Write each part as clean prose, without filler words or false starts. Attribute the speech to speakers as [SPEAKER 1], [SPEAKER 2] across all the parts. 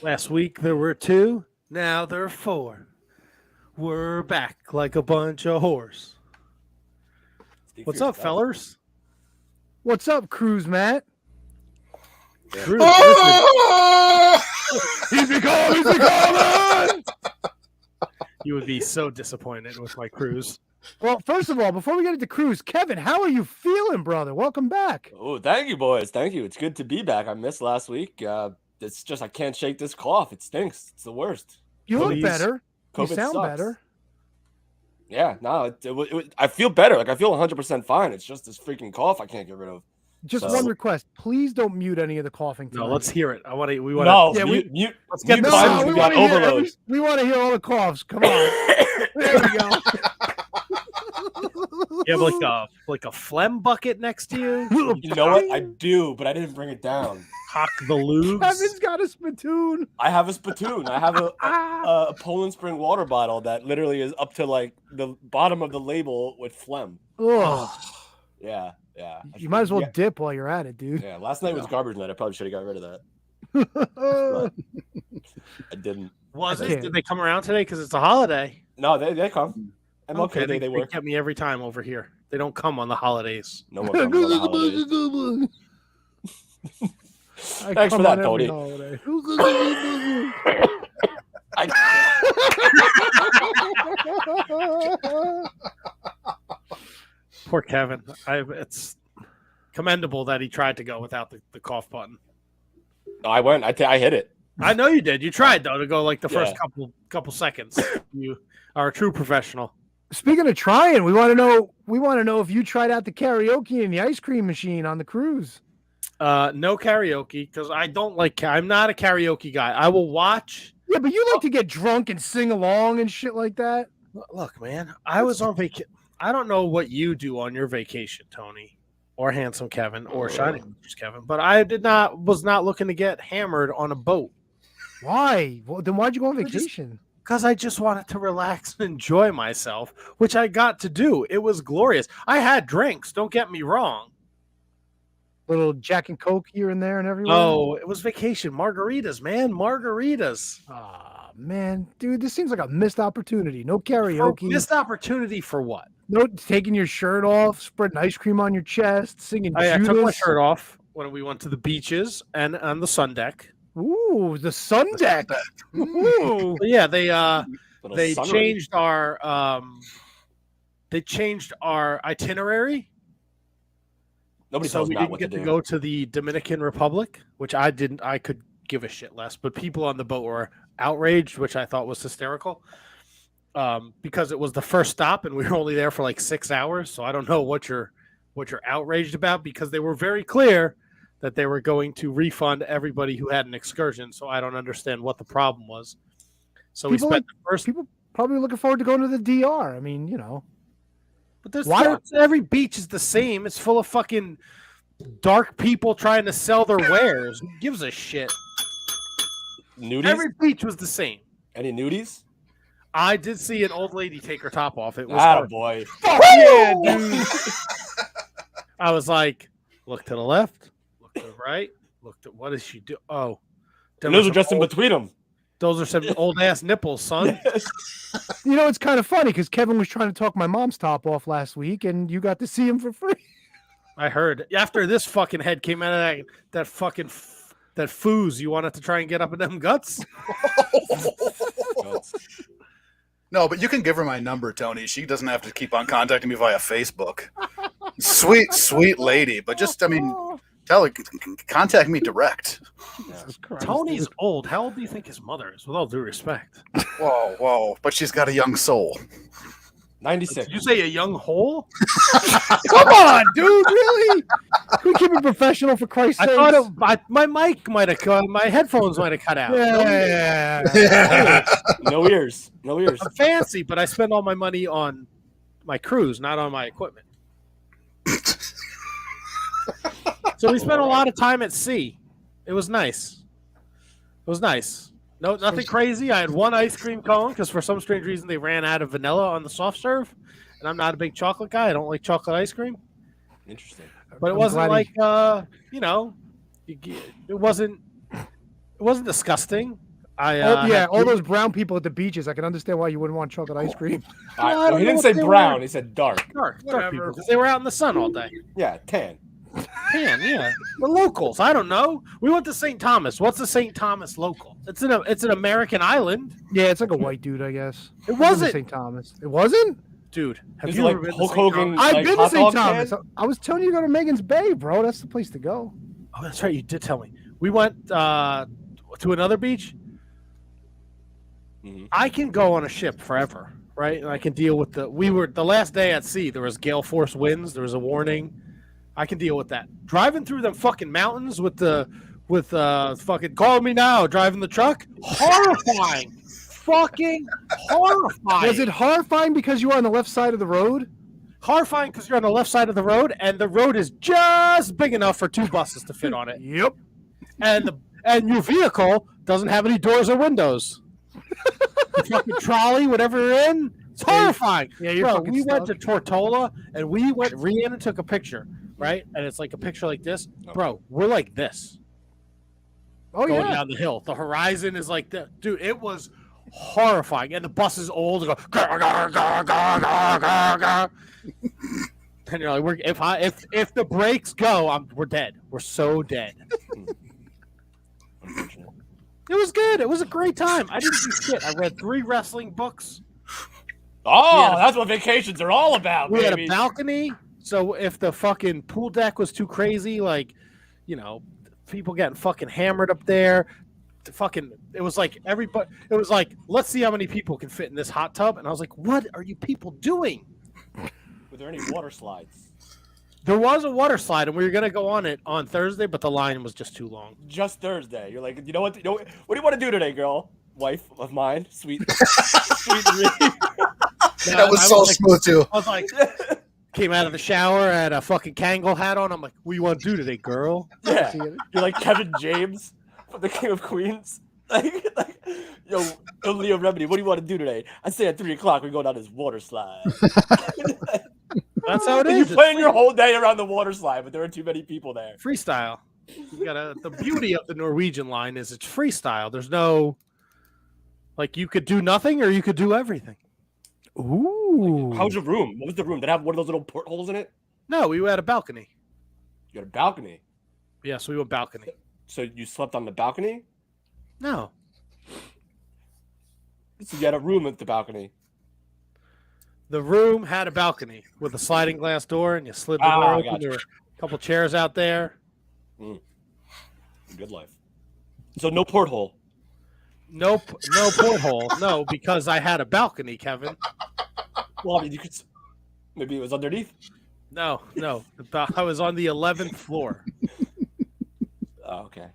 [SPEAKER 1] Last week there were two, now there are four. We're back like a bunch of whores.
[SPEAKER 2] Speak for
[SPEAKER 1] What's up,
[SPEAKER 2] yourself.
[SPEAKER 1] fellers?
[SPEAKER 3] What's up, Cruz Matt?
[SPEAKER 2] Yeah.
[SPEAKER 1] Cruz, listen,
[SPEAKER 3] He's becoming!
[SPEAKER 1] you would be so disappointed with my cruise.
[SPEAKER 3] Well, first of all, before we get into Cruz, Kevin, how are you feeling, brother? Welcome back.
[SPEAKER 2] Oh, thank you, boys. Thank you. It's good to be back. I missed last week. It's just I can't shake this cough. It stinks. It's the worst.
[SPEAKER 3] You look
[SPEAKER 1] Please.
[SPEAKER 3] better. You
[SPEAKER 2] COVID
[SPEAKER 3] sound
[SPEAKER 2] sucks.
[SPEAKER 3] better.
[SPEAKER 2] Yeah, no, I feel better. Like I feel 100% fine. It's just this freaking cough I can't get rid of.
[SPEAKER 3] Just
[SPEAKER 2] So-
[SPEAKER 3] one request. Please don't mute any of the coughing tonight.
[SPEAKER 1] No, let's hear it. We want
[SPEAKER 2] No,
[SPEAKER 3] Yeah,
[SPEAKER 2] mute.
[SPEAKER 1] Let's get
[SPEAKER 2] mute
[SPEAKER 1] this
[SPEAKER 2] Biden's
[SPEAKER 1] out.
[SPEAKER 2] we
[SPEAKER 3] we
[SPEAKER 2] got
[SPEAKER 3] want to hear
[SPEAKER 2] overload.
[SPEAKER 3] we want to hear all the coughs. Come on. There we go.
[SPEAKER 1] You have like a phlegm bucket next to you.
[SPEAKER 2] You know what? I do, but I didn't bring it down.
[SPEAKER 1] Hock the lubes.
[SPEAKER 3] Kevin's got a spittoon.
[SPEAKER 2] I have a spittoon. I have a Poland Spring water bottle that literally is up to like the bottom of the label with phlegm.
[SPEAKER 3] Oh,
[SPEAKER 2] Yeah.
[SPEAKER 3] you might as well dip while you're at it, dude.
[SPEAKER 2] Yeah, last night was garbage night. I probably should have got rid of that. But I didn't.
[SPEAKER 1] Was
[SPEAKER 3] I
[SPEAKER 1] it?
[SPEAKER 3] can't.
[SPEAKER 1] Did they come around today? Because it's a holiday.
[SPEAKER 2] No, they come. MLK Day, they work.
[SPEAKER 1] get me every time over here. They don't come on the holidays.
[SPEAKER 2] No one comes on the holidays.
[SPEAKER 3] I
[SPEAKER 2] Thanks for
[SPEAKER 3] come
[SPEAKER 2] that,
[SPEAKER 3] on
[SPEAKER 2] Tony.
[SPEAKER 3] every holiday.
[SPEAKER 1] Poor Kevin. It's commendable that he tried to go without the cough button.
[SPEAKER 2] No, I went. I hit it.
[SPEAKER 1] I know you did. You tried though to go like the first
[SPEAKER 2] Yeah.
[SPEAKER 1] couple seconds. You are a true professional.
[SPEAKER 3] Speaking of trying, we want to know if you tried out the karaoke and the ice cream machine on the cruise.
[SPEAKER 1] No karaoke because I don't like. I'm not a karaoke guy. I will watch.
[SPEAKER 3] Yeah, but you like to get drunk and sing along and shit like that.
[SPEAKER 1] Look, man. I was on vacation. I don't know what you do on your vacation, Tony, or Handsome Kevin, or Shining Pictures Kevin, but I was not looking to get hammered on a boat.
[SPEAKER 3] Why? Well, then why'd you go on vacation?
[SPEAKER 1] Because I just wanted to relax and enjoy myself, which I got to do. It was glorious. I had drinks, don't get me wrong.
[SPEAKER 3] Little Jack and Coke here and there and everywhere.
[SPEAKER 1] Oh, it was vacation. Margaritas, man. Margaritas.
[SPEAKER 3] Ah, man, dude, this seems like a missed opportunity. No karaoke.
[SPEAKER 1] Missed opportunity for what?
[SPEAKER 3] No taking your shirt off, spreading ice cream on your chest, singing
[SPEAKER 1] I took my
[SPEAKER 3] Judas.
[SPEAKER 1] shirt off when we went to the beaches and on the sun deck.
[SPEAKER 3] Ooh, the sun deck. Ooh.
[SPEAKER 1] But yeah, they
[SPEAKER 2] Little
[SPEAKER 1] they
[SPEAKER 2] sunrise.
[SPEAKER 1] changed our itinerary.
[SPEAKER 2] Nobody
[SPEAKER 1] So
[SPEAKER 2] tells
[SPEAKER 1] we
[SPEAKER 2] Matt
[SPEAKER 1] didn't
[SPEAKER 2] what
[SPEAKER 1] get
[SPEAKER 2] to
[SPEAKER 1] to
[SPEAKER 2] do.
[SPEAKER 1] go to the Dominican Republic, which I didn't. I could give a shit less, but people on the boat were outraged, which I thought was hysterical. Because it was the first stop and we were only there for like 6 hours. So I don't know what you're outraged about because they were very clear that they were going to refund everybody who had an excursion. So I don't understand what the problem was. So we
[SPEAKER 3] People
[SPEAKER 1] spent the first.
[SPEAKER 3] People probably looking forward to going to the DR. I mean,
[SPEAKER 1] But there's
[SPEAKER 3] Why-
[SPEAKER 1] every beach is the same. It's full of fucking dark people trying to sell their wares. Who gives a shit?
[SPEAKER 2] Nudies?
[SPEAKER 1] Every beach was the same.
[SPEAKER 2] Any nudies?
[SPEAKER 1] I did see an old lady take her top off. It was
[SPEAKER 2] Boy.
[SPEAKER 1] fuck yeah, dude. I was like, look to the left, look to the right, look to what does she do? Oh,
[SPEAKER 2] And those are just in between them.
[SPEAKER 1] those are some old ass nipples, son.
[SPEAKER 3] it's kind of funny because Kevin was trying to talk my mom's top off last week, and you got to see him for free.
[SPEAKER 1] I heard after this fucking head came out of that fucking that foos. You wanted to try and get up in them guts?
[SPEAKER 4] No, but you can give her my number, Tony. She doesn't have to keep on contacting me via Facebook. Sweet lady. But just, tell her, contact me direct.
[SPEAKER 3] Jesus Christ,
[SPEAKER 1] Tony's
[SPEAKER 3] dude.
[SPEAKER 1] old. How old do you think his mother is? With all due respect.
[SPEAKER 4] Whoa. But she's got a young soul.
[SPEAKER 2] 96.
[SPEAKER 1] Did you say a young hole?
[SPEAKER 3] Come on, dude. Really? Can we keep it professional for Christ's
[SPEAKER 1] I
[SPEAKER 3] sake?
[SPEAKER 1] thought my mic might have cut. My headphones might have cut out.
[SPEAKER 3] Yeah.
[SPEAKER 2] No ears. No ears.
[SPEAKER 1] I'm fancy, but I spend all my money on my cruise, not on my equipment. So we spent a lot of time at sea. It was nice. No, nothing crazy. I had one ice cream cone because for some strange reason they ran out of vanilla on the soft serve, and I'm not a big chocolate guy. I don't like chocolate ice cream.
[SPEAKER 2] Interesting.
[SPEAKER 1] But it
[SPEAKER 3] I'm
[SPEAKER 1] wasn't
[SPEAKER 3] glad
[SPEAKER 1] like it wasn't disgusting.
[SPEAKER 3] All those brown people at the beaches. I can understand why you wouldn't want chocolate ice cream.
[SPEAKER 2] All right,
[SPEAKER 1] I
[SPEAKER 2] well,
[SPEAKER 1] don't
[SPEAKER 2] he
[SPEAKER 1] know
[SPEAKER 2] didn't
[SPEAKER 1] if
[SPEAKER 2] say
[SPEAKER 1] they
[SPEAKER 2] brown.
[SPEAKER 1] were-
[SPEAKER 2] He said dark.
[SPEAKER 1] dark
[SPEAKER 3] Whatever.
[SPEAKER 1] people because they were out in the sun all day.
[SPEAKER 2] Yeah, tan.
[SPEAKER 1] Man, yeah, the locals. I don't know. We went to St. Thomas. What's the St. Thomas local? It's an American island.
[SPEAKER 3] Yeah, it's like a white dude, I guess.
[SPEAKER 1] It
[SPEAKER 3] I've been to
[SPEAKER 1] wasn't,
[SPEAKER 3] St. Thomas. It wasn't?
[SPEAKER 1] dude. Have
[SPEAKER 2] Is
[SPEAKER 1] you
[SPEAKER 2] it
[SPEAKER 1] ever
[SPEAKER 2] like
[SPEAKER 1] been
[SPEAKER 2] Hulk
[SPEAKER 1] to St.
[SPEAKER 2] Hogan?
[SPEAKER 1] Thomas?
[SPEAKER 3] I've
[SPEAKER 2] Like
[SPEAKER 3] been to
[SPEAKER 2] hot
[SPEAKER 3] St.
[SPEAKER 2] dog
[SPEAKER 3] Thomas.
[SPEAKER 2] stand?
[SPEAKER 3] I was telling you to go to Megan's Bay, bro. That's the place to go.
[SPEAKER 1] Oh, that's right. You did tell me. We went to another beach.
[SPEAKER 2] Mhm.
[SPEAKER 1] I can go on a ship forever, right? And I can deal with the last day at sea. There was gale force winds. There was a warning. I can deal with that. Driving through them fucking mountains with fucking call me now. Driving the truck, horrifying, fucking horrifying.
[SPEAKER 3] Was it horrifying because you were on the left side of the road?
[SPEAKER 1] Horrifying because you're on the left side of the road, and the road is just big enough for 2 buses to fit on it,
[SPEAKER 3] Yep.
[SPEAKER 1] and your vehicle doesn't have any doors or windows. The fucking trolley, whatever you're in, it's horrifying.
[SPEAKER 3] Yeah, you're
[SPEAKER 1] Bro,
[SPEAKER 3] fucking
[SPEAKER 1] we went to
[SPEAKER 3] stuck.
[SPEAKER 1] Tortola, and we went. Rihanna took a picture, right? And it's like a picture like this, bro. We're like this
[SPEAKER 3] Oh,
[SPEAKER 1] going
[SPEAKER 3] yeah.
[SPEAKER 1] down the hill. The horizon is like that, dude. It was horrifying, and the bus is old. Go, "Gar, gar, gar, gar, gar, gar, gar." And you're like, if the brakes go, we're dead. We're so dead.
[SPEAKER 2] Unfortunate.
[SPEAKER 1] It was good. It was a great time. I didn't do shit. I read 3 wrestling books.
[SPEAKER 2] Oh,
[SPEAKER 1] Yeah.
[SPEAKER 2] that's what vacations are all about,
[SPEAKER 1] We had
[SPEAKER 2] baby.
[SPEAKER 1] a balcony, so if the fucking pool deck was too crazy, like, people getting fucking hammered up there, it was like everybody. It was like, let's see how many people can fit in this hot tub, and I was like, what are you people doing?
[SPEAKER 2] Were there any water slides?
[SPEAKER 1] There was a water slide, and we were gonna go on it on Thursday, but the line was just too long.
[SPEAKER 2] Just Thursday. You're like, you know what? What do you want to do today, girl? Wife of mine, sweet, sweet Ree.
[SPEAKER 4] That was so smooth too.
[SPEAKER 1] I was like, came out of the shower, had a fucking Kangol hat on. I'm like, what do you want to do today, girl?
[SPEAKER 2] Yeah,
[SPEAKER 3] See it?
[SPEAKER 2] you're like Kevin James from the King of Queens. Yo, Leo Remedy, what do you want to do today? I say at 3:00 we go down this water slide.
[SPEAKER 1] That's how it
[SPEAKER 2] And
[SPEAKER 1] is.
[SPEAKER 2] you plan
[SPEAKER 1] It's
[SPEAKER 2] your whole day around the water slide, but there are too many people there.
[SPEAKER 1] freestyle. The beauty of the Norwegian line is it's freestyle. There's no, like, you could do nothing or you could do everything.
[SPEAKER 3] Ooh.
[SPEAKER 2] How's your room? What was the room? Did it have one of those little portholes in it?
[SPEAKER 1] No, we had a balcony.
[SPEAKER 2] You had a balcony.
[SPEAKER 1] Yeah, so we went balcony.
[SPEAKER 2] So you slept on the balcony?
[SPEAKER 1] No,
[SPEAKER 2] So you had a room at the balcony.
[SPEAKER 1] the room had a balcony with a sliding glass door, and you slid the
[SPEAKER 2] Ah,
[SPEAKER 1] door open.
[SPEAKER 2] gotcha.
[SPEAKER 1] There were a couple chairs out there.
[SPEAKER 2] Good life. So no porthole.
[SPEAKER 1] Nope, no porthole. No, because I had a balcony, Kevin.
[SPEAKER 2] Well, I mean, you could. Maybe it was underneath.
[SPEAKER 1] No. I was on the 11th floor.
[SPEAKER 2] Oh, okay.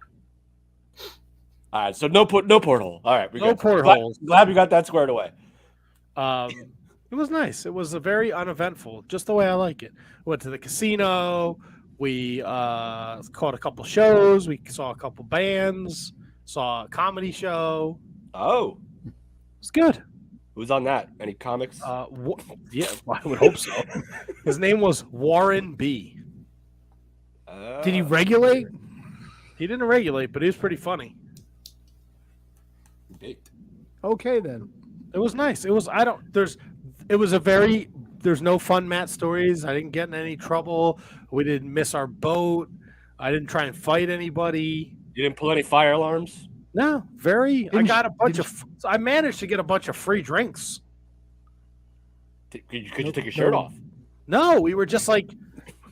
[SPEAKER 2] All right. So no porthole. All right.
[SPEAKER 1] No portholes.
[SPEAKER 2] Glad we got that squared away.
[SPEAKER 1] It was nice. It was a very uneventful, just the way I like it. Went to the casino. We caught a couple shows. We saw a couple bands. Saw a comedy show.
[SPEAKER 2] Oh,
[SPEAKER 1] It was good.
[SPEAKER 2] who's on that? Any comics?
[SPEAKER 1] Yeah, I would hope so. His name was Warren B.
[SPEAKER 3] Did he regulate?
[SPEAKER 1] He didn't regulate, but he was pretty funny.
[SPEAKER 2] Baked.
[SPEAKER 3] Okay, then.
[SPEAKER 1] It was nice. There's no fun Matt stories. I didn't get in any trouble. We didn't miss our boat. I didn't try and fight anybody.
[SPEAKER 2] You didn't pull any fire alarms?
[SPEAKER 1] No, I managed to get a bunch of free drinks.
[SPEAKER 2] Could you take your shirt off?
[SPEAKER 1] No, we were just like,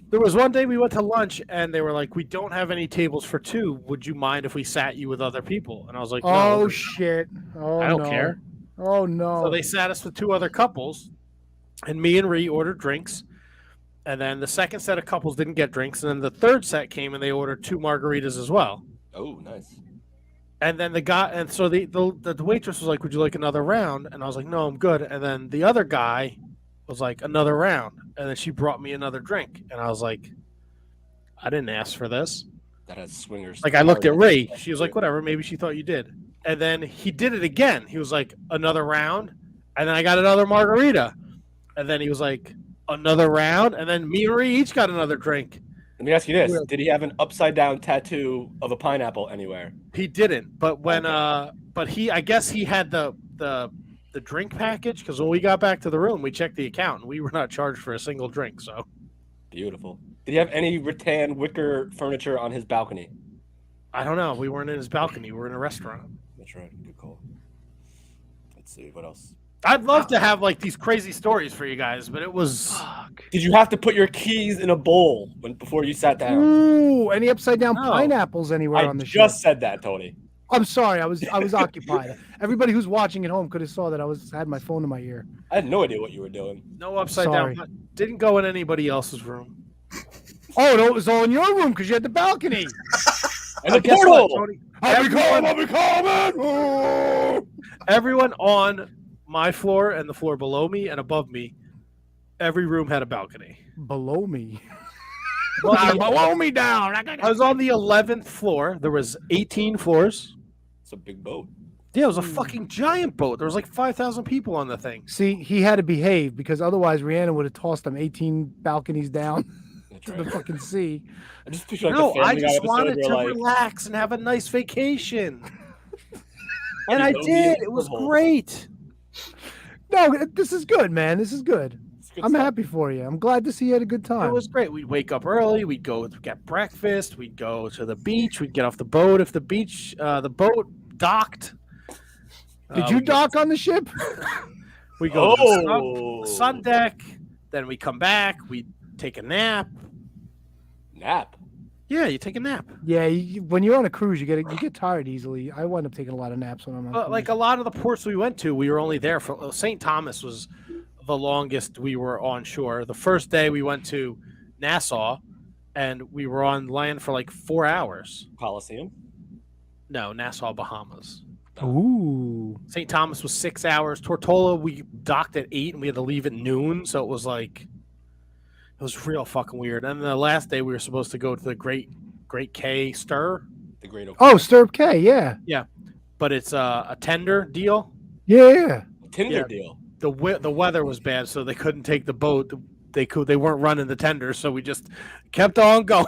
[SPEAKER 1] there was one day we went to lunch and they were like, we don't have any tables for 2. Would you mind if we sat you with other people? And I was like, no,
[SPEAKER 3] Oh, shit. Oh,
[SPEAKER 1] I don't
[SPEAKER 3] no.
[SPEAKER 1] care.
[SPEAKER 3] Oh, no.
[SPEAKER 1] So they sat us with 2 other couples, and me and Ree ordered drinks. And then the second set of couples didn't get drinks. And then the third set came and they ordered 2 margaritas as well.
[SPEAKER 2] Oh, nice.
[SPEAKER 1] And then the waitress was like, would you like another round? And I was like, no, I'm good. And then the other guy was like, another round. And then she brought me another drink. And I was like, I didn't ask for this.
[SPEAKER 2] That has swingers.
[SPEAKER 1] Like, I looked at Ray. She was like, whatever, maybe she thought you did. And then he did it again. He was like, another round. And then I got another margarita. And then he was like, another round. And then me and Ray each got another drink.
[SPEAKER 2] Let me ask you this:
[SPEAKER 1] Well-
[SPEAKER 2] did he have an upside down tattoo of a pineapple anywhere?
[SPEAKER 1] He didn't, but when
[SPEAKER 2] Okay.
[SPEAKER 1] but I guess he had the drink package because when we got back to the room, we checked the account and we were not charged for a single drink. So
[SPEAKER 2] Beautiful. Did he have any rattan wicker furniture on his balcony?
[SPEAKER 1] I don't know. We weren't in his balcony. We were in a restaurant.
[SPEAKER 2] That's right. Good call. Let's see what else.
[SPEAKER 1] I'd love to have like these crazy stories for you guys, but it was
[SPEAKER 2] Did you have to put your keys in a bowl before you sat down?
[SPEAKER 3] Ooh, any upside down
[SPEAKER 1] No.
[SPEAKER 3] pineapples anywhere
[SPEAKER 2] I
[SPEAKER 3] on the
[SPEAKER 2] just
[SPEAKER 3] ship?
[SPEAKER 2] said that, Tony.
[SPEAKER 3] I'm sorry, I was occupied. Everybody who's watching at home could have saw that I had my phone in my ear.
[SPEAKER 2] I had no idea what you were doing.
[SPEAKER 1] no upside
[SPEAKER 3] Sorry.
[SPEAKER 1] down. Didn't go in anybody else's room.
[SPEAKER 3] Oh no, it was all in your room because you had the balcony.
[SPEAKER 2] And the
[SPEAKER 1] Guess what,
[SPEAKER 2] portal.
[SPEAKER 1] Tony?
[SPEAKER 3] I'll
[SPEAKER 1] Everyone-
[SPEAKER 3] be coming.
[SPEAKER 1] Everyone on my floor and the floor below me and above me, every room had a balcony.
[SPEAKER 3] Below me.
[SPEAKER 1] Well,
[SPEAKER 3] Below me down.
[SPEAKER 1] I was on the 11th floor. There was 18 floors.
[SPEAKER 2] It's a big boat.
[SPEAKER 1] Yeah, it was a fucking giant boat. There was like 5,000 people on the thing.
[SPEAKER 3] See, he had to behave because otherwise Rihanna would have tossed him 18 balconies down
[SPEAKER 2] That's
[SPEAKER 3] to the
[SPEAKER 2] right.
[SPEAKER 3] fucking sea.
[SPEAKER 2] I just picture like
[SPEAKER 1] No,
[SPEAKER 2] the Family
[SPEAKER 1] I
[SPEAKER 2] Guy
[SPEAKER 1] just
[SPEAKER 2] episode
[SPEAKER 1] wanted
[SPEAKER 2] where
[SPEAKER 1] to
[SPEAKER 2] like
[SPEAKER 1] relax and have a nice vacation. And
[SPEAKER 2] You
[SPEAKER 1] I
[SPEAKER 2] know,
[SPEAKER 1] did.
[SPEAKER 2] the
[SPEAKER 1] It was
[SPEAKER 2] whole-
[SPEAKER 1] great.
[SPEAKER 3] No, this is good, man. This is good.
[SPEAKER 2] it's good
[SPEAKER 3] I'm
[SPEAKER 2] stuff.
[SPEAKER 3] happy for you. I'm glad to see you had a good time.
[SPEAKER 1] It was great. We'd wake up early. We'd go get breakfast. We'd go to the beach. We'd get off the boat. If the boat docked.
[SPEAKER 3] Did you
[SPEAKER 1] we'd go-
[SPEAKER 3] dock on the ship?
[SPEAKER 1] We go to the
[SPEAKER 2] Oh,
[SPEAKER 1] sun deck. Then we come back. We take a nap.
[SPEAKER 2] nap.
[SPEAKER 1] Yeah, you take a nap.
[SPEAKER 3] Yeah, when you're on a cruise, you get tired easily. I wind up taking a lot of naps when I'm on.
[SPEAKER 1] But like a lot of the ports we went to, we were only there for St. Thomas was the longest we were on shore. The first day we went to Nassau, and we were on land for like 4 hours.
[SPEAKER 2] Coliseum.
[SPEAKER 1] No, Nassau, Bahamas.
[SPEAKER 3] Ooh,
[SPEAKER 1] St. Thomas was 6 hours. Tortola, we docked at 8 and we had to leave at noon. So it was like, it was real fucking weird. And the last day we were supposed to go to the Great K Stir,
[SPEAKER 2] The Great Oak.
[SPEAKER 3] oh, Stirp K, yeah,
[SPEAKER 1] but it's a tender deal.
[SPEAKER 3] yeah.
[SPEAKER 2] Tinder
[SPEAKER 1] yeah.
[SPEAKER 2] deal.
[SPEAKER 1] The weather was bad, so they couldn't take the boat. They weren't running the tender, so we just kept on going.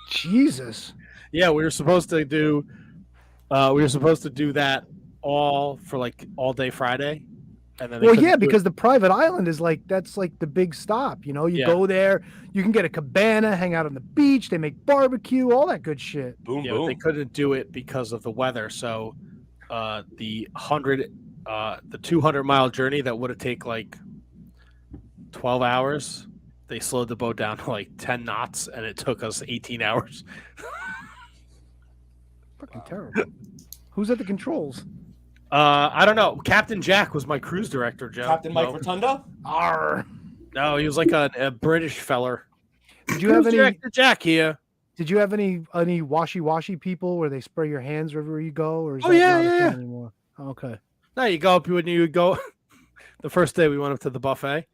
[SPEAKER 3] Jesus.
[SPEAKER 1] Yeah, we were supposed to do that all for like all day Friday, and then they
[SPEAKER 3] Well,
[SPEAKER 1] couldn't
[SPEAKER 3] yeah,
[SPEAKER 1] do it.
[SPEAKER 3] because the private island is like that's like the big stop. You know, you
[SPEAKER 1] Yeah.
[SPEAKER 3] go there, you can get a cabana, hang out on the beach, they make barbecue, all that good shit.
[SPEAKER 2] Boom,
[SPEAKER 1] yeah, but
[SPEAKER 2] boom.
[SPEAKER 1] they couldn't do it because of the weather. So the 200-mile journey that would have taken like 12 hours, they slowed the boat down to like 10 knots, and it took us 18 hours.
[SPEAKER 3] Fucking terrible. Who's at the controls?
[SPEAKER 1] I don't know. Captain Jack was my cruise director, Joe.
[SPEAKER 2] Captain Mike
[SPEAKER 1] No.
[SPEAKER 2] Rotunda.
[SPEAKER 3] Arr.
[SPEAKER 1] No, he was like a British feller.
[SPEAKER 3] Did you have
[SPEAKER 1] Cruise
[SPEAKER 3] any?
[SPEAKER 1] director Jack here?
[SPEAKER 3] Did you have any washy people where they spray your hands wherever you go, or is
[SPEAKER 1] Oh,
[SPEAKER 3] that
[SPEAKER 1] yeah,
[SPEAKER 3] not a
[SPEAKER 1] yeah,
[SPEAKER 3] thing
[SPEAKER 1] yeah.
[SPEAKER 3] anymore? Okay.
[SPEAKER 1] No, you go up when you go. The first day we went up to the buffet,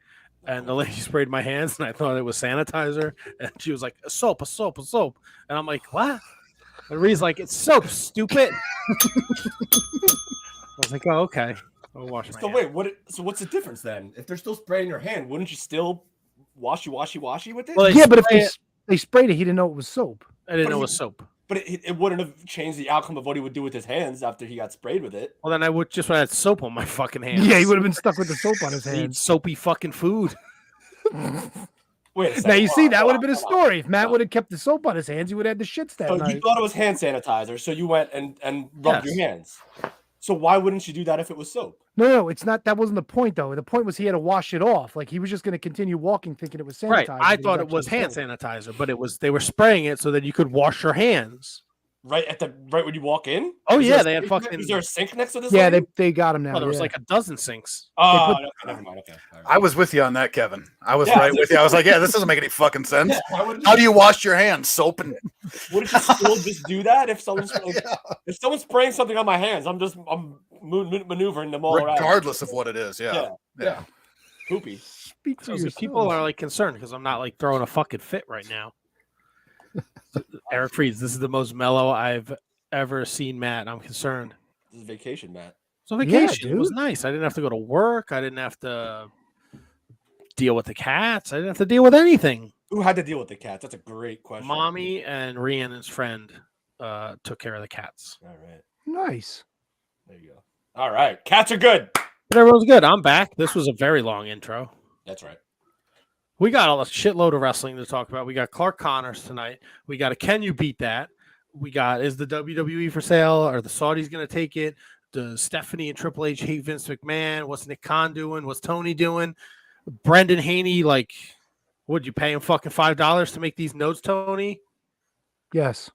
[SPEAKER 1] and the lady sprayed my hands, and I thought it was sanitizer, and she was like, a soap, and I'm like, what? And Ree's like, it's soap, stupid. I was like, oh, okay. I'll wash my
[SPEAKER 2] So
[SPEAKER 1] hands.
[SPEAKER 2] wait, so what's the difference then? If they're still spraying your hand, wouldn't you still washy with it?
[SPEAKER 1] Well, they
[SPEAKER 3] Yeah, but if
[SPEAKER 1] spray
[SPEAKER 3] they,
[SPEAKER 1] it-
[SPEAKER 3] they sprayed it, he didn't know it was soap.
[SPEAKER 1] I didn't
[SPEAKER 2] But
[SPEAKER 1] know it
[SPEAKER 2] he-
[SPEAKER 1] was soap.
[SPEAKER 2] But it wouldn't have changed the outcome of what he would do with his hands after he got sprayed with it.
[SPEAKER 1] Well, then I would just had soap on my fucking hands.
[SPEAKER 3] Yeah, he would have been stuck with the soap on his
[SPEAKER 1] I eat
[SPEAKER 3] hands.
[SPEAKER 1] soapy fucking food.
[SPEAKER 2] Wait a second.
[SPEAKER 3] Now you see, that would have been a
[SPEAKER 2] hold on.
[SPEAKER 3] story. If Matt would have kept the soap on his hands, he would have had the shits that
[SPEAKER 2] So you
[SPEAKER 3] night.
[SPEAKER 2] thought it was hand sanitizer, so you went and rubbed
[SPEAKER 1] Yes.
[SPEAKER 2] your hands. So why wouldn't you do that if it was soap?
[SPEAKER 3] No, it's not. That wasn't the point, though. The point was he had to wash it off. Like he was just going to continue walking, thinking it was sanitizer.
[SPEAKER 1] Right. I
[SPEAKER 3] but
[SPEAKER 1] thought it was hand sanitizer, but they were spraying it so that you could wash your hands.
[SPEAKER 2] Right when you walk in?
[SPEAKER 1] Oh,
[SPEAKER 2] Is
[SPEAKER 1] yeah,
[SPEAKER 2] there a
[SPEAKER 1] they had
[SPEAKER 2] sink-
[SPEAKER 1] fucking-
[SPEAKER 2] Is there a sink next to this?
[SPEAKER 3] Yeah,
[SPEAKER 2] lady?
[SPEAKER 3] they got him now.
[SPEAKER 1] Well, there was
[SPEAKER 3] yeah.
[SPEAKER 1] like a dozen sinks.
[SPEAKER 2] Oh,
[SPEAKER 3] put-
[SPEAKER 2] okay, never mind. Okay. All right.
[SPEAKER 4] I was with you on that, Kevin. I was
[SPEAKER 2] Yeah,
[SPEAKER 4] right with you. I was like, yeah, this doesn't make any fucking sense.
[SPEAKER 2] Yeah, why wouldn't
[SPEAKER 4] How do you wash your hands? Soap and
[SPEAKER 2] Wouldn't you still just do that if someone's if someone's spraying something on my hands? I'm maneuvering them all around.
[SPEAKER 4] regardless of what it is. Yeah.
[SPEAKER 2] Yeah.
[SPEAKER 4] Yeah.
[SPEAKER 2] Poopy.
[SPEAKER 3] Speak for
[SPEAKER 1] So
[SPEAKER 3] yourself.
[SPEAKER 1] people are like concerned because I'm not like throwing a fucking fit right now. Eric Freeds, this is the most mellow I've ever seen Matt. I'm concerned.
[SPEAKER 2] This is vacation, Matt.
[SPEAKER 1] So
[SPEAKER 3] Yeah,
[SPEAKER 1] vacation, it was
[SPEAKER 3] dude.
[SPEAKER 1] nice. I didn't have to go to work. I didn't have to deal with the cats. I didn't have to deal with anything.
[SPEAKER 2] Who had to deal with the cats? That's a great question.
[SPEAKER 1] Mommy and Rhiannon's friend took care of the cats.
[SPEAKER 2] All right.
[SPEAKER 3] Nice.
[SPEAKER 2] There you go. All right. Cats are good.
[SPEAKER 1] But everyone's good. I'm back. This was a very long intro.
[SPEAKER 2] That's right.
[SPEAKER 1] We got a shitload of wrestling to talk about. We got Clark Connors tonight. We got a Can You Beat That? We got Is the WWE for sale? Are the Saudis going to take it? Does Stephanie and Triple H hate Vince McMahon? What's Nick Khan doing? What's Tony doing? Brendan Haney, like, would you pay him fucking $5 to make these notes, Tony?
[SPEAKER 3] Yes.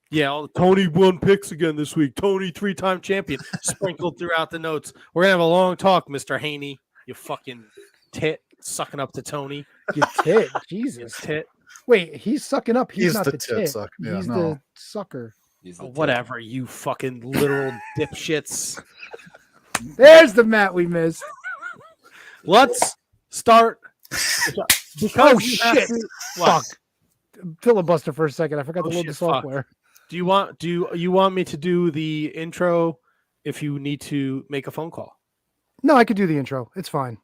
[SPEAKER 1] Yeah, all the Tony won picks again this week. Tony, 3-time champion, sprinkled throughout the notes. We're going to have a long talk, Mr. Haney. You fucking tit sucking up to Tony.
[SPEAKER 3] You tit.
[SPEAKER 1] You
[SPEAKER 3] Jesus.
[SPEAKER 1] tit.
[SPEAKER 3] Wait, he's sucking up. He's not
[SPEAKER 4] the
[SPEAKER 3] the
[SPEAKER 4] tit
[SPEAKER 3] tit.
[SPEAKER 4] sucker. Yeah,
[SPEAKER 3] He's
[SPEAKER 4] no.
[SPEAKER 3] the sucker.
[SPEAKER 2] He's the
[SPEAKER 1] Whatever, you fucking literal dipshits.
[SPEAKER 3] There's the Matt we missed.
[SPEAKER 1] Let's start. Because
[SPEAKER 3] Oh,
[SPEAKER 1] you have
[SPEAKER 3] shit.
[SPEAKER 1] to-
[SPEAKER 3] Fuck. Filibuster for a second. I forgot
[SPEAKER 1] Oh,
[SPEAKER 3] to load
[SPEAKER 1] shit,
[SPEAKER 3] the
[SPEAKER 1] fuck.
[SPEAKER 3] software.
[SPEAKER 1] Do you want me to do the intro if you need to make a phone call?
[SPEAKER 3] No, I could do the intro. It's fine.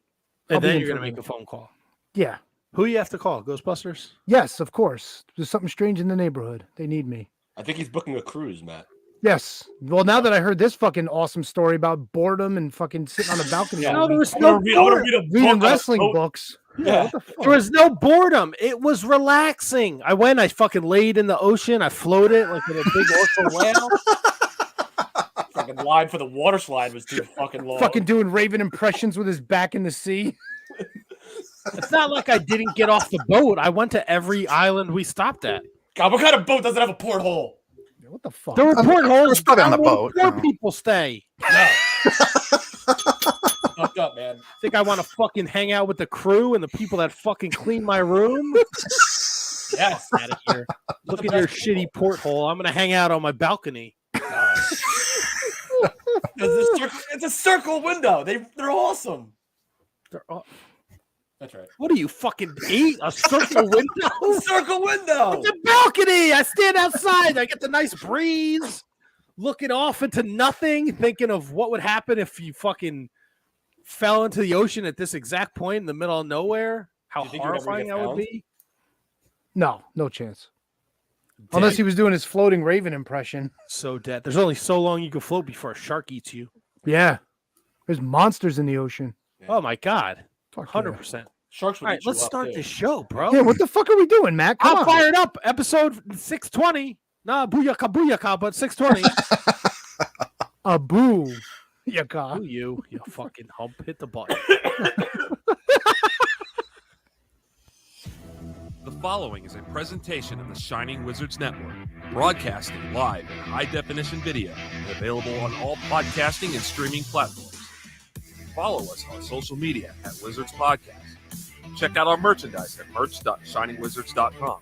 [SPEAKER 3] I'll
[SPEAKER 1] And
[SPEAKER 3] be
[SPEAKER 1] then
[SPEAKER 3] in
[SPEAKER 1] you're
[SPEAKER 3] for
[SPEAKER 1] going to
[SPEAKER 3] a
[SPEAKER 1] make a
[SPEAKER 3] minute.
[SPEAKER 1] phone call.
[SPEAKER 3] Yeah.
[SPEAKER 1] Who you have to call? Ghostbusters?
[SPEAKER 3] Yes, of course. There's something strange in the neighborhood. They need me.
[SPEAKER 2] I think he's booking a cruise, Matt.
[SPEAKER 3] Yes. Well, now that I heard this fucking awesome story about boredom and fucking sitting on a balcony,
[SPEAKER 2] Yeah.
[SPEAKER 3] all
[SPEAKER 1] No, there
[SPEAKER 3] week,
[SPEAKER 1] was
[SPEAKER 2] I'm
[SPEAKER 1] no
[SPEAKER 2] gonna read a
[SPEAKER 3] reading
[SPEAKER 2] book on a
[SPEAKER 3] wrestling
[SPEAKER 2] boat.
[SPEAKER 3] books.
[SPEAKER 2] Yeah.
[SPEAKER 3] What the fuck?
[SPEAKER 1] There was no boredom. It was relaxing. I went, I fucking laid in the ocean. I floated like in a big orca whale.
[SPEAKER 2] Fucking line for the water slide was too fucking long.
[SPEAKER 3] Fucking doing Raven impressions with his back in the sea.
[SPEAKER 1] It's not like I didn't get off the boat. I went to every island we stopped at.
[SPEAKER 2] God, what kind of boat doesn't have a porthole?
[SPEAKER 3] What the fuck?
[SPEAKER 1] There were portholes.
[SPEAKER 4] it's probably on the
[SPEAKER 1] where
[SPEAKER 4] boat,
[SPEAKER 1] Poor
[SPEAKER 4] you know.
[SPEAKER 1] people stay.
[SPEAKER 2] No. Fucked up, man.
[SPEAKER 1] Think I want to fucking hang out with the crew and the people that fucking clean my room?
[SPEAKER 2] Yes.
[SPEAKER 1] Out of here. Look at your shitty porthole. I'm gonna hang out on my balcony.
[SPEAKER 2] It's a circle window. They're awesome.
[SPEAKER 1] They're all-
[SPEAKER 2] That's right.
[SPEAKER 1] What are you fucking eat? A circle window?
[SPEAKER 2] Circle window.
[SPEAKER 1] It's a balcony. I stand outside. I get the nice breeze, looking off into nothing, thinking of what would happen if you fucking fell into the ocean at this exact point in the middle of nowhere. How
[SPEAKER 2] Do you think you would ever
[SPEAKER 1] horrifying
[SPEAKER 2] get
[SPEAKER 1] that would
[SPEAKER 2] found?
[SPEAKER 1] be.
[SPEAKER 3] No chance. Unless he was doing his floating Raven impression.
[SPEAKER 1] So dead. There's only so long you can float before a shark eats you.
[SPEAKER 3] Yeah. There's monsters in the ocean.
[SPEAKER 1] Oh my god.
[SPEAKER 3] Fuck
[SPEAKER 1] 100%.
[SPEAKER 2] Sharks would
[SPEAKER 1] All right,
[SPEAKER 2] eat you
[SPEAKER 1] let's
[SPEAKER 2] up,
[SPEAKER 1] start
[SPEAKER 2] too.
[SPEAKER 1] this show, bro.
[SPEAKER 3] Yeah, what the fuck are we doing, Matt? Come
[SPEAKER 1] I'm
[SPEAKER 3] on.
[SPEAKER 1] fired up. Episode 620. Nah, booyaka, booyaka, but 620.
[SPEAKER 3] A boo. Yaka.
[SPEAKER 1] Who you fucking hump. Hit the button.
[SPEAKER 5] The following is a presentation of the Shining Wizards Network, broadcasting live in high-definition video and available on all podcasting and streaming platforms. Follow us on social media at Wizards Podcast. Check out our merchandise at merch.shiningwizards.com.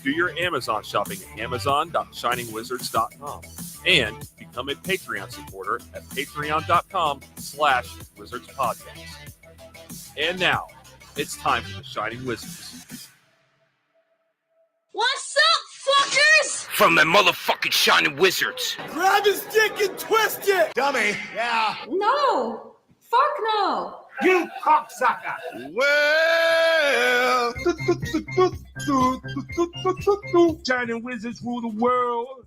[SPEAKER 5] Do your Amazon shopping at amazon.shiningwizards.com. And become a Patreon supporter at patreon.com/wizardspodcast. And now, it's time for the Shining Wizards.
[SPEAKER 6] What's up, fuckers?
[SPEAKER 7] From the motherfucking Shining Wizards.
[SPEAKER 8] Grab his dick and twist it! Dummy. Yeah.
[SPEAKER 6] No. Fuck no.
[SPEAKER 8] You cocksucker.
[SPEAKER 4] Well,
[SPEAKER 8] Shining Wizards rule the world.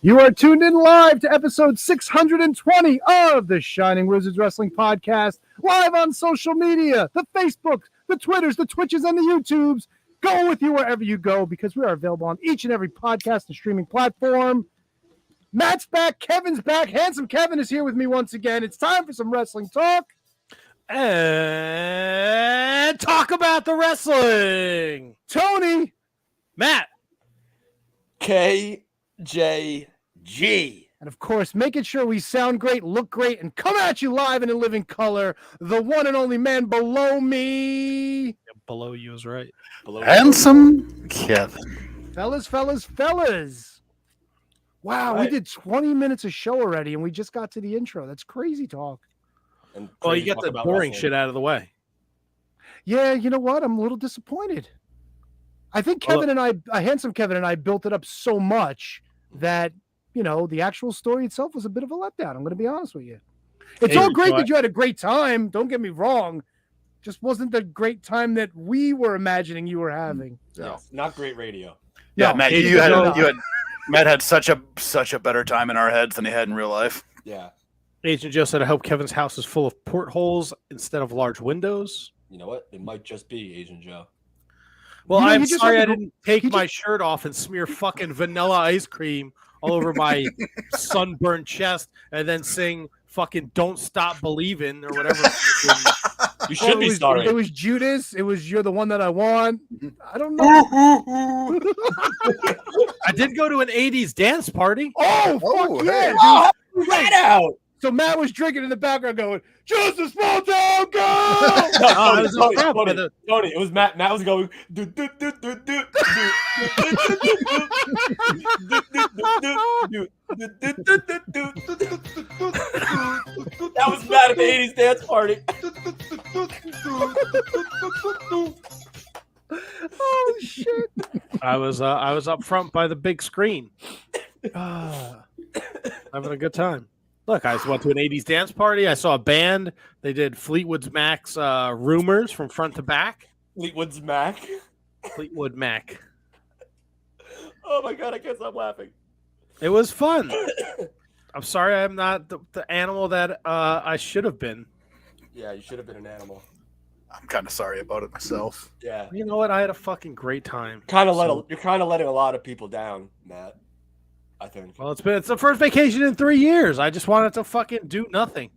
[SPEAKER 3] You are tuned in live to episode 620 of the Shining Wizards Wrestling Podcast, live on social media, the Facebook, the Twitters, the Twitches, and the YouTubes. Go with you wherever you go because we are available on each and every podcast and streaming platform. Matt's back, Kevin's back. Handsome Kevin is here with me once again. It's time for some wrestling talk.
[SPEAKER 1] And talk about the wrestling.
[SPEAKER 3] Tony,
[SPEAKER 1] Matt.
[SPEAKER 2] KJG.
[SPEAKER 3] And of course, making sure we sound great, look great, and come at you live and in living color, the one and only man below me.
[SPEAKER 1] Below you is right.
[SPEAKER 4] Handsome Kevin.
[SPEAKER 3] Fellas. Wow,
[SPEAKER 2] Right.
[SPEAKER 3] we did 20 minutes of show already, and we just got to the intro. That's crazy talk.
[SPEAKER 2] And
[SPEAKER 1] Well, you
[SPEAKER 2] crazy
[SPEAKER 1] get
[SPEAKER 2] talk
[SPEAKER 1] the
[SPEAKER 2] about
[SPEAKER 1] boring
[SPEAKER 2] wrestling.
[SPEAKER 1] shit out of the way.
[SPEAKER 3] Yeah, you know what? I'm a little disappointed. I think Handsome Kevin and I built it up so much that, the actual story itself was a bit of a letdown. I'm going to be honest with you. It's
[SPEAKER 1] Hey,
[SPEAKER 3] all great
[SPEAKER 1] Joy.
[SPEAKER 3] that you had a great time. Don't get me wrong. Just wasn't the great time that we were imagining you were having.
[SPEAKER 2] Yes, not great radio.
[SPEAKER 4] Yeah,
[SPEAKER 3] No,
[SPEAKER 4] Matt,
[SPEAKER 1] Hey,
[SPEAKER 4] you
[SPEAKER 1] Joe.
[SPEAKER 4] had Matt had such a better time in our heads than he had in real life.
[SPEAKER 2] Yeah.
[SPEAKER 1] Agent Joe said, I hope Kevin's house is full of portholes instead of large windows.
[SPEAKER 2] You know what? It might just be Asian Joe.
[SPEAKER 1] Well,
[SPEAKER 3] You
[SPEAKER 1] I'm
[SPEAKER 3] just
[SPEAKER 1] sorry I
[SPEAKER 3] have to go-
[SPEAKER 1] didn't take
[SPEAKER 3] you
[SPEAKER 1] my shirt off and smear fucking vanilla ice cream all over my sunburned chest and then sing fucking Don't Stop Believing or whatever.
[SPEAKER 2] You should be sorry.
[SPEAKER 3] It was Judas. It was You're the One That I Want. I don't know.
[SPEAKER 1] I did go to an 80s dance party.
[SPEAKER 3] Oh,
[SPEAKER 4] Oh,
[SPEAKER 3] fuck yeah,
[SPEAKER 4] hey.
[SPEAKER 3] dude.
[SPEAKER 2] Oh, right out.
[SPEAKER 3] So Matt was drinking in the background going, just a small town girl.
[SPEAKER 1] I
[SPEAKER 2] No,
[SPEAKER 1] was up front by
[SPEAKER 2] Tony,
[SPEAKER 1] the-
[SPEAKER 2] Tony, it was Matt. Matt was going. Do, do, do, do, do, do, That was Matt at the 80s dance party.
[SPEAKER 3] Oh, shit.
[SPEAKER 1] I was up front by the big screen. Having a good time. Look, I went to an 80s dance party. I saw a band. They did Fleetwood Mac's Rumors from front to back.
[SPEAKER 2] Fleetwood's Mac.
[SPEAKER 1] Fleetwood Mac.
[SPEAKER 2] Oh my god, I can't stop laughing.
[SPEAKER 1] It was fun. I'm sorry I'm not the animal that I should have been.
[SPEAKER 2] Yeah, you should have been an animal.
[SPEAKER 4] I'm kind of sorry about it myself.
[SPEAKER 2] Yeah.
[SPEAKER 1] You know what? I had a fucking great time.
[SPEAKER 2] You're kind of letting a lot of people down, Matt. I think.
[SPEAKER 1] Well, it's the first vacation in 3 years. I just wanted to fucking do nothing.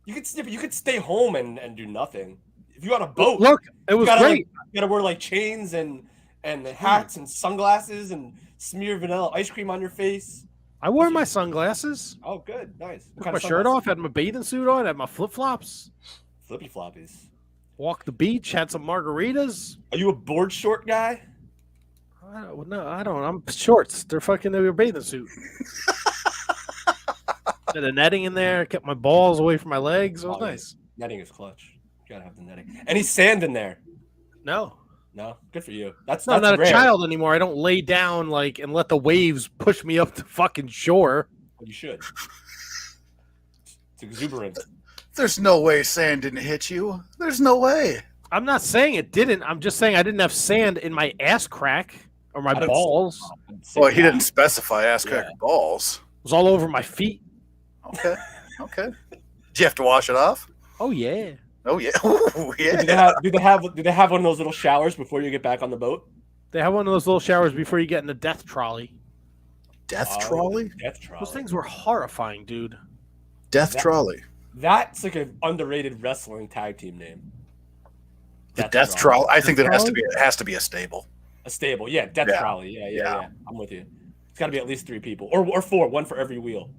[SPEAKER 2] You could stay home and do nothing. If you on a boat,
[SPEAKER 1] Look, it was great.
[SPEAKER 2] You gotta wear like chains and hats and sunglasses and smear vanilla ice cream on your face.
[SPEAKER 1] I wore my sunglasses.
[SPEAKER 2] Oh, good, nice. What
[SPEAKER 1] Took
[SPEAKER 2] kind
[SPEAKER 1] my
[SPEAKER 2] of
[SPEAKER 1] shirt
[SPEAKER 2] sunglasses?
[SPEAKER 1] off, had my bathing suit on, had my flip flops.
[SPEAKER 2] Flippy floppies.
[SPEAKER 1] Walked the beach, had some margaritas.
[SPEAKER 2] Are you a board short guy?
[SPEAKER 1] I don't. I'm shorts. They're a bathing suit. Had a netting in there. Kept my balls away from my legs. It was
[SPEAKER 2] Oh,
[SPEAKER 1] nice.
[SPEAKER 2] Netting is clutch. You gotta have the netting. Any sand in there?
[SPEAKER 1] No,
[SPEAKER 2] No, good for you. That's
[SPEAKER 1] I'm not
[SPEAKER 2] rare.
[SPEAKER 1] a child anymore. I don't lay down and let the waves push me up the fucking shore.
[SPEAKER 2] You should. It's exuberant.
[SPEAKER 4] There's no way sand didn't hit you. There's no way.
[SPEAKER 1] I'm not saying it didn't. I'm just saying I didn't have sand in my ass crack or my
[SPEAKER 2] I didn't-
[SPEAKER 1] balls.
[SPEAKER 4] Well, he didn't specify ass crack or balls.
[SPEAKER 1] It was all over my feet.
[SPEAKER 4] Okay. Okay. Did you have to wash it off?
[SPEAKER 1] Oh yeah.
[SPEAKER 4] Oh yeah. Ooh, yeah.
[SPEAKER 2] Do they have one of those little showers before you get back on the boat?
[SPEAKER 1] They have one of those little showers before you get in the death trolley.
[SPEAKER 4] Death trolley?
[SPEAKER 2] Death trolley.
[SPEAKER 1] Those things were horrifying, dude.
[SPEAKER 4] Death trolley.
[SPEAKER 2] That's like an underrated wrestling tag team name.
[SPEAKER 4] The death trolley. I think that has to be a stable.
[SPEAKER 2] A stable, yeah. Death
[SPEAKER 4] Yeah.
[SPEAKER 2] trolley, yeah.
[SPEAKER 4] Yeah.
[SPEAKER 2] I'm with you. It's got to be at least 3 people, or 4, one for every wheel.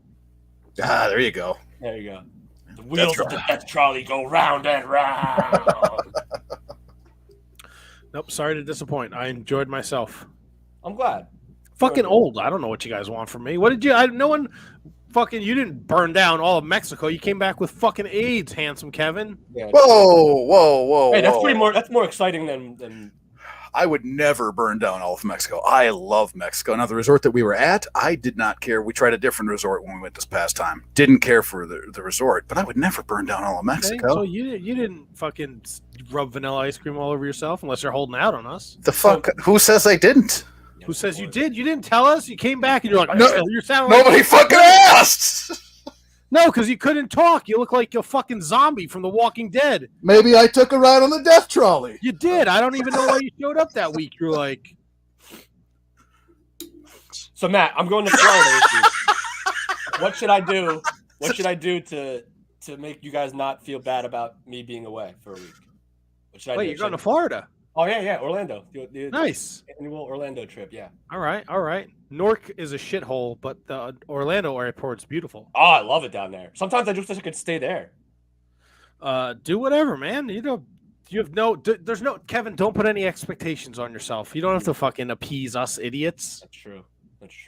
[SPEAKER 4] Ah, there you go.
[SPEAKER 2] There you go. The wheels of the death trolley go round and round.
[SPEAKER 1] Nope. Sorry to disappoint. I enjoyed myself.
[SPEAKER 2] I'm glad.
[SPEAKER 1] Fucking old. I don't know what you guys want from me. What did you? No one. Fucking. You didn't burn down all of Mexico. You came back with fucking AIDS, handsome Kevin.
[SPEAKER 2] Yeah.
[SPEAKER 4] Whoa.
[SPEAKER 2] Hey, that's more exciting than.
[SPEAKER 4] I would never burn down all of Mexico. I love Mexico. Now, the resort that we were at, I did not care. We tried a different resort when we went this past time. Didn't care for the resort, but I would never burn down all of
[SPEAKER 1] Okay,
[SPEAKER 4] Mexico.
[SPEAKER 1] so you didn't fucking rub vanilla ice cream all over yourself unless you're holding out on us.
[SPEAKER 4] The fuck? Who says I didn't?
[SPEAKER 1] Who says you did? You didn't tell us. You came back and you're like,
[SPEAKER 4] No,
[SPEAKER 1] you're sounding like
[SPEAKER 4] Nobody fucking asked.
[SPEAKER 1] no, because you couldn't talk. You look like a fucking zombie from The Walking Dead.
[SPEAKER 4] Maybe I took a ride on the death trolley.
[SPEAKER 1] You did. I don't even know why you showed up that week. You're like,
[SPEAKER 2] So Matt, I'm going to Florida this week. What should I do? What should I do to make you guys not feel bad about me being away for a week? What should I do?
[SPEAKER 1] wait, you're going to Florida?
[SPEAKER 2] Oh yeah, Orlando. The
[SPEAKER 1] Nice.
[SPEAKER 2] annual Orlando trip. Yeah.
[SPEAKER 1] All right. Newark is a shithole, but the Orlando airport's beautiful.
[SPEAKER 2] Oh, I love it down there. Sometimes I just wish I could stay there.
[SPEAKER 1] Do whatever, man. You have there's no Kevin. Don't put any expectations on yourself. You don't have to fucking appease us idiots.
[SPEAKER 2] That's true.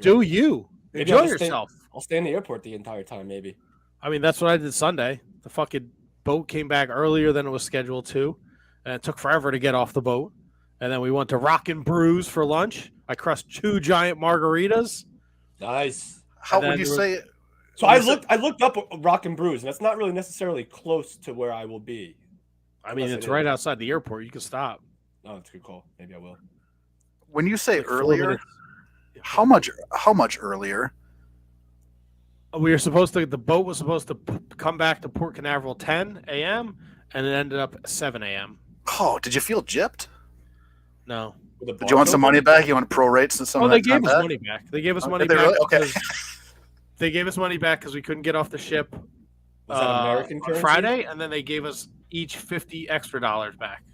[SPEAKER 1] Do you
[SPEAKER 2] Maybe I'll
[SPEAKER 1] enjoy
[SPEAKER 2] just
[SPEAKER 1] yourself?
[SPEAKER 2] I'll stay in the airport the entire time, maybe.
[SPEAKER 1] I mean, that's what I did Sunday. The fucking boat came back earlier than it was scheduled to, and it took forever to get off the boat. And then we went to Rock and Brews for lunch. I crushed 2 giant margaritas.
[SPEAKER 2] Nice.
[SPEAKER 4] How would you say it?
[SPEAKER 2] So I looked up Rock and Brews, and that's not really necessarily close to where I will be.
[SPEAKER 1] I mean, it's right outside the airport. You can stop.
[SPEAKER 2] Oh, that's a good call. Maybe I will.
[SPEAKER 4] When you say
[SPEAKER 1] Like 4
[SPEAKER 4] earlier,
[SPEAKER 1] minutes.
[SPEAKER 4] how much earlier?
[SPEAKER 1] We were supposed to. The boat was supposed to come back to Port Canaveral 10 a.m. and it ended up 7 a.m.
[SPEAKER 4] Oh, did you feel gypped?
[SPEAKER 1] No.
[SPEAKER 4] Did you want some money back? You want to prorate some
[SPEAKER 1] Oh,
[SPEAKER 4] of
[SPEAKER 1] they
[SPEAKER 4] that time
[SPEAKER 1] gave us
[SPEAKER 4] back?
[SPEAKER 1] money back. They gave us
[SPEAKER 4] Oh,
[SPEAKER 1] money
[SPEAKER 4] did they
[SPEAKER 1] back.
[SPEAKER 4] really? Okay.
[SPEAKER 1] because- They gave us money back because we couldn't get off the ship
[SPEAKER 2] Was that American
[SPEAKER 1] on
[SPEAKER 2] currency?
[SPEAKER 1] Friday, and then they gave us each $50 extra back.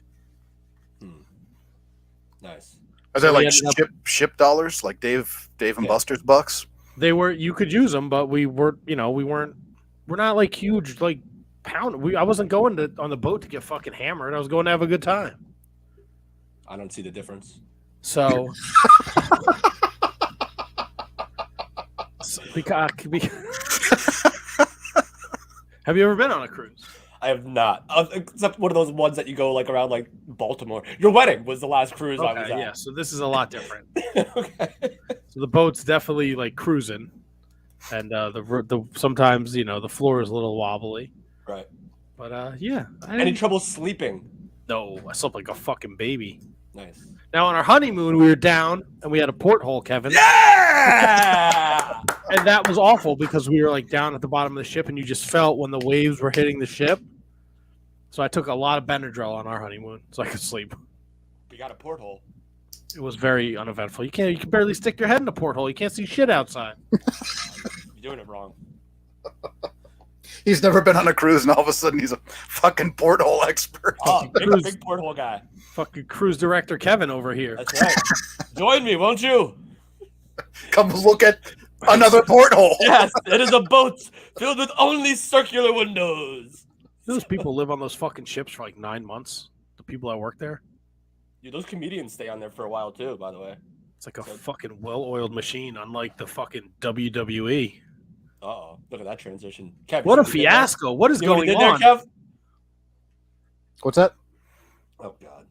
[SPEAKER 2] Nice.
[SPEAKER 4] Are
[SPEAKER 1] So
[SPEAKER 4] they
[SPEAKER 1] we
[SPEAKER 4] like
[SPEAKER 1] ended up-
[SPEAKER 4] ship dollars, like Dave and
[SPEAKER 2] Yeah.
[SPEAKER 4] Buster's bucks?
[SPEAKER 1] They were. You could use them, but we weren't. We weren't. We're not like huge like pound. I wasn't going on the boat to get fucking hammered. I was going to have a good time.
[SPEAKER 2] I don't see the difference.
[SPEAKER 1] So, have you ever been on a cruise?
[SPEAKER 2] I have not, except one of those ones that you go like around like Baltimore. Your wedding was the last cruise I was
[SPEAKER 1] Okay,
[SPEAKER 2] at.
[SPEAKER 1] yeah. So this is a lot different.
[SPEAKER 2] Okay.
[SPEAKER 1] So the boat's definitely like cruising, and the sometimes the floor is a little wobbly.
[SPEAKER 2] Right.
[SPEAKER 1] But yeah.
[SPEAKER 2] Any trouble sleeping?
[SPEAKER 1] No, I slept like a fucking baby.
[SPEAKER 2] Nice.
[SPEAKER 1] Now on our honeymoon, we were down and we had a porthole, Kevin.
[SPEAKER 2] Yeah.
[SPEAKER 1] And that was awful because we were like down at the bottom of the ship and you just felt when the waves were hitting the ship. So I took a lot of Benadryl on our honeymoon so I could sleep.
[SPEAKER 2] We got a porthole.
[SPEAKER 1] It was very uneventful. You can barely stick your head in a porthole. You can't see shit outside.
[SPEAKER 2] You're doing it wrong.
[SPEAKER 4] He's never been on a cruise, and all of a sudden he's a fucking porthole expert.
[SPEAKER 2] Oh, big porthole guy.
[SPEAKER 1] Fucking cruise director Kevin over here.
[SPEAKER 2] That's right. Join me, won't you?
[SPEAKER 4] Come look at another porthole.
[SPEAKER 2] Yes, it is a boat filled with only circular windows.
[SPEAKER 1] Those people live on those fucking ships for like 9 months. The people that work there.
[SPEAKER 2] Dude, those comedians stay on there for a while too, by the way.
[SPEAKER 1] It's like a fucking well-oiled machine, unlike the fucking WWE.
[SPEAKER 2] Uh-oh. Look at that transition. Kev,
[SPEAKER 1] What a
[SPEAKER 2] you see what he did
[SPEAKER 1] fiasco. What is
[SPEAKER 2] there? You know what
[SPEAKER 1] going
[SPEAKER 2] he did
[SPEAKER 1] on?
[SPEAKER 2] there, Kev?
[SPEAKER 4] What's that?
[SPEAKER 2] Oh, God.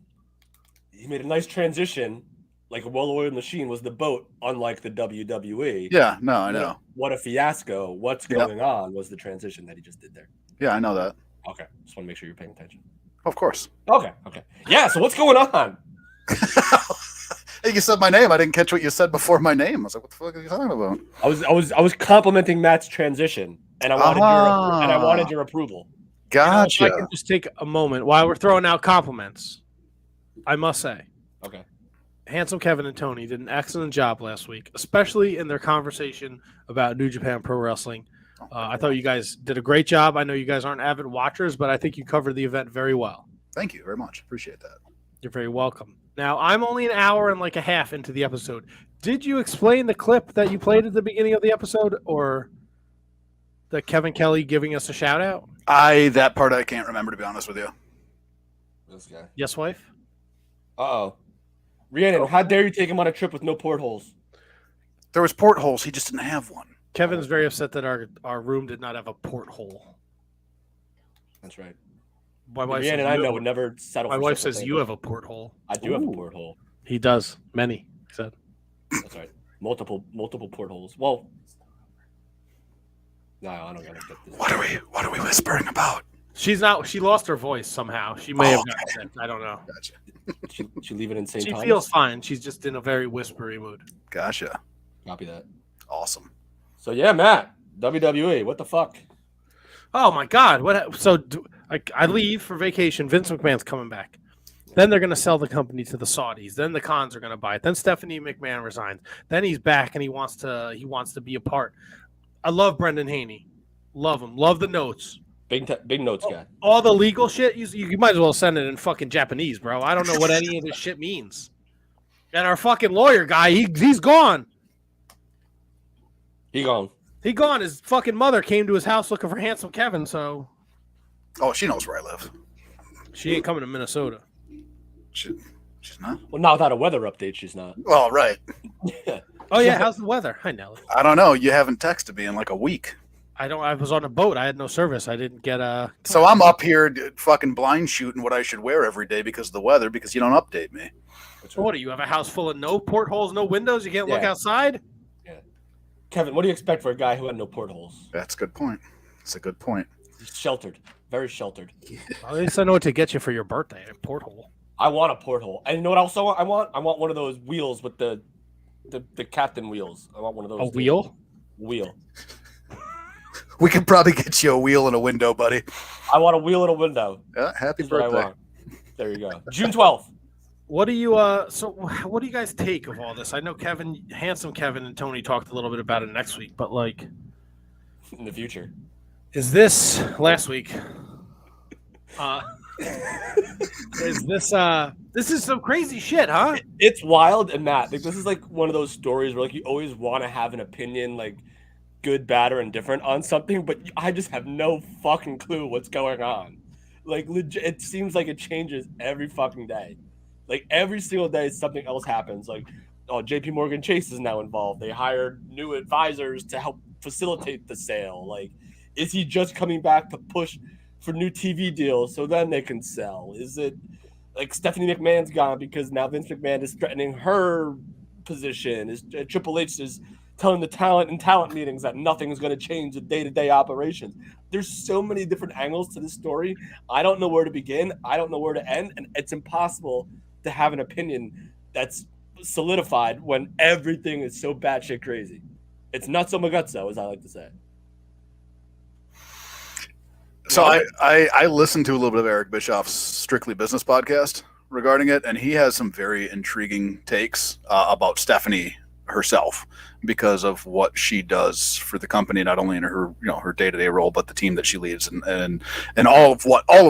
[SPEAKER 2] He made a nice transition. Like a well-oiled machine was the boat, unlike the WWE.
[SPEAKER 4] Yeah, no, I know.
[SPEAKER 2] What a fiasco. What's going on was the transition that he just did there.
[SPEAKER 4] Yeah, I know that.
[SPEAKER 2] Okay. Just want to make sure you're paying attention.
[SPEAKER 4] Of course.
[SPEAKER 2] Okay. Yeah, so what's going on?
[SPEAKER 4] Hey, you said my name. I didn't catch what you said before my name. I was like, what the fuck are you talking about?
[SPEAKER 2] I was complimenting Matt's transition, and I wanted your approval.
[SPEAKER 4] Gotcha.
[SPEAKER 1] If I can just take a moment while we're throwing out compliments, I must say,
[SPEAKER 2] Okay.
[SPEAKER 1] Handsome Kevin and Tony did an excellent job last week, especially in their conversation about New Japan Pro Wrestling. I thought you guys did a great job. I know you guys aren't avid watchers, but I think you covered the event very well.
[SPEAKER 4] Thank you very much. Appreciate that.
[SPEAKER 1] You're very welcome. Now, I'm only an hour and like a half into the episode. Did you explain the clip that you played at the beginning of the episode, or the Kevin Kelly giving us a shout out?
[SPEAKER 4] That part I can't remember, to be honest with you.
[SPEAKER 2] This guy.
[SPEAKER 1] Yes, wife?
[SPEAKER 2] Uh-oh. Rhiannon, how dare you take him on a trip with no portholes?
[SPEAKER 4] There was portholes. He just didn't have one.
[SPEAKER 1] Kevin's very upset that our room did not have a porthole.
[SPEAKER 2] That's right.
[SPEAKER 1] My wife
[SPEAKER 2] Rhiannon,
[SPEAKER 1] says
[SPEAKER 2] I
[SPEAKER 1] you
[SPEAKER 2] know,
[SPEAKER 1] have
[SPEAKER 2] would never settle
[SPEAKER 1] My
[SPEAKER 2] for
[SPEAKER 1] wife
[SPEAKER 2] simple
[SPEAKER 1] says
[SPEAKER 2] things.
[SPEAKER 1] you have a porthole.
[SPEAKER 2] I do have a porthole.
[SPEAKER 1] He does. Many, he said.
[SPEAKER 2] That's right. Multiple portholes. Well, no, I don't gotta get this.
[SPEAKER 4] What are we whispering about?
[SPEAKER 1] She's not. She lost her voice somehow. She may have gotten sick. I don't know.
[SPEAKER 4] Gotcha.
[SPEAKER 2] She leave it in St.
[SPEAKER 1] She
[SPEAKER 2] Thomas?
[SPEAKER 1] feels fine. She's just in a very whispery mood.
[SPEAKER 4] Gotcha.
[SPEAKER 2] Copy that.
[SPEAKER 4] Awesome.
[SPEAKER 2] So yeah, Matt, WWE, what the fuck?
[SPEAKER 1] Oh my God! What? So I leave for vacation. Vince McMahon's coming back. Then they're going to sell the company to the Saudis. Then the Khans are going to buy it. Then Stephanie McMahon resigns. Then he's back and he wants to be a part. I love Brendan Haney. Love him. Love the notes.
[SPEAKER 2] Big notes guy.
[SPEAKER 1] All the legal shit, you might as well send it in fucking Japanese, bro. I don't know what any of this shit means. And our fucking lawyer guy, he's gone.
[SPEAKER 2] He gone.
[SPEAKER 1] He gone. His fucking mother came to his house looking for handsome Kevin, so
[SPEAKER 4] Oh, she knows where I live.
[SPEAKER 1] she ain't coming to Minnesota.
[SPEAKER 4] She's not.
[SPEAKER 2] Well, now without a weather update, she's not.
[SPEAKER 4] Well, right.
[SPEAKER 1] Oh yeah, how's the weather? Hi Nelly.
[SPEAKER 4] I don't know. You haven't texted me in like a week.
[SPEAKER 1] I was on a boat. I had no service. I didn't get a.
[SPEAKER 4] So I'm up here fucking blind shooting what I should wear every day because of the weather because you don't update me.
[SPEAKER 1] So what do you have a house full of no portholes, no windows? You can't look
[SPEAKER 2] Yeah.
[SPEAKER 1] outside.
[SPEAKER 2] Kevin, what do you expect for a guy who had no portholes?
[SPEAKER 4] That's a good point. That's a good point.
[SPEAKER 2] He's sheltered, very sheltered.
[SPEAKER 1] At least I know what to get you for your birthday. A porthole.
[SPEAKER 2] I want a porthole. And you know what else I want? I want one of those wheels with the captain wheels. I want one of those.
[SPEAKER 1] A wheel?
[SPEAKER 2] Wheel.
[SPEAKER 4] We could probably get you a wheel and a window, buddy.
[SPEAKER 2] I want a wheel in a window.
[SPEAKER 4] Yeah, happy
[SPEAKER 2] That's what I
[SPEAKER 4] birthday.
[SPEAKER 2] want. There you go. June 12th.
[SPEAKER 1] What do you so what do you guys take of all this? I know Kevin, handsome Kevin and Tony talked a little bit about it next week, but like
[SPEAKER 2] In the future.
[SPEAKER 1] is this last week? Is this is some crazy shit, huh?
[SPEAKER 2] It's wild, and Matt, like this is like one of those stories where like you always want to have an opinion, like good, bad, or indifferent on something, but I just have no fucking clue what's going on. Like legit, it seems like it changes every fucking day. Like every single day, something else happens. Like, oh, J.P. Morgan Chase is now involved. They hired new advisors to help facilitate the sale. Like, is he just coming back to push for new TV deals so then they can sell? Is it like Stephanie McMahon's gone because now Vince McMahon is threatening her position? Is Triple H is telling the talent in talent meetings that nothing is going to change the day-to-day operations? There's so many different angles to this story. I don't know where to begin. I don't know where to end, and it's impossible to have an opinion that's solidified when everything is so batshit crazy. It's nuts on maguzzo, as I like to say.
[SPEAKER 4] So I listened to a little bit of Eric Bischoff's Strictly Business podcast regarding it, and he has some very intriguing takes about Stephanie herself because of what she does for the company, not only in her her day-to-day role, but the team that she leads and all of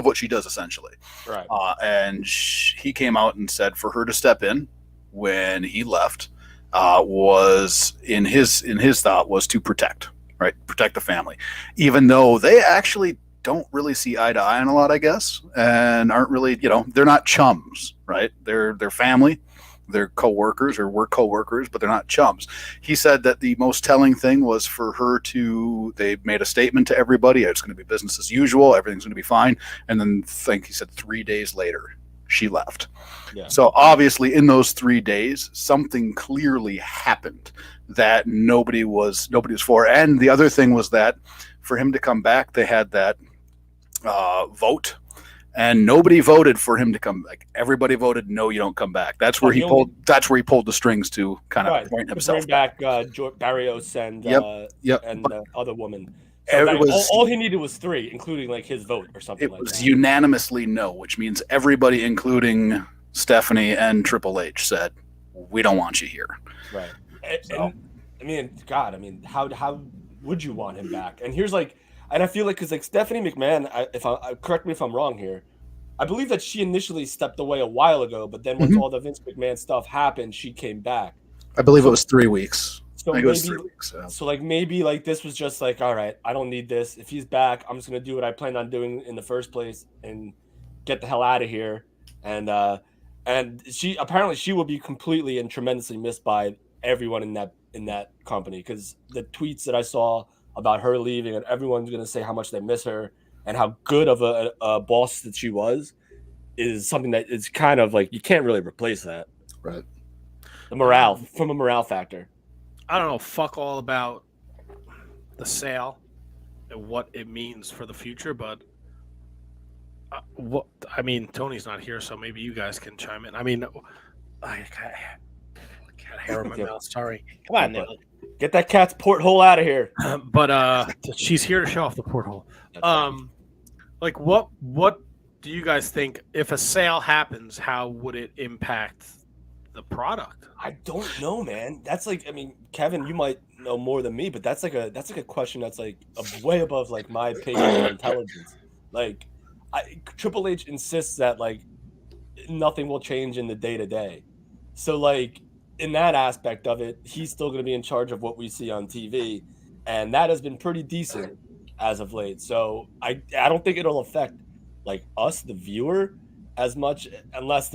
[SPEAKER 4] what she does essentially.
[SPEAKER 2] Right.
[SPEAKER 4] And he came out and said for her to step in when he left was in his thought was to protect the family, even though they actually don't really see eye to eye on a lot, I guess, and aren't really, they're not chums, right? They're family, they're co-workers or work co-workers, but they're not chums. He said that the most telling thing was for her they made a statement to everybody, it's going to be business as usual, everything's going to be fine, and then he said 3 days later, she left.
[SPEAKER 2] Yeah.
[SPEAKER 4] So obviously in those 3 days, something clearly happened that nobody was for. And the other thing was that for him to come back, they had that vote, and nobody voted for him to come back. Everybody voted no, you don't come back. That's where he pulled the strings to kind of point himself
[SPEAKER 2] bring back Barrios and and the other woman. So all he needed was 3, including like his vote or something like that. It was
[SPEAKER 4] unanimously no, which means everybody, including Stephanie and Triple H, said we don't want you here.
[SPEAKER 2] Right. And, I mean, how would you want him back? And here's like, and I feel like because like Stephanie McMahon, correct me if I'm wrong here, I believe that she initially stepped away a while ago, but then once all the Vince McMahon stuff happened, she came back.
[SPEAKER 4] I believe it was 3 weeks.
[SPEAKER 2] So
[SPEAKER 4] I think
[SPEAKER 2] maybe,
[SPEAKER 4] it was 3 weeks.
[SPEAKER 2] So like maybe like this was just like, all right, I don't need this. If he's back, I'm just gonna do what I planned on doing in the first place and get the hell out of here. And she will be completely and tremendously missed by everyone in that company, because the tweets that I saw about her leaving, and everyone's going to say how much they miss her and how good of a boss that she was, is something that is kind of like you can't really replace that.
[SPEAKER 4] Right.
[SPEAKER 2] The morale, from a morale factor.
[SPEAKER 1] I don't know fuck all about the sale and what it means for the future, but Tony's not here, so maybe you guys can chime in. I mean, I got hair in my mouth. Sorry. Come on, Nelly.
[SPEAKER 2] Get that cat's porthole out of here.
[SPEAKER 1] But she's here to show off the porthole. Like what do you guys think if a sale happens? How would it impact the product?
[SPEAKER 2] I don't know, man. That's like, I mean, Kevin, you might know more than me, but that's like a question that's like way above like my pay grade of intelligence. Like, Triple H insists that like nothing will change in the day to day. So like in that aspect of it, he's still going to be in charge of what we see on TV, and that has been pretty decent as of late. So I don't think it'll affect like us, the viewer, as much unless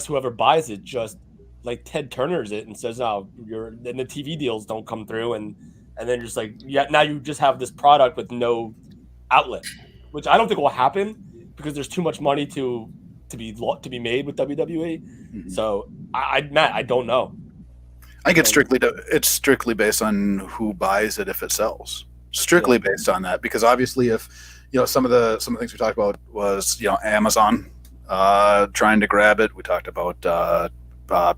[SPEAKER 2] whoever buys it just like Ted Turner's it and says, "No, then the TV deals don't come through," and then just like now you just have this product with no outlet, which I don't think will happen because there's too much money to be made with WWE.
[SPEAKER 4] Mm-hmm.
[SPEAKER 2] So Matt, I don't know.
[SPEAKER 4] I think it's strictly based on who buys it if it sells. Strictly based on that, because obviously if some of the things we talked about was Amazon trying to grab it. We talked about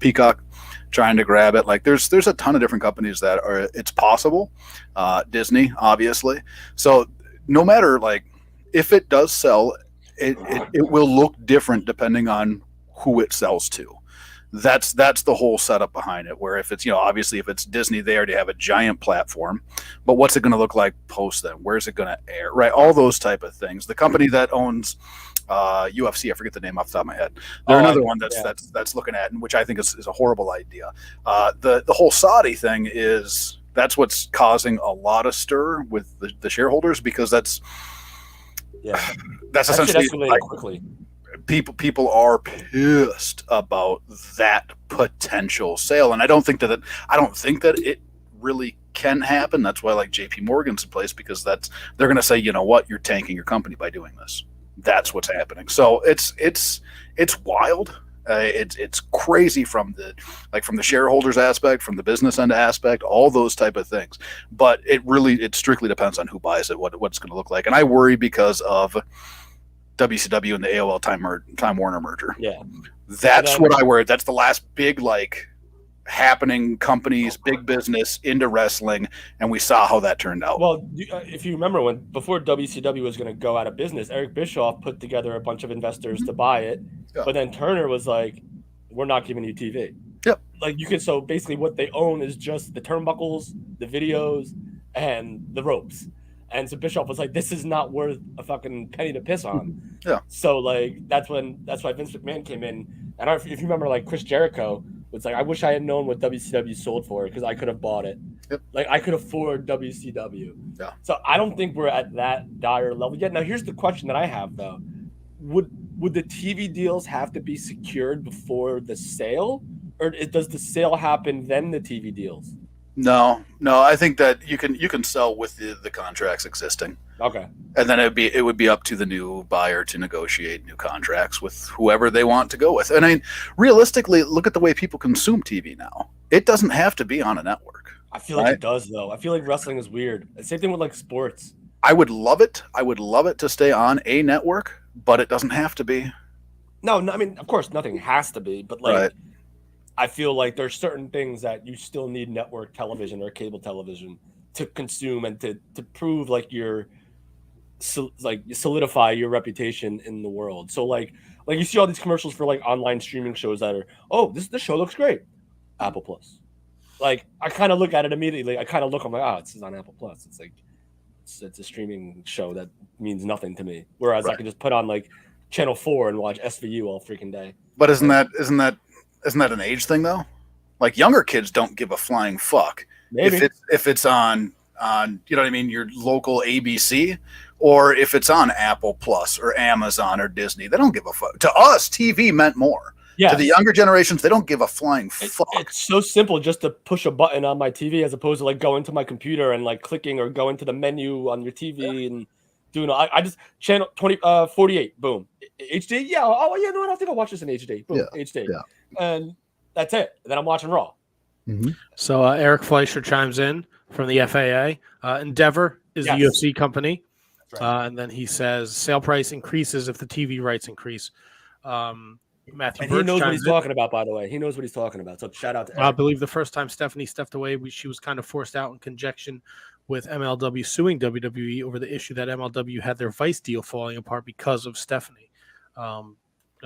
[SPEAKER 4] Peacock trying to grab it. Like there's a ton of different companies that are. It's possible. Disney, obviously. So no matter like if it does sell, it will look different depending on who it sells to. That's the whole setup behind it. Where if it's obviously if it's Disney, they already have a giant platform, but what's it going to look like post then? Where's it going to air? Right, all those type of things. The company that owns UFC, I forget the name off the top of my head. They're another one that's looking at, which I think is a horrible idea. The whole Saudi thing that's what's causing a lot of stir with the shareholders, because that's essentially like,
[SPEAKER 2] quickly.
[SPEAKER 4] People are pissed about that potential sale, and I don't think that it really can happen. That's why like JP Morgan's in place, because they're going to say, you know what, you're tanking your company by doing this. That's what's happening. So it's wild. It's crazy from the shareholders aspect, from the business end aspect, all those type of things. But it strictly depends on who buys it, what it's going to look like, and I worry because of WCW and the AOL Time Warner merger.
[SPEAKER 2] Yeah,
[SPEAKER 4] that's what I worry. That's the last big like happening companies, big business into wrestling, and we saw how that turned out.
[SPEAKER 2] Well, if you remember before WCW was going to go out of business, Eric Bischoff put together a bunch of investors to buy it, but then Turner was like, "We're not giving you TV."
[SPEAKER 4] Yep.
[SPEAKER 2] Like so basically what they own is just the turnbuckles, the videos, and the ropes. And so Bischoff was like, "This is not worth a fucking penny to piss on."
[SPEAKER 4] Yeah.
[SPEAKER 2] So like that's why Vince McMahon came in, and if you remember, like Chris Jericho was like, "I wish I had known what WCW sold for because I could have bought it.
[SPEAKER 4] Yep.
[SPEAKER 2] Like I could afford WCW."
[SPEAKER 4] Yeah.
[SPEAKER 2] So I don't think we're at that dire level yet. Now here's the question that I have though: Would the TV deals have to be secured before the sale, or does the sale happen then the TV deals?
[SPEAKER 4] No, I think that you can sell with the contracts existing.
[SPEAKER 2] Okay.
[SPEAKER 4] And then it would be up to the new buyer to negotiate new contracts with whoever they want to go with. And I mean, realistically, look at the way people consume TV now. It doesn't have to be on a network.
[SPEAKER 2] I feel like it does though. I feel like wrestling is weird. Same thing with like sports.
[SPEAKER 4] I would love it. I would love it to stay on a network, but it doesn't have to be.
[SPEAKER 2] No, I mean, of course, nothing has to be, but like. Right. I feel like there's certain things that you still need network television or cable television to consume and to prove like solidify your reputation in the world. So like you see all these commercials for like online streaming shows that are, this show looks great. Apple Plus. Like I kind of look at it immediately. I'm like, it's on Apple Plus. It's like it's a streaming show that means nothing to me. Whereas I can just put on like Channel 4 and watch SVU all freaking day.
[SPEAKER 4] But isn't that an age thing though? Like younger kids don't give a flying fuck if it's on you know what I mean, your local ABC, or if it's on Apple Plus or Amazon or Disney. They don't give a fuck. To us, TV meant more. Yes. To the younger generations, they don't give a flying fuck.
[SPEAKER 2] It's so simple just to push a button on my TV as opposed to like going to my computer and like clicking or going to the menu on your TV and doing. I just channel 48, boom, HD. Yeah, no, I think I'll watch this in HD. Boom, HD. Yeah. And that's it. And then I'm watching Raw.
[SPEAKER 1] Mm-hmm. So Eric Fleischer chimes in from the FAA. Endeavor is the UFC company. Right. And then he says sale price increases if the TV rights increase. Matthew Birch,
[SPEAKER 2] he knows what he's talking about, by the way. He knows what he's talking about. So shout out to Eric.
[SPEAKER 1] I believe the first time Stephanie stepped away, she was kind of forced out in conjunction with MLW suing WWE over the issue that MLW had their Vice deal falling apart because of Stephanie.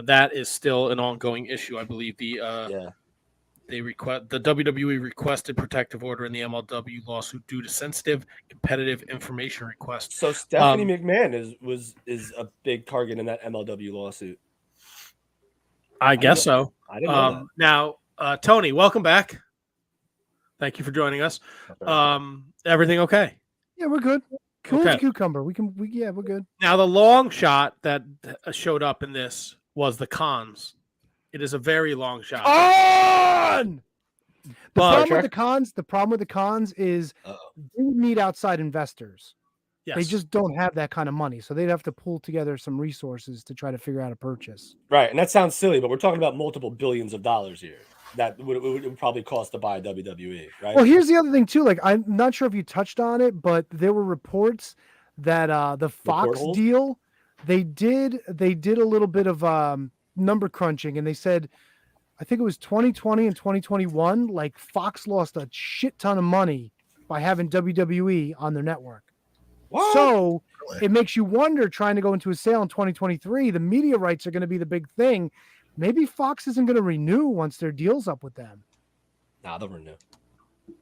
[SPEAKER 1] That is still an ongoing issue. I believe the WWE requested protective order in the MLW lawsuit due to sensitive competitive information request.
[SPEAKER 2] So Stephanie McMahon is a big target in that MLW lawsuit.
[SPEAKER 1] I guess so.
[SPEAKER 2] I didn't know that.
[SPEAKER 1] Now, Tony, welcome back. Thank you for joining us. Everything okay?
[SPEAKER 3] Yeah, we're good. Cool
[SPEAKER 1] Okay.
[SPEAKER 3] as a cucumber. We're good.
[SPEAKER 1] Now, the long shot that showed up in this was the cons. It is a very long shot.
[SPEAKER 3] On! The
[SPEAKER 1] But
[SPEAKER 3] problem with the cons is they would need outside investors.
[SPEAKER 1] yes.
[SPEAKER 3] They just don't have that kind of money, so they'd have to pull together some resources to try to figure out a purchase.
[SPEAKER 2] Right, and that sounds silly, but we're talking about multiple billions of dollars here. That would probably cost to buy WWE, right?
[SPEAKER 3] Well, here's the other thing too. Like, I'm not sure if you touched on it, but there were reports that the Fox
[SPEAKER 2] holes?
[SPEAKER 3] deal, they did a little bit of number crunching, and they said, I think it was 2020 and 2021, like Fox lost a shit ton of money by having WWE on their network.
[SPEAKER 2] What?
[SPEAKER 3] So it makes you wonder, trying to go into a sale in 2023, the media rights are going to be the big thing. Maybe Fox isn't going to renew once their deal's up with them.
[SPEAKER 2] Nah, they'll renew.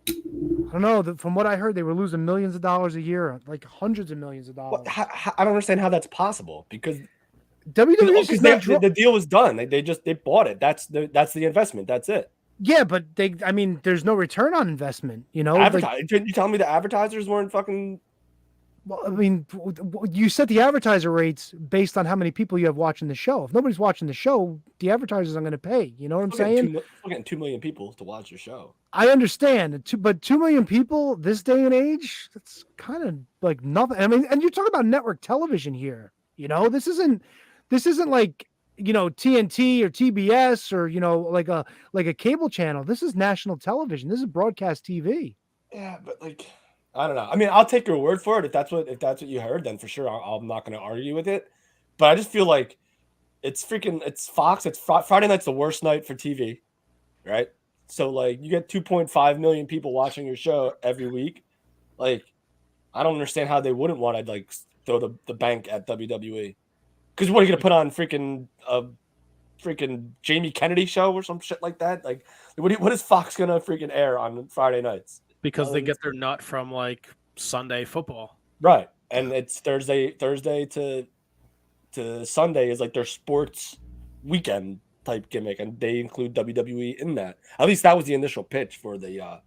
[SPEAKER 3] I don't know. From what I heard, they were losing millions of dollars a year, like hundreds of millions of dollars.
[SPEAKER 2] I don't understand how that's possible because
[SPEAKER 3] WWE is not
[SPEAKER 2] the deal was done. They bought it. That's the investment. That's it.
[SPEAKER 3] Yeah, but there's no return on investment. You know,
[SPEAKER 2] You telling me the advertisers weren't fucking?
[SPEAKER 3] Well, I mean, you set the advertiser rates based on how many people you have watching the show. If nobody's watching the show, the advertisers aren't going to pay. You know what I'm saying?
[SPEAKER 2] We're getting 2 million people to watch your show.
[SPEAKER 3] I understand, but 2 million people this day and age, that's kind of like nothing. I mean, and you're talking about network television here. You know, this isn't like, you know, TNT or TBS or, you know, like a cable channel. This is national television. This is broadcast TV.
[SPEAKER 2] Yeah, but like, I don't know. I mean, I'll take your word for it. If that's what you heard, then for sure I'm not going to argue with it. But I just feel like it's Fox. It's Friday night's the worst night for TV, right? So like, you get 2.5 million people watching your show every week. Like, I don't understand how they wouldn't want to like throw the bank at WWE. Because what are you going to put on freaking Jamie Kennedy show or some shit like that? Like, what is Fox going to freaking air on Friday nights?
[SPEAKER 1] Because they get their nut from like Sunday football.
[SPEAKER 2] Right. And it's Thursday to Sunday is like their sports weekend type gimmick, and they include WWE in that. At least that was the initial pitch for to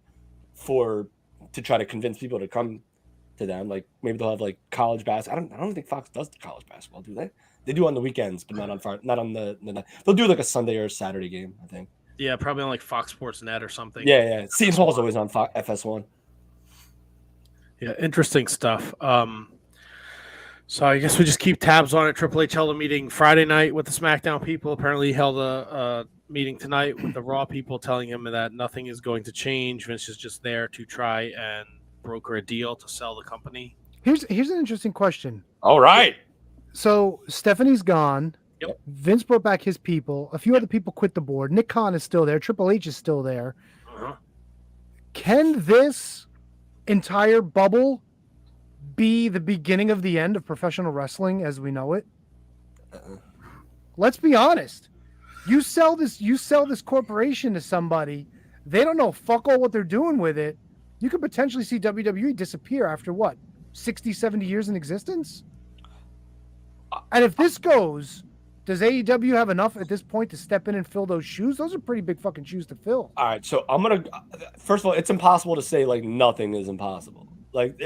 [SPEAKER 2] try to convince people to come to them. Like maybe they'll have like college basketball. I don't think Fox does the college basketball, do they? They do on the weekends, but not on Friday, not on the night. They'll do like a Sunday or a Saturday game, I think.
[SPEAKER 1] Yeah, probably on like Fox Sports Net or something.
[SPEAKER 2] Yeah. Seton Hall's always on FS1.
[SPEAKER 1] Yeah, interesting stuff. So I guess we just keep tabs on it. Triple H held a meeting Friday night with the SmackDown people. Apparently he held a meeting tonight with the Raw people, telling him that nothing is going to change. Vince is just there to try and broker a deal to sell the company.
[SPEAKER 3] Here's an interesting question.
[SPEAKER 2] All right.
[SPEAKER 3] So Stephanie's gone.
[SPEAKER 1] Yep.
[SPEAKER 3] Vince brought back his people. A few other people quit the board. Nick Khan is still there. Triple H is still there.
[SPEAKER 1] Uh-huh.
[SPEAKER 3] Can this entire bubble be the beginning of the end of professional wrestling as we know it? Let's be honest. You sell this corporation to somebody, they don't know fuck all what they're doing with it. You could potentially see WWE disappear after what, 60, 70 years in existence? And if this goes, does AEW have enough at this point to step in and fill those shoes? Those are pretty big fucking shoes to fill.
[SPEAKER 2] All right, so first of all, it's impossible to say like nothing is impossible. Like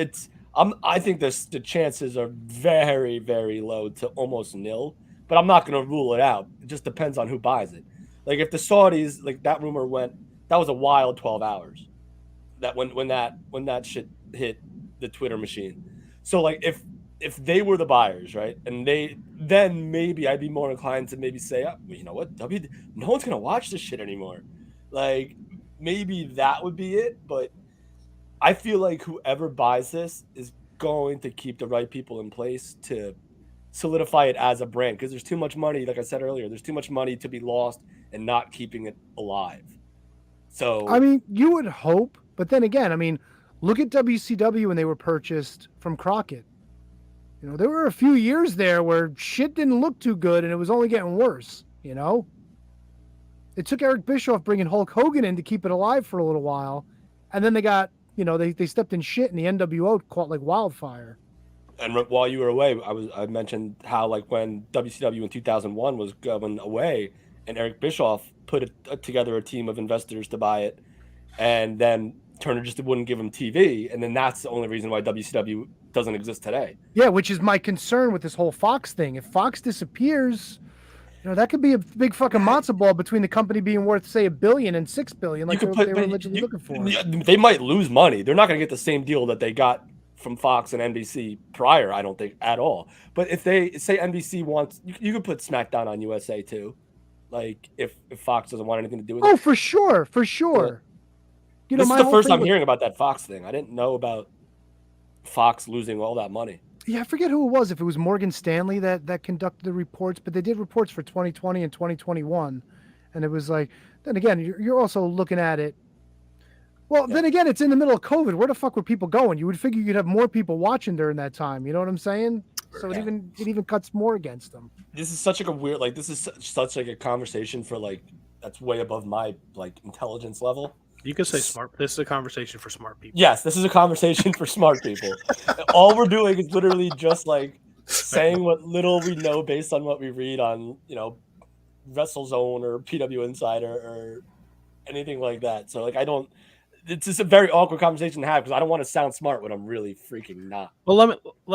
[SPEAKER 2] I think the chances are very, very low to almost nil, but I'm not going to rule it out. It just depends on who buys it. Like if the Saudis, like that rumor went, that was a wild 12 hours. That when that shit hit the Twitter machine. So like if they were the buyers, right, and then maybe I'd be more inclined to maybe say, oh, you know what, no one's gonna watch this shit anymore. Like maybe that would be it, but I feel like whoever buys this is going to keep the right people in place to solidify it as a brand, because there's too much money. Like I said earlier, there's too much money to be lost and not keeping it alive. So
[SPEAKER 3] I mean, you would hope, but then again, I mean, look at WCW when they were purchased from Crockett. You know, there were a few years there where shit didn't look too good and it was only getting worse. You know, it took Eric Bischoff bringing Hulk Hogan in to keep it alive for a little while, and then they got, they stepped in shit, and the NWO caught like wildfire.
[SPEAKER 2] And while you were away, I mentioned how like when WCW in 2001 was going away, and Eric Bischoff put together a team of investors to buy it, and then Turner just wouldn't give him TV, and then that's the only reason why WCW doesn't exist today.
[SPEAKER 3] Yeah, which is my concern with this whole Fox thing. If Fox disappears, that could be a big fucking matzo ball between the company being worth, say, $1 billion and $6 billion, like they were allegedly looking for.
[SPEAKER 2] They might lose money. They're not going to get the same deal that they got from Fox and NBC prior, I don't think, at all. But if they say NBC wants, you could put SmackDown on USA too. Like if Fox doesn't want anything to do with it.
[SPEAKER 3] Oh, for sure.
[SPEAKER 2] Yeah. This is the first time hearing about that Fox thing. I didn't know about Fox losing all that money.
[SPEAKER 3] Yeah, I forget who it was. If it was Morgan Stanley that conducted the reports, but they did reports for 2020 and 2021, and it was like. Then again, you're also looking at it. Well, Then again, it's in the middle of COVID. Where the fuck were people going? You would figure you'd have more people watching during that time. You know what I'm saying? So it even cuts more against them.
[SPEAKER 2] This is such like a weird, like this is such like a conversation for like that's way above my like intelligence level.
[SPEAKER 1] You could say smart. This is a conversation for smart people.
[SPEAKER 2] Yes, this is a conversation for smart people. All we're doing is literally just like saying what little we know based on what we read on, WrestleZone or PW Insider or anything like that. So like it's just a very awkward conversation to have because I don't want to sound smart when I'm really freaking not.
[SPEAKER 1] Well, let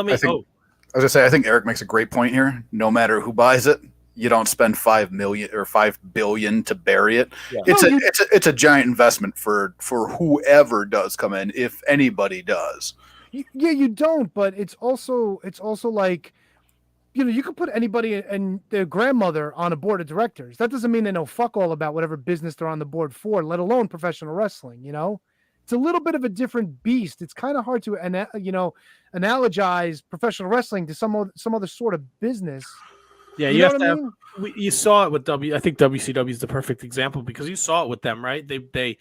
[SPEAKER 1] me.
[SPEAKER 4] I was gonna say I think Eric makes a great point here. No matter who buys it, you don't spend $5 million or $5 billion to bury it. Yeah. It's a giant investment for whoever does come in, if anybody does.
[SPEAKER 3] Yeah, you don't, but it's also like, you could put anybody and their grandmother on a board of directors. That doesn't mean they know fuck all about whatever business they're on the board for, let alone professional wrestling. It's a little bit of a different beast. It's kind of hard to analogize professional wrestling to some other sort of business.
[SPEAKER 1] Yeah, you have to. You saw it with I think WCW is the perfect example because you saw it with them, right? They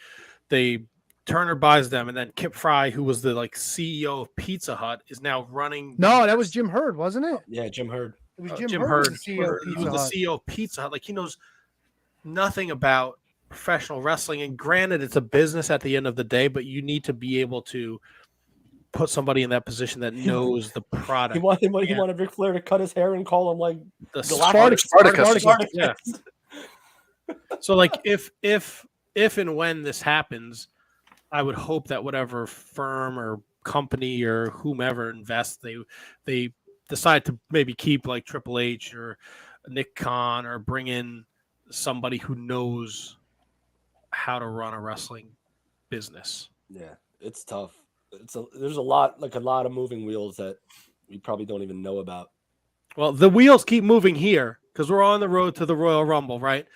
[SPEAKER 1] Turner buys them, and then Kip Fry, who was the CEO of Pizza Hut, is now running.
[SPEAKER 3] No, that was Jim Herd, wasn't it?
[SPEAKER 2] Yeah, Jim Herd.
[SPEAKER 3] It was Jim Herd. He was
[SPEAKER 1] the CEO of Pizza Hut. Like he knows nothing about professional wrestling, and granted, it's a business at the end of the day, but you need to be able to put somebody in that position that knows the product. He
[SPEAKER 2] wanted Ric Flair to cut his hair and call him like
[SPEAKER 1] the
[SPEAKER 2] Spartacus.
[SPEAKER 1] Yeah. So like if and when this happens, I would hope that whatever firm or company or whomever invests, they decide to maybe keep like Triple H or Nick Khan or bring in somebody who knows how to run a wrestling business.
[SPEAKER 2] Yeah, it's tough. There's a lot of moving wheels that we probably don't even know about.
[SPEAKER 1] Well, the wheels keep moving here because we're on the road to the Royal Rumble, right?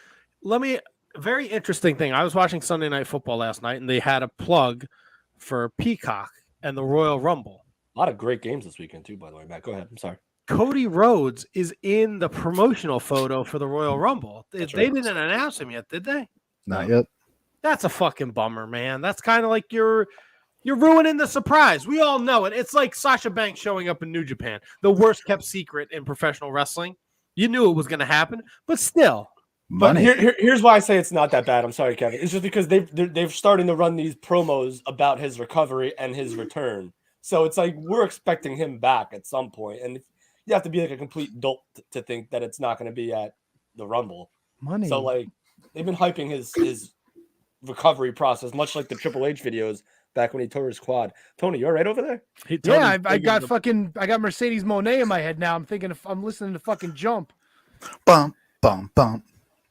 [SPEAKER 1] Very interesting thing. I was watching Sunday Night Football last night, and they had a plug for Peacock and the Royal Rumble.
[SPEAKER 2] A lot of great games this weekend too, by the way. Matt, go ahead. I'm sorry.
[SPEAKER 1] Cody Rhodes is in the promotional photo for the Royal Rumble. They didn't announce him yet, did they?
[SPEAKER 3] Not yet.
[SPEAKER 1] That's a fucking bummer, man. That's kind of like you're ruining the surprise. We all know it. It's like Sasha Banks showing up in New Japan, the worst kept secret in professional wrestling. You knew it was going to happen, but still.
[SPEAKER 2] But here's why I say it's not that bad. I'm sorry, Kevin. It's just because they're starting to run these promos about his recovery and his return. So it's like we're expecting him back at some point, and you have to be like a complete dolt to think that it's not going to be at the Rumble.
[SPEAKER 3] Money.
[SPEAKER 2] So like they've been hyping his recovery process, much like the Triple H videos back when he tore his quad. Tony, you all right over there?
[SPEAKER 3] Yeah, I got Mercedes Monet in my head now. I'm listening to fucking Jump.
[SPEAKER 4] Bump, bump, bump.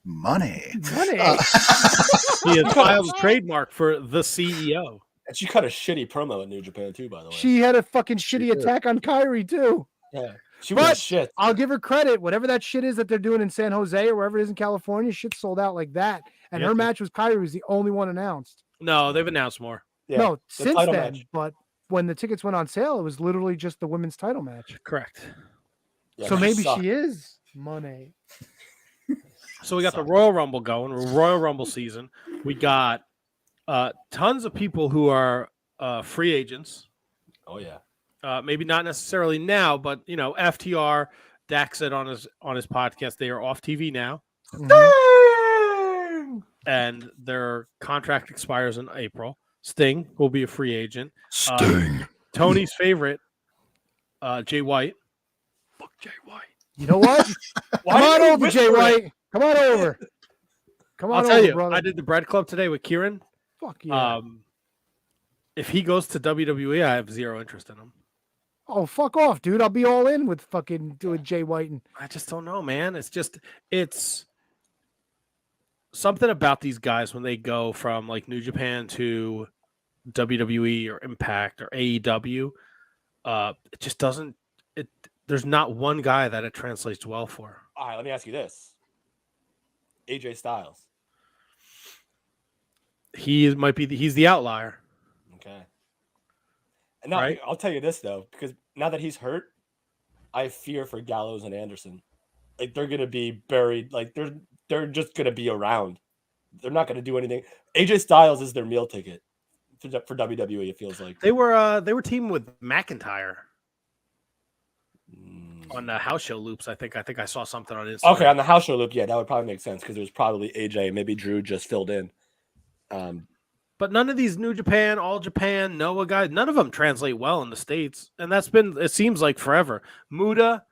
[SPEAKER 4] Money.
[SPEAKER 3] Money.
[SPEAKER 1] He has filed a trademark for the CEO.
[SPEAKER 2] And she cut a shitty promo in New Japan too, by the way.
[SPEAKER 3] She had a fucking shitty attack on Kyrie too.
[SPEAKER 2] Yeah. She was shit.
[SPEAKER 3] I'll give her credit. Whatever that shit is that they're doing in San Jose or wherever it is in California, shit sold out like that. And her match with Kyrie was the only one announced.
[SPEAKER 1] No, they've announced more.
[SPEAKER 3] Yeah, no, since then. Match. But when the tickets went on sale, it was literally just the women's title match.
[SPEAKER 1] Correct.
[SPEAKER 3] Yeah, so maybe she is money.
[SPEAKER 1] So we got the Royal Rumble going. Royal Rumble season. We got tons of people who are free agents.
[SPEAKER 2] Oh yeah.
[SPEAKER 1] Maybe not necessarily now, but FTR, Dak said on his podcast they are off TV now.
[SPEAKER 3] Mhm.
[SPEAKER 1] and their contract expires in April. Sting will be a free agent.
[SPEAKER 4] Sting.
[SPEAKER 1] Tony's favorite, Jay White.
[SPEAKER 5] Fuck Jay White.
[SPEAKER 3] You know what?
[SPEAKER 2] Why
[SPEAKER 3] Come
[SPEAKER 2] are
[SPEAKER 3] on
[SPEAKER 2] you
[SPEAKER 3] over, Jay
[SPEAKER 2] whispering?
[SPEAKER 3] White. Come on over. Come on
[SPEAKER 1] I'll tell
[SPEAKER 3] over,
[SPEAKER 1] you,
[SPEAKER 3] brother.
[SPEAKER 1] I did the bread club today with Kieran.
[SPEAKER 3] Fuck yeah.
[SPEAKER 1] If he goes to WWE, I have zero interest in him.
[SPEAKER 3] Oh, fuck off, dude. I'll be all in with fucking doing Jay White. And
[SPEAKER 1] I just don't know, man. It's something about these guys when they go from like New Japan to WWE or Impact or AEW. It just doesn't. There's not one guy that it translates well for.
[SPEAKER 2] All right, let me ask you this: AJ Styles.
[SPEAKER 1] He's the outlier.
[SPEAKER 2] Okay. And now,
[SPEAKER 1] Right.
[SPEAKER 2] I'll tell you this though, because now that he's hurt, I fear for Gallows and Anderson. Like they're gonna be buried. Like they're just gonna be around. They're not gonna do anything. AJ Styles is their meal ticket for WWE. It feels like
[SPEAKER 1] They were teaming with McIntyre on the house show loops. I think I saw something on Instagram.
[SPEAKER 2] Okay, on the house show loop, yeah, that would probably make sense because it was probably AJ. Maybe Drew just filled in.
[SPEAKER 1] But none of these New Japan, All Japan, Noah guys, none of them translate well in the States. And that's been, it seems like forever. Muda,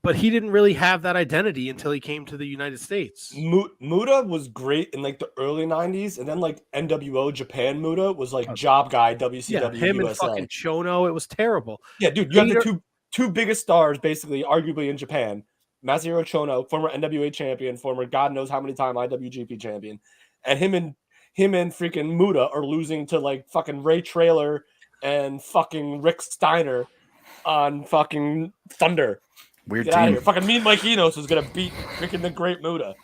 [SPEAKER 1] but he didn't really have that identity until he came to the United States.
[SPEAKER 2] Muda was great in like the early 90s, and then like NWO Japan Muda was like job guy, WCW,
[SPEAKER 1] Him
[SPEAKER 2] USA.
[SPEAKER 1] and fucking Chono, it was terrible.
[SPEAKER 2] Yeah, dude, you have the two biggest stars basically, arguably in Japan. Masahiro Chono, former NWA champion, former God knows how many time IWGP champion, and him and freaking Muda are losing to like fucking Ray Traylor and fucking Rick Steiner on fucking Thunder.
[SPEAKER 4] Weird
[SPEAKER 2] Get out of
[SPEAKER 4] team.
[SPEAKER 2] here. Fucking Mean Mike Enos is gonna beat freaking the Great Muda.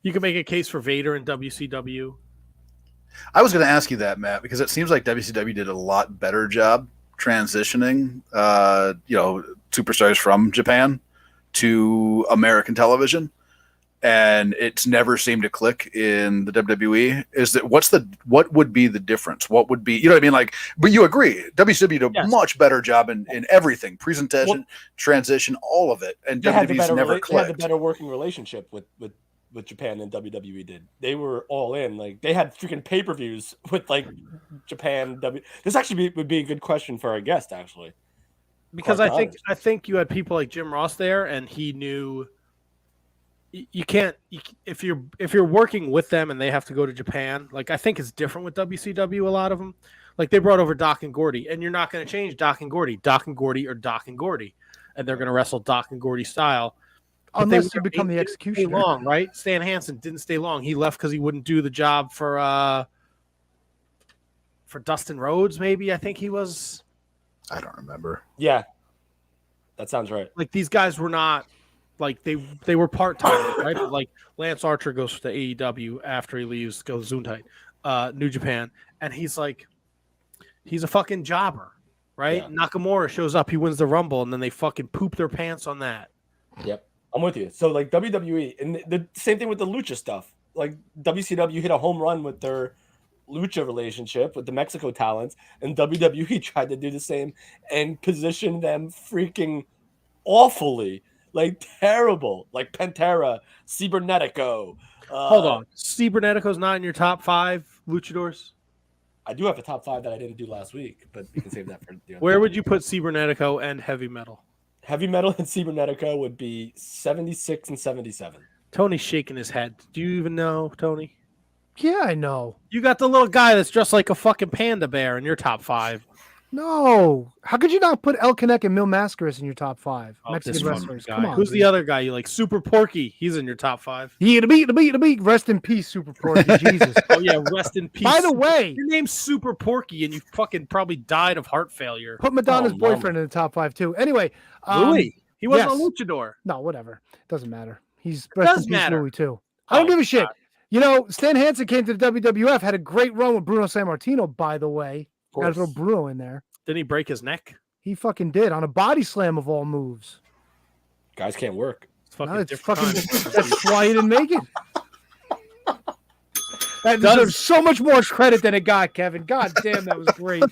[SPEAKER 1] You can make a case for Vader in WCW.
[SPEAKER 4] I was going to ask you that, Matt, because it seems like WCW did a lot better job transitioning, superstars from Japan to American television, and it's never seemed to click in the WWE. What would be the difference? What would be, you know what I mean? Like, but you agree, WCW did a much better job in everything, presentation, transition, all of it, and WWE's never clicked.
[SPEAKER 2] They had the better working relationship with Japan than WWE did. They were all in. Like they had freaking pay-per-views with like Japan. This actually would be a good question for our guest, actually.
[SPEAKER 1] Because I think you had people like Jim Ross there, and he knew you can't if you're working with them and they have to go to Japan. Like I think it's different with WCW. A lot of them, like they brought over Doc and Gordy, and you're not going to change Doc and Gordy, or Doc and Gordy, and they're going to wrestle Doc and Gordy style. But
[SPEAKER 3] unless you become the executioner.
[SPEAKER 1] Long, right? Stan Hansen didn't stay long. He left because he wouldn't do the job for Dustin Rhodes. Maybe I think he was.
[SPEAKER 4] I don't remember.
[SPEAKER 2] Yeah, that sounds right.
[SPEAKER 1] Like these guys were not like they were part time, right? But like Lance Archer goes to AEW after he leaves, goes Gesundheit, New Japan, and he's a fucking jobber, right? Yeah. Nakamura shows up, he wins the Rumble, and then they fucking poop their pants on that.
[SPEAKER 2] Yep. I'm with you. So like WWE, and the same thing with the Lucha stuff. Like WCW hit a home run with their Lucha relationship with the Mexico talents, and WWE tried to do the same and position them freaking awfully, like terrible, like Pantera, Cibernetico.
[SPEAKER 1] Hold on, Cibernetico's not in your top 5 luchadors?
[SPEAKER 2] I do have a top 5 that I didn't do last week, but we can save that for the other.
[SPEAKER 1] Where would you put Cibernetico and Heavy Metal?
[SPEAKER 2] Heavy Metal and Cibernetico would be 76 and 77.
[SPEAKER 1] Tony's shaking his head. Do you even know, Tony?
[SPEAKER 3] Yeah, I know.
[SPEAKER 1] You got the little guy that's dressed like a fucking panda bear in your top 5.
[SPEAKER 3] No. How could you not put El Connect and Mil Mascaras in your top 5?
[SPEAKER 1] Oh,
[SPEAKER 3] Mexican wrestlers. Come on.
[SPEAKER 1] Who's the other guy you like? Super Porky. He's in your top 5.
[SPEAKER 3] Yeah, the beat. Rest in peace, Super Porky. Jesus.
[SPEAKER 1] Oh, yeah. Rest in peace.
[SPEAKER 3] By the way,
[SPEAKER 1] your name's Super Porky and you fucking probably died of heart failure.
[SPEAKER 3] Put Madonna's boyfriend in the top 5, too. Anyway.
[SPEAKER 1] Louis. He wasn't a luchador.
[SPEAKER 3] No, whatever. Doesn't matter. He's rest in peace, Louis, too. I don't give a shit. God. You know, Stan Hansen came to the WWF, had a great run with Bruno Sammartino, by the way. Got to throw Bruno in there.
[SPEAKER 1] Didn't he break his neck?
[SPEAKER 3] He fucking did on a body slam of all moves.
[SPEAKER 2] Guys can't work.
[SPEAKER 3] That's why he didn't make it. That deserves so much more credit than it got, Kevin. God damn, that was great.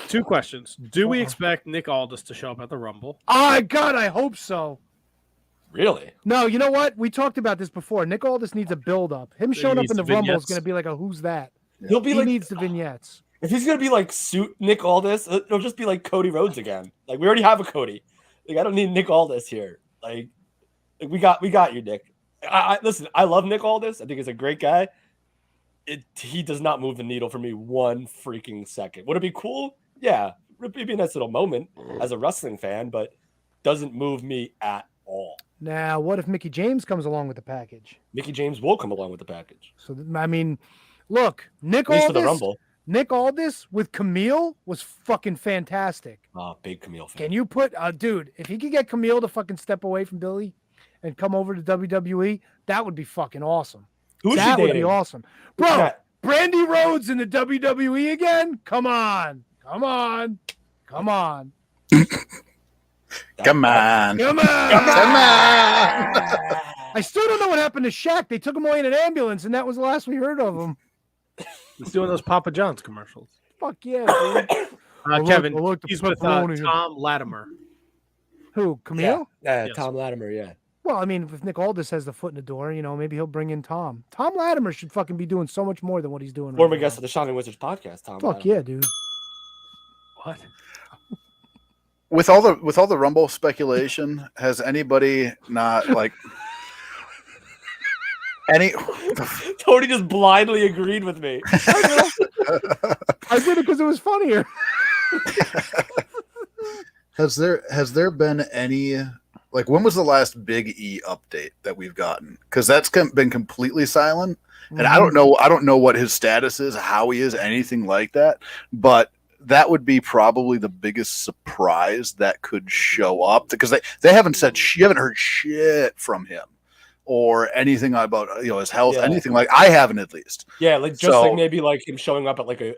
[SPEAKER 1] Two questions. Do we expect Nick Aldis to show up at the Rumble?
[SPEAKER 3] Oh, God, I hope so.
[SPEAKER 2] Really?
[SPEAKER 3] No, you know what? We talked about this before. Nick Aldis needs a build-up. Him
[SPEAKER 1] He
[SPEAKER 3] showing up
[SPEAKER 1] needs
[SPEAKER 3] in the
[SPEAKER 1] the
[SPEAKER 3] Rumble is
[SPEAKER 1] vignettes.
[SPEAKER 3] going to be like a who's that?
[SPEAKER 2] He'll be
[SPEAKER 3] He
[SPEAKER 2] like
[SPEAKER 3] needs the vignettes.
[SPEAKER 2] if he's gonna be like suit Nick Aldis, it'll just be like Cody Rhodes again. Like we already have a Cody. Like I don't need Nick Aldis here. Like we got you, Nick. I listen. I love Nick Aldis. I think he's a great guy. He does not move the needle for me one freaking second. Would it be cool? Yeah, it'd be a nice little moment as a wrestling fan, but doesn't move me at all.
[SPEAKER 3] Now, what if Mickey James comes along with the package?
[SPEAKER 2] Mickey James will come along with the package.
[SPEAKER 3] So, I mean, look, Nick
[SPEAKER 2] At least for the
[SPEAKER 3] Aldis,
[SPEAKER 2] Rumble.
[SPEAKER 3] Nick Aldis with Camille was fucking fantastic.
[SPEAKER 2] Oh, big Camille fan.
[SPEAKER 3] Can you put, dude, if he could get Camille to fucking step away from Billy and come over to WWE, that would be fucking awesome.
[SPEAKER 2] Who is she
[SPEAKER 3] That would be
[SPEAKER 2] dating?
[SPEAKER 3] awesome.
[SPEAKER 2] Who's
[SPEAKER 3] Bro,
[SPEAKER 2] that?
[SPEAKER 3] Brandy Rhodes in the WWE again? Come on. Come on. Come on.
[SPEAKER 4] Come on.
[SPEAKER 3] Come on.
[SPEAKER 4] Come on.
[SPEAKER 3] I still don't know what happened to Shaq. They took him away in an ambulance, and that was the last we heard of him.
[SPEAKER 1] He's doing those Papa John's commercials.
[SPEAKER 3] Fuck yeah, dude.
[SPEAKER 1] Kevin,
[SPEAKER 3] I like the
[SPEAKER 1] he's with
[SPEAKER 3] pepperoni.
[SPEAKER 1] Tom Latimer.
[SPEAKER 3] Who? Camille?
[SPEAKER 2] Yeah,
[SPEAKER 1] Yes.
[SPEAKER 2] Tom Latimer, yeah.
[SPEAKER 3] Well, I mean, if Nick Aldis has the foot in the door, maybe he'll bring in Tom. Tom Latimer should fucking be doing so much more than what he's doing.
[SPEAKER 2] Former
[SPEAKER 3] right
[SPEAKER 2] guest
[SPEAKER 3] now.
[SPEAKER 2] of the Shining Wizards podcast, Tom.
[SPEAKER 3] Fuck
[SPEAKER 2] Latimer.
[SPEAKER 3] yeah, dude.
[SPEAKER 1] What?
[SPEAKER 4] With all the Rumble speculation, has anybody not like any?
[SPEAKER 2] Tony just blindly agreed with me.
[SPEAKER 3] I did it because it was funnier.
[SPEAKER 4] Has there been any, like, when was the last Big E update that we've gotten? Because that's been completely silent, and I don't know what his status is, how he is, anything like that. But that would be probably the biggest surprise that could show up, because they haven't said you haven't heard shit from him or anything about his health,
[SPEAKER 2] Yeah.
[SPEAKER 4] anything like I haven't at least.
[SPEAKER 2] Yeah, like just
[SPEAKER 4] So-
[SPEAKER 2] like maybe like him showing up at like a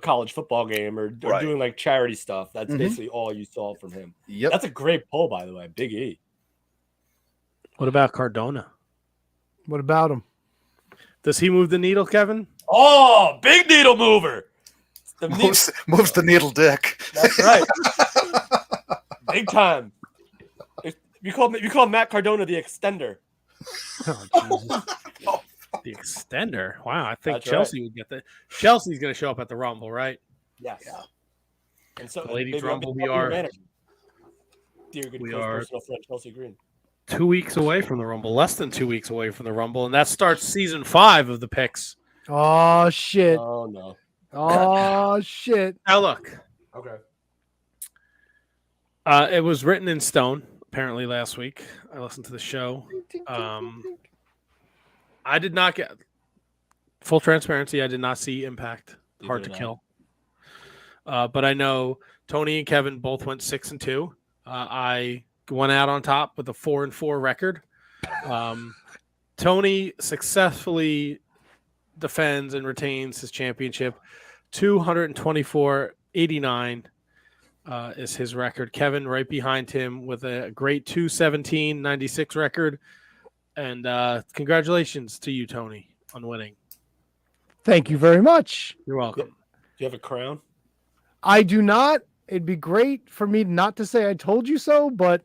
[SPEAKER 2] college football game or
[SPEAKER 4] Right.
[SPEAKER 2] doing like charity stuff. That's
[SPEAKER 4] Mhm.
[SPEAKER 2] basically all you saw from him.
[SPEAKER 4] Yep.
[SPEAKER 2] That's a great pull, by the way. Big E.
[SPEAKER 1] What about Cardona?
[SPEAKER 3] What about him?
[SPEAKER 1] Does he move the needle, Kevin?
[SPEAKER 2] Oh, big needle mover. The needle-
[SPEAKER 4] moves the needle dick.
[SPEAKER 2] That's right. Big time. You call Matt Cardona the extender.
[SPEAKER 1] Oh, Jesus. The extender. Wow, I think
[SPEAKER 2] That's
[SPEAKER 1] Chelsea would get that. Chelsea's going to show up at the Rumble, right?
[SPEAKER 2] Yes.
[SPEAKER 4] Yeah.
[SPEAKER 2] And so
[SPEAKER 1] The ladies'
[SPEAKER 2] maybe I'll
[SPEAKER 1] Rumble,
[SPEAKER 2] be
[SPEAKER 1] we
[SPEAKER 2] your
[SPEAKER 1] are-
[SPEAKER 2] manager. Dear good
[SPEAKER 1] we
[SPEAKER 2] close
[SPEAKER 1] are-
[SPEAKER 2] personal friend Chelsea Green.
[SPEAKER 1] 2 weeks away from the Rumble, less than 2 weeks away from the Rumble, and that starts season 5 of the picks.
[SPEAKER 3] Oh shit.
[SPEAKER 2] Oh no.
[SPEAKER 3] Oh shit.
[SPEAKER 1] Now look,
[SPEAKER 2] Okay.
[SPEAKER 1] it was written in stone apparently last week. I listened to the show. I did not get full transparency. I did not see Impact. Hard to
[SPEAKER 2] did I.
[SPEAKER 1] kill. But I know Tony and Kevin both went 6-2. I went out on top with a 4-4 record. Tony successfully defends and retains his championship. 224.89 is his record. Kevin right behind him with a great 217.96 record. And congratulations to you, Tony, on winning.
[SPEAKER 3] Thank you very much.
[SPEAKER 1] You're welcome.
[SPEAKER 2] Do you have a crown?
[SPEAKER 3] I do not. It'd be great for me not to say I told you so, but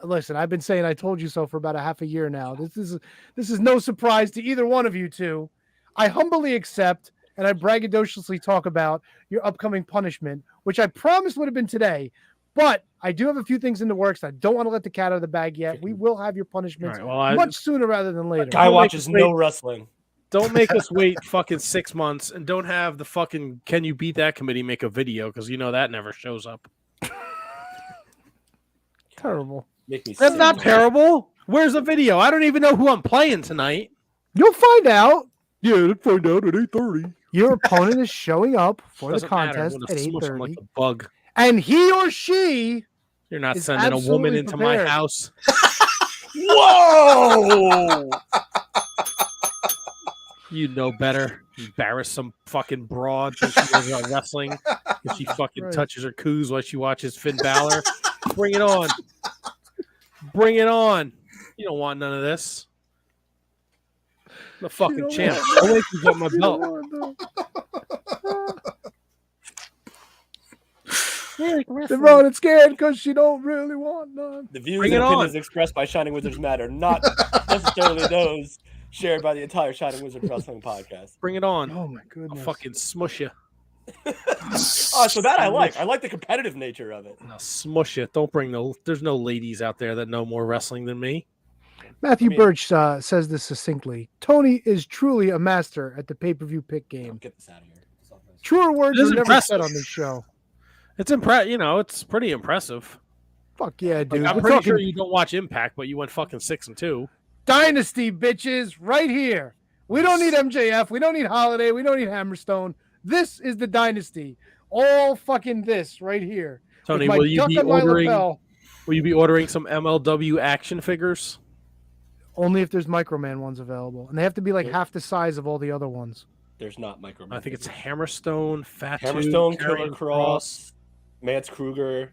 [SPEAKER 3] listen, I've been saying I told you so for about a half a year now. This is no surprise to either one of you two. I humbly accept and I braggadociously talk about your upcoming punishment, which I promised would have been today, but I do have a few things in the works. I don't want to let the cat out of the bag yet. We will have your punishments
[SPEAKER 1] All right, well, I-
[SPEAKER 3] much sooner rather than later.
[SPEAKER 2] Guy
[SPEAKER 1] Don't make
[SPEAKER 2] watches
[SPEAKER 1] us
[SPEAKER 2] no
[SPEAKER 1] wait.
[SPEAKER 2] wrestling.
[SPEAKER 1] Don't make us wait fucking 6 months, and don't have the fucking Can You Beat That committee make a video, because you know that never shows up.
[SPEAKER 3] Terrible.
[SPEAKER 2] Make me
[SPEAKER 1] That's
[SPEAKER 2] sick.
[SPEAKER 1] not terrible. Where's the video? I don't even know who I'm playing tonight.
[SPEAKER 3] You'll find out.
[SPEAKER 1] Yeah, let's find out at 8:30.
[SPEAKER 3] Your opponent is showing up for the
[SPEAKER 1] Doesn't matter. I'm
[SPEAKER 3] contest
[SPEAKER 1] gonna
[SPEAKER 3] at
[SPEAKER 1] smush him
[SPEAKER 3] 8:30,
[SPEAKER 1] like a bug.
[SPEAKER 3] and he or she
[SPEAKER 1] You're not
[SPEAKER 3] is
[SPEAKER 1] sending a woman
[SPEAKER 3] absolutely
[SPEAKER 1] into
[SPEAKER 3] prepared.
[SPEAKER 1] my house.
[SPEAKER 2] Whoa!
[SPEAKER 1] You know better. Embarrass some fucking broad when she goes out wrestling. If she fucking
[SPEAKER 3] Right.
[SPEAKER 1] touches her coos while she watches Finn Balor. Bring it on. Bring it on. You don't want none of this. I'm the fucking
[SPEAKER 3] don't
[SPEAKER 1] champ.
[SPEAKER 3] want
[SPEAKER 1] I'll wait to get my belt.
[SPEAKER 3] They're running scared because she don't really want none.
[SPEAKER 2] The views
[SPEAKER 1] Bring
[SPEAKER 2] and
[SPEAKER 1] it
[SPEAKER 2] opinions
[SPEAKER 1] on.
[SPEAKER 2] expressed by Shining Wizards Matter, not necessarily those shared by the entire Shining Wizards Wrestling podcast.
[SPEAKER 1] Bring it on.
[SPEAKER 3] Oh my
[SPEAKER 1] I'll
[SPEAKER 3] goodness.
[SPEAKER 1] fucking smush you.
[SPEAKER 2] Oh, so that I like. I like the competitive nature of it.
[SPEAKER 1] I'll smush you. Don't bring no. There's no ladies out there that know more wrestling than me.
[SPEAKER 3] Matthew Birch says this succinctly. Tony is truly a master at the pay-per-view pick game.
[SPEAKER 2] Get this out of here.
[SPEAKER 3] Truer words
[SPEAKER 1] It is
[SPEAKER 3] are never
[SPEAKER 1] impressive.
[SPEAKER 3] said on this show.
[SPEAKER 1] It's It's pretty impressive.
[SPEAKER 3] Fuck yeah, dude.
[SPEAKER 1] Like, I'm
[SPEAKER 3] We're
[SPEAKER 1] pretty
[SPEAKER 3] talking
[SPEAKER 1] sure you don't watch Impact, but you went fucking 6-2.
[SPEAKER 3] Dynasty, bitches, right here. We don't need MJF. We don't need Holiday. We don't need Hammerstone. This is the Dynasty. All fucking this right here.
[SPEAKER 1] Tony,
[SPEAKER 3] With my
[SPEAKER 1] will you
[SPEAKER 3] duck
[SPEAKER 1] be
[SPEAKER 3] on my
[SPEAKER 1] ordering?
[SPEAKER 3] lapel.
[SPEAKER 1] Will you be ordering some MLW action figures?
[SPEAKER 3] Only if there's Microman ones available. And they have to be like half the size of all the other ones.
[SPEAKER 2] There's not micro.
[SPEAKER 1] I think it's Hammerstone, Fatu,
[SPEAKER 2] Hammerstone, Killer
[SPEAKER 1] Karrion
[SPEAKER 2] Cross, Mads Kruger,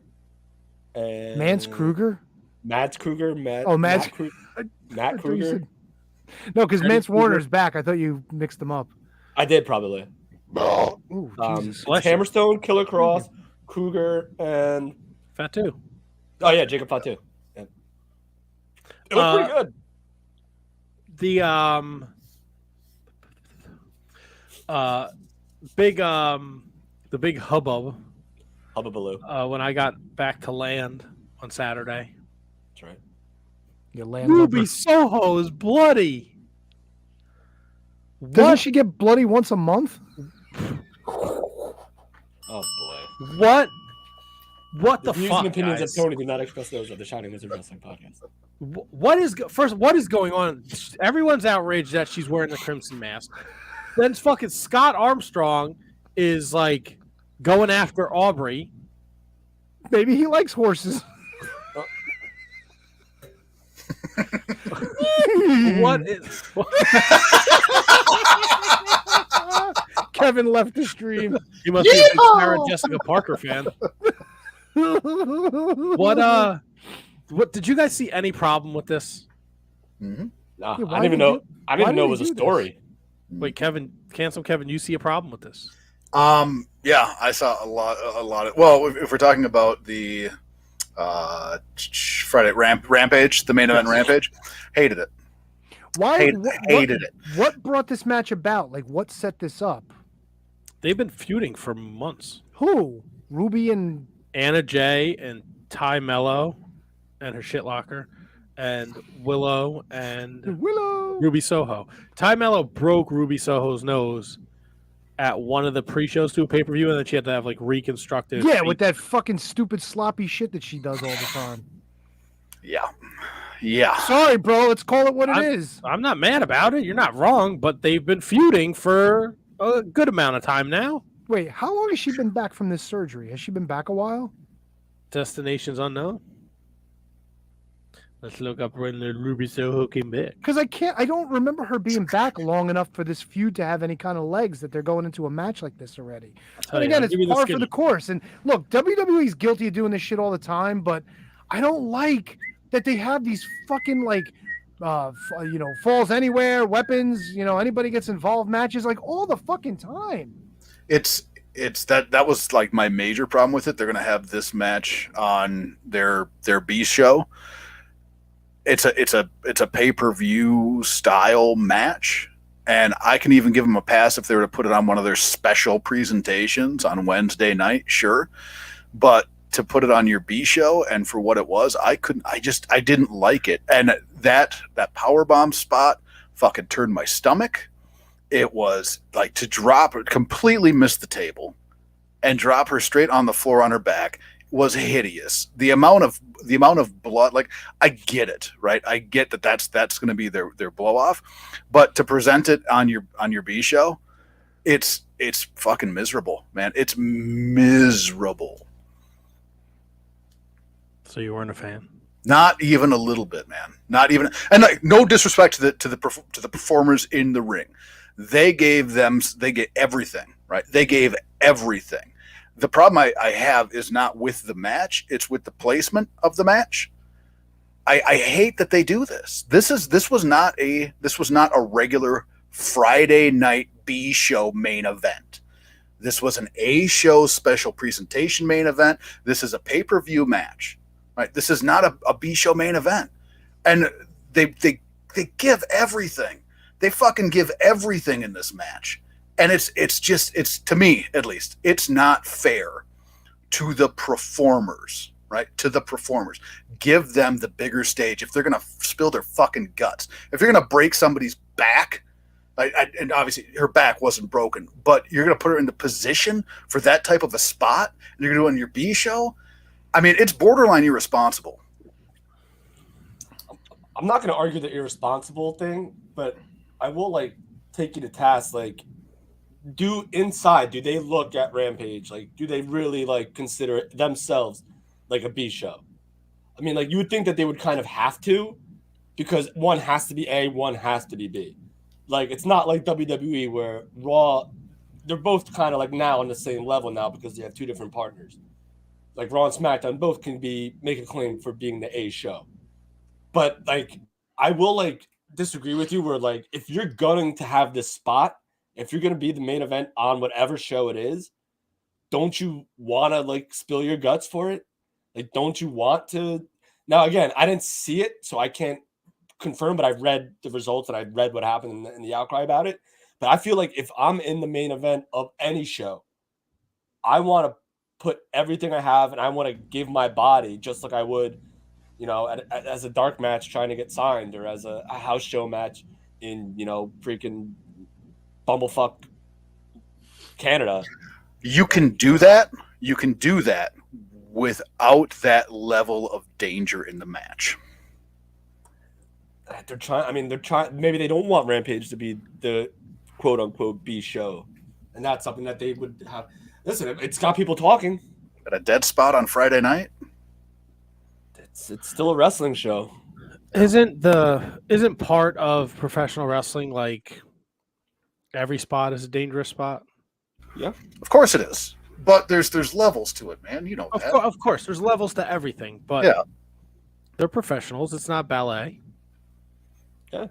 [SPEAKER 2] and
[SPEAKER 3] Mance Kruger?
[SPEAKER 2] Mads Kruger, Matt
[SPEAKER 3] I thought you
[SPEAKER 2] Kruger.
[SPEAKER 3] said- No, because
[SPEAKER 1] Eddie
[SPEAKER 3] Mance
[SPEAKER 1] Kruger.
[SPEAKER 3] Warner's back. I thought you mixed them up.
[SPEAKER 2] I did probably.
[SPEAKER 3] Ooh, Jesus.
[SPEAKER 1] Bless you.
[SPEAKER 2] Hammerstone, Killer Cross, Kruger, and
[SPEAKER 1] Fatu.
[SPEAKER 2] oh yeah, Jacob Fatu. Yeah. It was pretty good.
[SPEAKER 1] The big hubbub
[SPEAKER 2] Hubbabaloo.
[SPEAKER 1] when I got back to land on Saturday.
[SPEAKER 2] That's right.
[SPEAKER 3] You land
[SPEAKER 1] Ruby
[SPEAKER 3] lover.
[SPEAKER 1] Soho is bloody.
[SPEAKER 3] Doesn't she get bloody once a month?
[SPEAKER 2] Oh boy.
[SPEAKER 1] What? What
[SPEAKER 2] The
[SPEAKER 1] the
[SPEAKER 2] views
[SPEAKER 1] fuck,
[SPEAKER 2] and opinions
[SPEAKER 1] guys?
[SPEAKER 2] of Tony do not express those of the Shining Wizard Wrestling Podcast.
[SPEAKER 1] What is going on? Everyone's outraged that she's wearing the crimson mask. Then fucking Scott Armstrong is like going after Aubrey.
[SPEAKER 3] Maybe he likes horses.
[SPEAKER 1] What is?
[SPEAKER 3] Kevin left the stream.
[SPEAKER 1] You must be a big Sarah Jessica Parker fan. What did you guys see any problem with this?
[SPEAKER 2] Nah,
[SPEAKER 3] Yeah,
[SPEAKER 2] I
[SPEAKER 3] why
[SPEAKER 2] didn't even
[SPEAKER 3] did
[SPEAKER 2] know.
[SPEAKER 3] you-
[SPEAKER 2] I
[SPEAKER 3] why
[SPEAKER 2] didn't even know
[SPEAKER 3] did
[SPEAKER 2] it was
[SPEAKER 3] you
[SPEAKER 2] a
[SPEAKER 3] do this?
[SPEAKER 2] story.
[SPEAKER 1] Wait, Kevin, you see a problem with this?
[SPEAKER 4] Yeah, I saw a lot of. Well, if we're talking about the Friday Rampage, the main event Rampage, hated it.
[SPEAKER 3] Why?
[SPEAKER 4] Hated it.
[SPEAKER 3] What brought this match about? Like, what set this up?
[SPEAKER 1] They've been feuding for months.
[SPEAKER 3] Who? Ruby and
[SPEAKER 1] Anna Jay and Ty Mello and her shitlocker and Willow and
[SPEAKER 3] Willow.
[SPEAKER 1] Ruby Soho. Ty Mello broke Ruby Soho's nose at one of the pre-shows to a pay-per-view, and then she had to have like reconstructed.
[SPEAKER 3] Yeah, with that fucking stupid sloppy shit that she does all the time.
[SPEAKER 4] Yeah.
[SPEAKER 3] Sorry, bro. Let's call it what it is.
[SPEAKER 1] I'm not mad about it. You're not wrong, but they've been feuding for a good amount of time now.
[SPEAKER 3] Wait, how long has she been back from this surgery? Has she been back a while?
[SPEAKER 1] Destinations unknown. Let's look up when the Ruby Soho came back.
[SPEAKER 3] Because I don't remember her being back long enough for this feud to have any kind of legs that they're going into a match like this already.
[SPEAKER 1] Tell
[SPEAKER 3] And
[SPEAKER 1] you,
[SPEAKER 3] again,
[SPEAKER 1] I'll
[SPEAKER 3] it's
[SPEAKER 1] give you the
[SPEAKER 3] par for
[SPEAKER 1] skinny.
[SPEAKER 3] the course. And look, WWE's guilty of doing this shit all the time, but I don't like that they have these fucking falls anywhere, weapons, anybody gets involved matches like all the fucking time.
[SPEAKER 4] It's that was like my major problem with it. They're gonna have this match on their B show. It's a pay-per-view style match, and I can even give them a pass if they were to put it on one of their special presentations on Wednesday night, sure. But to put it on your B show and for what it was, I didn't like it. And that powerbomb spot fucking turned my stomach. It was like to drop her, completely miss the table and drop her straight on the floor on her back was hideous. The amount of blood, like I get it, right? I get that's going to be their blow off, but to present it on your B show, it's fucking miserable, man. It's miserable.
[SPEAKER 1] So you weren't a fan?
[SPEAKER 4] Not even a little bit, man. Not even, and like, no disrespect to the performers in the ring. They gave everything, right? They gave everything. The problem I have is not with the match; it's with the placement of the match. I hate that they do this. This was not a regular Friday night B show main event. This was an A-show special presentation main event. This is a pay-per-view match, right? This is not a B-show main event. And they give everything. They fucking give everything in this match. And it's to me, at least, it's not fair to the performers, right? To the performers. Give them the bigger stage. If they're going to spill their fucking guts, if you're going to break somebody's back, and obviously her back wasn't broken, but you're going to put her in the position for that type of a spot, and you're going to do it on your B show. I mean, it's borderline irresponsible.
[SPEAKER 2] I'm not going to argue the irresponsible thing, but I will take you to task. Do they look at Rampage? Do they really consider themselves like a B show? I mean, you would think that they would kind of have to, because one has to be A, one has to be B. It's not like WWE where Raw, they're both kind of now on the same level now because they have two different partners. Raw and SmackDown both can make a claim for being the A show. But I will disagree with you where if you're going to have this spot, if you're going to be the main event on whatever show it is, don't you want to spill your guts for it? Don't you want to? Now, again, I didn't see it, so I can't confirm, but I read the results and I read what happened in the outcry about it. But I feel if I'm in the main event of any show, I want to put everything I have and I want to give my body just like I would, as a dark match trying to get signed, or as a house show match in, freaking bumblefuck Canada.
[SPEAKER 4] You can do that. You can do that without that level of danger in the match.
[SPEAKER 2] They're trying. Maybe they don't want Rampage to be the quote unquote B show, and that's something that they would have. Listen, it's got people talking.
[SPEAKER 4] At a dead spot on Friday night.
[SPEAKER 2] It's still a wrestling show.
[SPEAKER 1] Isn't part of professional wrestling every spot is a dangerous spot?
[SPEAKER 2] Yeah,
[SPEAKER 4] of course it is. But there's levels to it, man. You know that.
[SPEAKER 1] Of course, there's levels to everything. But
[SPEAKER 4] yeah,
[SPEAKER 1] they're professionals. It's not ballet.
[SPEAKER 2] Yeah,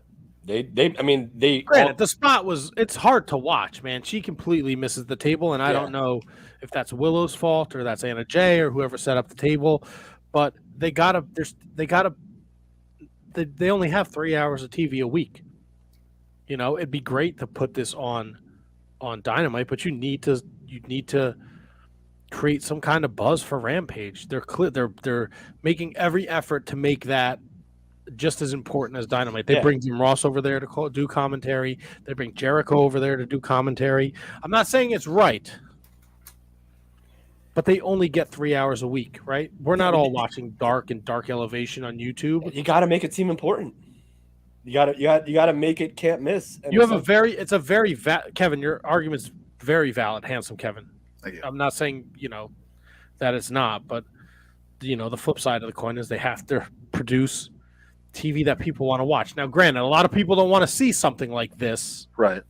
[SPEAKER 2] they.
[SPEAKER 1] Granted, the spot it's hard to watch, man. She completely misses the table, and I don't know if that's Willow's fault or that's Anna Jay or whoever set up the table, but they only have 3 hours of TV a week. It'd be great to put this on Dynamite, but you need to create some kind of buzz for Rampage. They're making every effort to make that just as important as Dynamite. They bring Jim Ross over there to do commentary. They bring Jericho over there to do commentary. I'm not saying it's right, but they only get 3 hours a week, right? We're not all watching Dark and Dark Elevation on YouTube.
[SPEAKER 2] You got to make it seem important. You got to make it can't miss. And
[SPEAKER 1] Kevin, your argument's very valid, handsome Kevin.
[SPEAKER 4] Thank you.
[SPEAKER 1] I'm not saying, that it's not, but the flip side of the coin is they have to produce TV that people want to watch. Now, granted, a lot of people don't want to see something like this.
[SPEAKER 4] Right.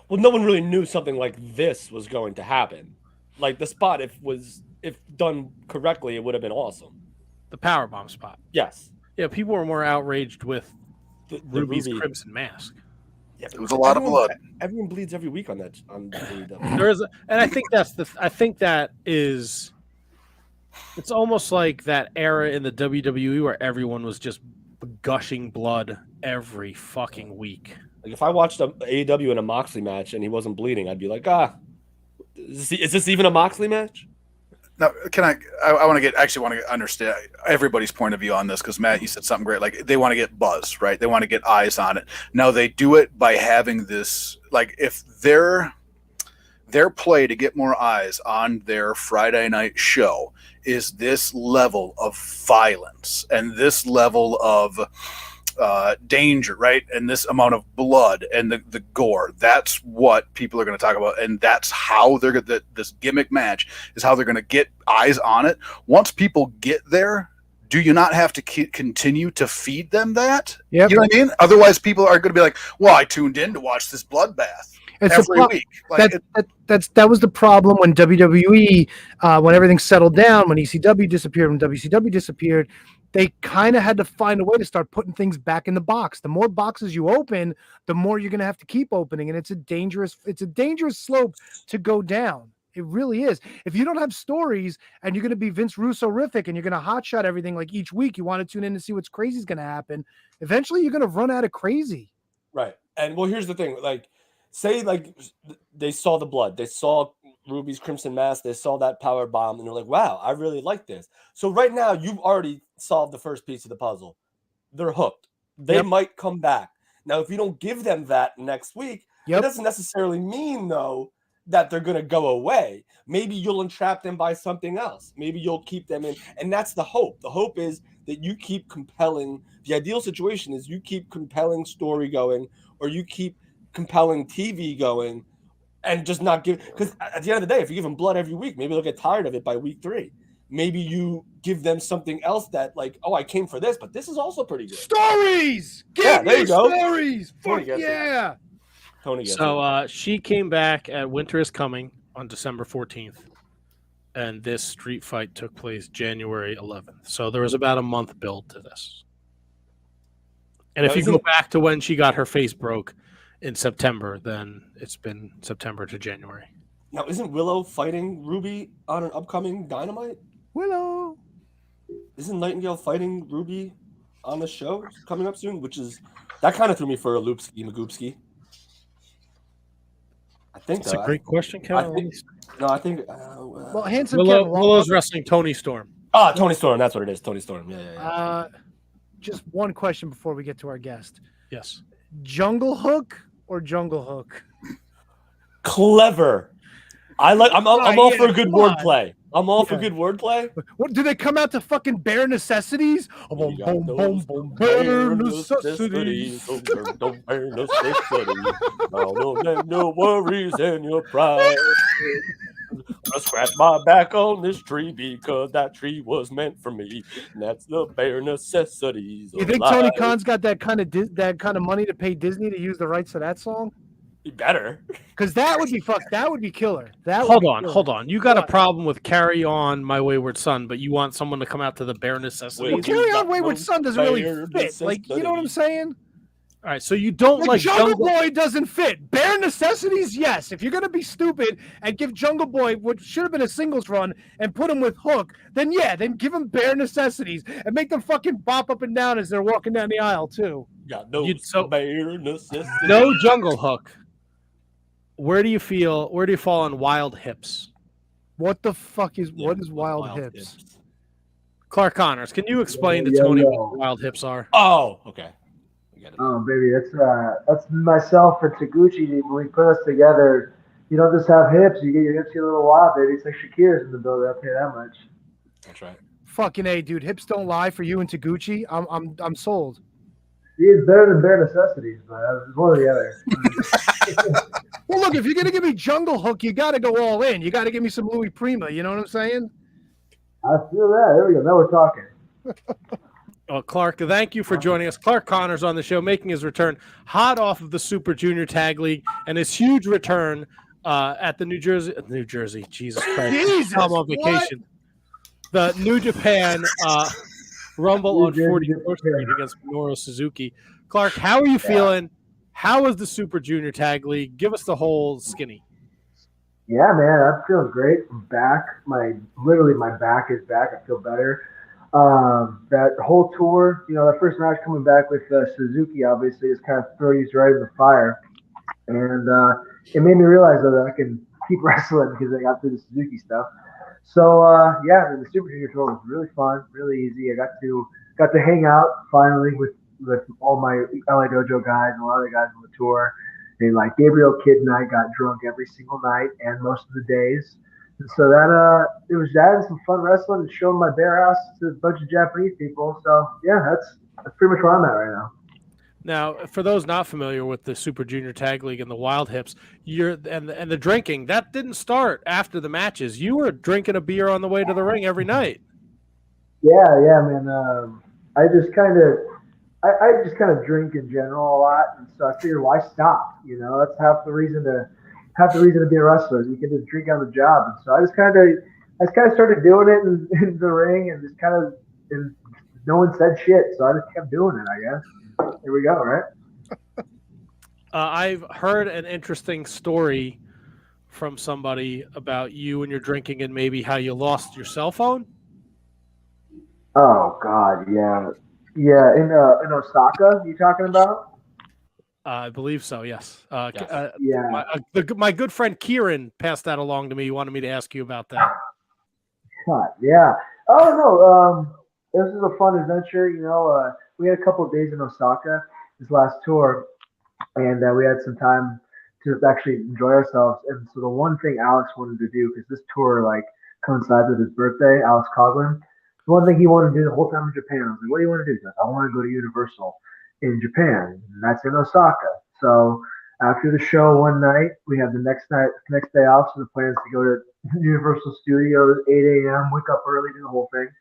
[SPEAKER 2] Well, no one really knew something like this was going to happen. The spot, if done correctly, it would have been awesome.
[SPEAKER 1] The powerbomb spot.
[SPEAKER 2] Yes.
[SPEAKER 1] Yeah, people were more outraged with
[SPEAKER 2] the
[SPEAKER 1] Ruby's
[SPEAKER 2] Ruby
[SPEAKER 1] Crimson Mask.
[SPEAKER 2] Yeah,
[SPEAKER 4] it was a lot of blood.
[SPEAKER 2] Everyone bleeds every week on that.
[SPEAKER 1] There is, and I think it's almost like that era in the WWE where everyone was just gushing blood every fucking week.
[SPEAKER 2] If I watched a AEW in a Moxley match and he wasn't bleeding, I'd be like, is this even a Moxley match?
[SPEAKER 4] Now, I want to understand everybody's point of view on this, because Matt, you said something great. They want to get buzz, right? They want to get eyes on it. Now they do it by having this, if their play to get more eyes on their Friday night show is this level of violence and this level of danger, right? And this amount of blood and the gore. That's what people are going to talk about, and that's how they're going. This gimmick match is how they're going to get eyes on it. Once people get there, do you not have to continue to feed them that?
[SPEAKER 3] Yep.
[SPEAKER 4] You know what I mean? Otherwise, people are going to be like, "Well, I tuned in to watch this bloodbath every week."
[SPEAKER 3] That was the problem when WWE, when everything settled down, when ECW disappeared, when WCW disappeared. they kind of had to find a way to start putting things back in the box. The more boxes you open, the more you're going to have to keep opening. And it's a dangerous slope to go down. It really is. If you don't have stories and you're going to be Vince Russo-rific and you're going to hotshot everything like each week, you want to tune in to see what's crazy is going to happen. Eventually you're going to run out of crazy.
[SPEAKER 2] Right. And well, here's the thing. Like, say like they saw the blood, they saw Ruby's Crimson Mask, they saw that power bomb, and they're like, wow, I really like this. So right now you've already solved the first piece of the puzzle. They're hooked. They might come back. Now, if you don't give them that next week, it doesn't necessarily mean though that they're going to go away. Maybe you'll entrap them by something else. Maybe you'll keep them in. And that's the hope. The hope is that you keep compelling. The ideal situation is you keep compelling story going, or you keep compelling TV going, and just not give. Because at the end of the day, if you give them blood every week, maybe they'll get tired of it by week 3. Maybe you give them something else that, like, oh, I came for this, but this is also pretty good.
[SPEAKER 3] Stories!
[SPEAKER 2] Yeah, there you go.
[SPEAKER 3] Stories! Fuck yeah!
[SPEAKER 2] Tony gets
[SPEAKER 1] So she came back at Winter is Coming on December 14th, and this street fight took place January 11th. So there was about a month build to this. And if you go back to when she got her face broke in September, then it's been September to January.
[SPEAKER 2] Now, isn't Willow fighting Ruby on an upcoming Dynamite?
[SPEAKER 3] Willow!
[SPEAKER 2] Isn't Nightingale fighting Ruby on the show coming up soon? Which is, that kind of threw me for a loopski, Magoopski. I think
[SPEAKER 1] that's a great question, Kevin.
[SPEAKER 2] I think.
[SPEAKER 3] Well, handsome
[SPEAKER 1] Willow's wrestling Tony Storm.
[SPEAKER 2] Ah, Tony Storm. That's what it is. Tony Storm. Yeah.
[SPEAKER 3] Just one question before we get to our guest.
[SPEAKER 1] Yes.
[SPEAKER 3] Jungle Hook or Jungle Hook?
[SPEAKER 2] Clever. I'm all for a good wordplay. I'm all for good wordplay.
[SPEAKER 3] What do they come out to fucking bare necessities? Boom, boom, boom, boom, bare necessities.
[SPEAKER 2] Don't bare necessities. No worries and your pride. I scratch my back on this tree because that tree was meant for me. And that's the bare necessities.
[SPEAKER 3] You think Tony Khan's got that kind of money to pay Disney to use the rights to that song?
[SPEAKER 2] He better,
[SPEAKER 3] because that would be That would be killer.
[SPEAKER 1] Hold on. You got a problem with Carry On, My Wayward Son, but you want someone to come out to the bare necessities.
[SPEAKER 3] Well, Carry On, Wayward Son doesn't really fit. Like, you know what I'm saying?
[SPEAKER 1] All right, so you don't like
[SPEAKER 3] Jungle Boy doesn't fit. Bare necessities, yes. If you're gonna be stupid and give Jungle Boy what should have been a singles run and put him with Hook, then give him bare necessities and make them fucking bop up and down as they're walking down the aisle too.
[SPEAKER 2] Bare necessities.
[SPEAKER 1] No Jungle Hook. Where do you fall on Wild Hips?
[SPEAKER 3] What the fuck is Wild Hips?
[SPEAKER 1] Clark Connors, can you explain to Tony what Wild Hips are?
[SPEAKER 2] Oh, okay.
[SPEAKER 9] Oh, baby, that's myself and Taguchi. When we put us together, you don't just have hips. You get your hips a little wild, baby. It's like Shakira's in the building. I'll pay that much.
[SPEAKER 2] That's right.
[SPEAKER 3] Fucking A, dude. Hips don't lie for you and Taguchi. I'm sold.
[SPEAKER 9] See, it's better than bare necessities, but it's one or the other.
[SPEAKER 3] Well, look, if you're gonna give me Jungle Hook, you got to go all in. You got to give me some Louis Prima. You know what I'm saying?
[SPEAKER 9] I feel that. There we go. Now we're talking.
[SPEAKER 1] Oh, Clark, thank you for joining us. Clark Connors on the show, making his return hot off of the Super Junior Tag League and his huge return at the New Jersey. Jesus Christ! I'm on vacation. The New Japan Rumble on 44th Street against Minoru Suzuki. Clark, how are you feeling? How is the Super Junior Tag League? Give us the whole skinny.
[SPEAKER 9] Yeah, man, I'm feeling great. I'm back. My back is back. I feel better. That whole tour, that first match coming back with Suzuki, obviously, is kind of throws right in the fire. And it made me realize though that I can keep wrestling because I got through the Suzuki stuff. So the Super Junior tour was really fun, really easy. I got to hang out finally with all my LA Dojo guys and a lot of the guys on the tour. And like Gabriel Kidd and I got drunk every single night and most of the days. And so it was that and some fun wrestling and showing my bare ass to a bunch of Japanese people. So yeah, that's pretty much where I'm at right now.
[SPEAKER 1] Now, for those not familiar with the Super Junior Tag League and the Wild Hips, and the drinking, that didn't start after the matches. You were drinking a beer on the way to the ring every night.
[SPEAKER 9] Yeah, man. I just kind of drink in general a lot, and so I figured why stop? That's half the reason to be a wrestler. You can just drink on the job, and so I just kind of started doing it in the ring, and just kind of no one said shit, so I just kept doing it. I guess. Here we go, right?
[SPEAKER 1] I've heard an interesting story from somebody about you and your drinking and maybe how you lost your cell phone.
[SPEAKER 9] Oh God, yeah, yeah. In Osaka, you talking about?
[SPEAKER 1] I believe so. Yes.
[SPEAKER 2] Yes.
[SPEAKER 9] Yeah.
[SPEAKER 1] My good friend Kieran passed that along to me. He wanted me to ask you about that.
[SPEAKER 9] God, yeah. Oh no. This is a fun adventure. We had a couple of days in Osaka this last tour, and we had some time to actually enjoy ourselves. And so the one thing Alex wanted to do, because this tour like coincides with his birthday, Alex Coughlin. The one thing he wanted to do the whole time in Japan, I was like, "What do you want to do?" He's like, "I want to go to Universal in Japan, and that's in Osaka." So after the show one night, we had the next day off. So the plan is to go to Universal Studios 8 a.m. Wake up early, do the whole thing.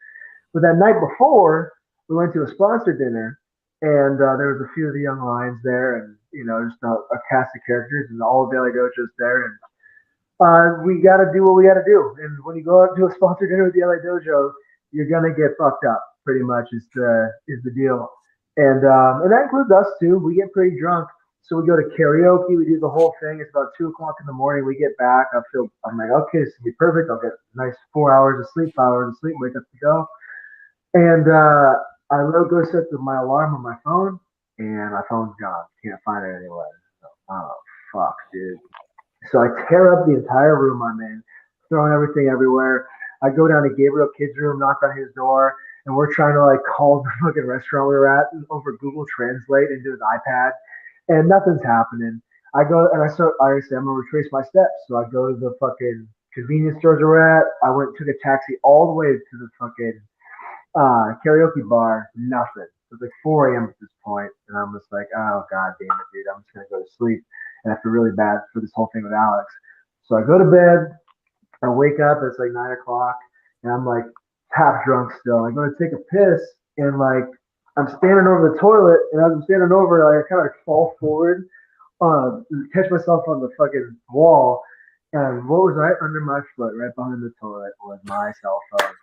[SPEAKER 9] But that night before, we went to a sponsor dinner, and there was a few of the young lions there, and just a cast of characters, and all of Daily Dojo's there, and we got to do what we got to do. And when you go out to a sponsor dinner with the LA Dojo, you're gonna get fucked up. Pretty much is the deal, and that includes us too. We get pretty drunk, so we go to karaoke. We do the whole thing. It's about 2 o'clock in the morning. We get back. I'm like, okay, this will be perfect. I'll get a nice 4 hours of sleep, 5 hours of sleep, wake up to go. And I go set my alarm on my phone, and my phone's gone. Can't find it anywhere. So, oh fuck, dude. So I tear up the entire room I'm in, throwing everything everywhere. I go down to Gabriel Kid's room, knock on his door, and we're trying to like call the fucking restaurant we were at over Google Translate into his iPad, and nothing's happening. I go and I start. I say I'm gonna retrace my steps, so I go to the fucking convenience stores we're at. I went took a taxi all the way to the fucking karaoke bar. Nothing. It was like 4 a.m. at this point, and I'm just like, oh god damn it, dude, I'm just gonna go to sleep. And I feel really bad for this whole thing with Alex. So I go to bed. I wake up. It's like 9 o'clock, and I'm like half drunk still. I go to take a piss, and like I'm standing over the toilet, and as I'm standing over, like, I kind of fall forward, catch myself on the fucking wall, and what was right under my foot, right behind the toilet, was my cell phone.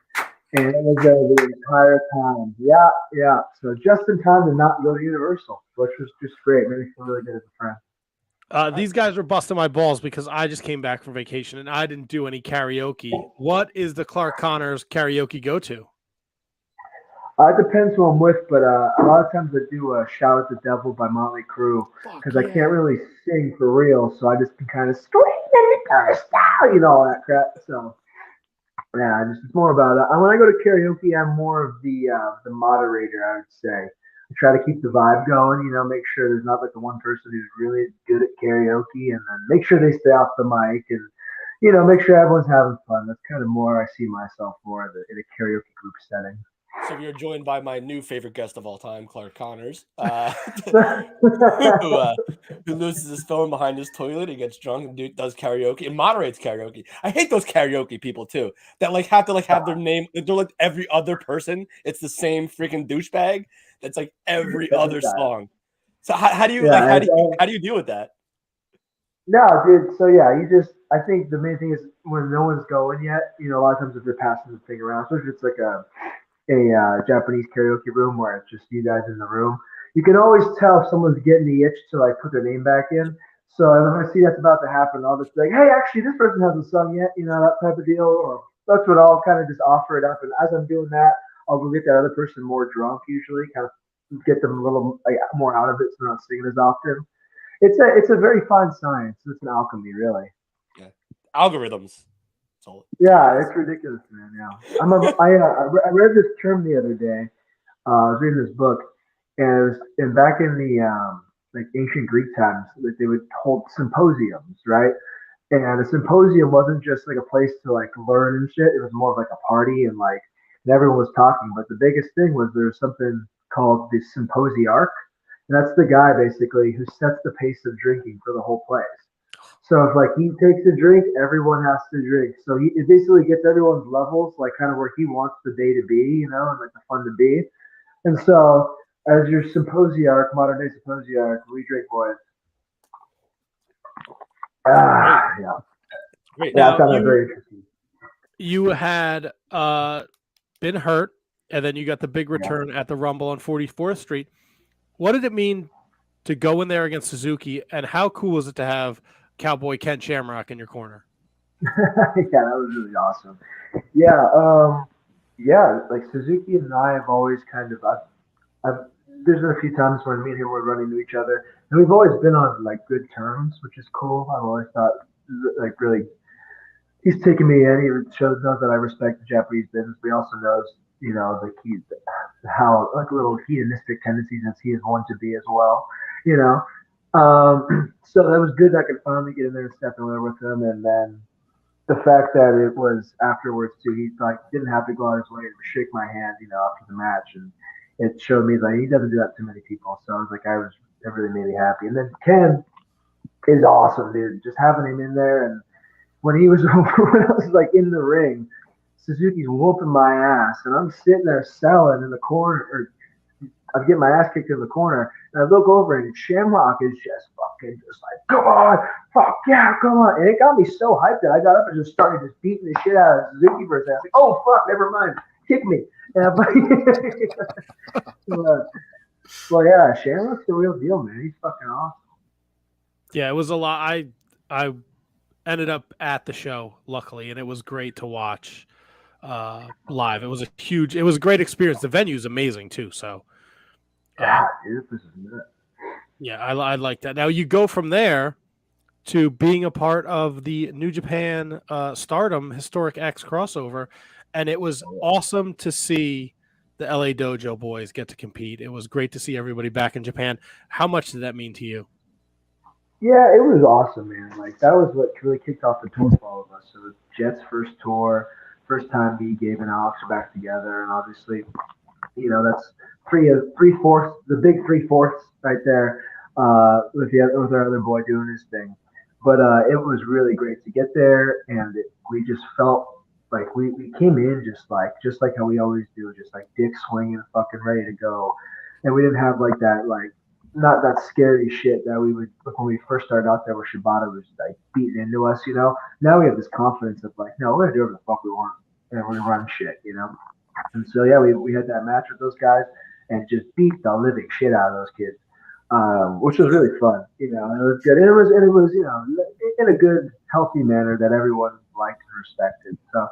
[SPEAKER 9] And it was there the entire time. Yeah, yeah. So just in time to not go to Universal, which was just great. Made me feel really good as a friend.
[SPEAKER 1] These guys were busting my balls because I just came back from vacation and I didn't do any karaoke. What is the Clark Connors karaoke go-to?
[SPEAKER 9] It depends who I'm with, but a lot of times I do "Shout at the Devil" by Motley Crue because I can't really sing for real, so I just can kind of scream and style, all that crap. So yeah, it's more about it. When I go to karaoke, I'm more of the moderator, I would say. I try to keep the vibe going, make sure there's not like the one person who's really good at karaoke, and then make sure they stay off the mic, and make sure everyone's having fun. That's kind of more I see myself more in a karaoke group setting.
[SPEAKER 2] So we are joined by my new favorite guest of all time, Clark Connors, who loses his phone behind his toilet. He gets drunk and does karaoke and moderates karaoke. I hate those karaoke people too that like have to have their name. They're like every other person. It's the same freaking douchebag. That's like every other song. So how do you how do you deal with that?
[SPEAKER 9] No, dude. So yeah, I think the main thing is when no one's going yet. A lot of times if you're passing the thing around, especially if it's like a Japanese karaoke room where it's just you guys in the room, you can always tell if someone's getting the itch to like put their name back in. So if I see that's about to happen, I'll just be like, hey, actually, this person hasn't sung yet, that type of deal. Or that's what I'll kind of just offer it up. And as I'm doing that, I'll go get that other person more drunk, usually, kind of get them a little like more out of it, so they're not singing as often. It's a very fine science. It's an alchemy, really.
[SPEAKER 2] Yeah, algorithms.
[SPEAKER 9] Yeah, it's ridiculous, man. Yeah, I read this term the other day. I was reading this book, and back in the like ancient Greek times, like they would hold symposiums, right? And a symposium wasn't just like a place to like learn and shit. It was more of like a party, and like everyone was talking. But the biggest thing was there's something called the symposiarch, and that's the guy basically who sets the pace of drinking for the whole place. So if like he takes a drink, everyone has to drink. So it basically gets everyone's levels like kind of where he wants the day to be, and like the fun to be. And so as your symposiarch, modern day symposiarch, we drink boys. Yeah.
[SPEAKER 2] Great.
[SPEAKER 9] Yeah, I found that very interesting.
[SPEAKER 1] You had been hurt and then you got the big return at the Rumble on 44th Street. What did it mean to go in there against Suzuki, and how cool is it to have Cowboy Ken Shamrock in your corner?
[SPEAKER 9] Yeah, that was really awesome. Yeah, like Suzuki and I have always kind of, there's been a few times when me and him were running into each other, and we've always been on like good terms, which is cool. I've always thought, like, really, he's taken me in. He knows that I respect the Japanese business, but he also knows, like how like little hedonistic tendencies as he is one to be as well, you know. So that was good that I could finally get in there and step in there with him, and then the fact that it was afterwards too, he like didn't have to go out his way to shake my hand, after the match, and it showed me like he doesn't do that to many people. So I was like, it really made me happy. And then Ken is awesome, dude. Just having him in there, and when he was when I was like in the ring, Suzuki's whooping my ass, and I'm sitting there selling in the corner, or I'm getting my ass kicked in the corner, and I look over and Shamrock is just fucking just like, come on, fuck yeah, come on. And it got me so hyped that I got up and just started just beating the shit out of Suzuki for a second. I was like, oh fuck, never mind. Kick me. And I'm like, well, yeah, Shamrock's the real deal, man. He's fucking awesome.
[SPEAKER 1] Yeah, it was a lot. I ended up at the show, luckily, and it was great to watch live. It was a great experience. The venue's amazing too. So
[SPEAKER 9] yeah, dude, this is nuts.
[SPEAKER 1] Yeah, I like that. Now you go from there to being a part of the New Japan Stardom Historic X crossover, and it was awesome to see the LA Dojo boys get to compete. It was great to see everybody back in Japan. How much did that mean to you?
[SPEAKER 9] Yeah, it was awesome, man. Like that was what really kicked off the tour for all of us. So Jet's first tour, first time me, Gabe, and Alex are back together, and obviously, that's three-fourths, the big three-fourths right there, with our other boy doing his thing. But it was really great to get there, and we just felt like we came in just like how we always do, just like dick swinging, fucking ready to go, and we didn't have like that not that scary shit that we would when we first started out there where Shibata was like beating into us, Now we have this confidence of like, no, we're gonna do whatever the fuck we want, and we're gonna run shit, And so yeah, we had that match with those guys and just beat the living shit out of those kids, which was really fun, And it was good, and it was in a good, healthy manner that everyone liked and respected. So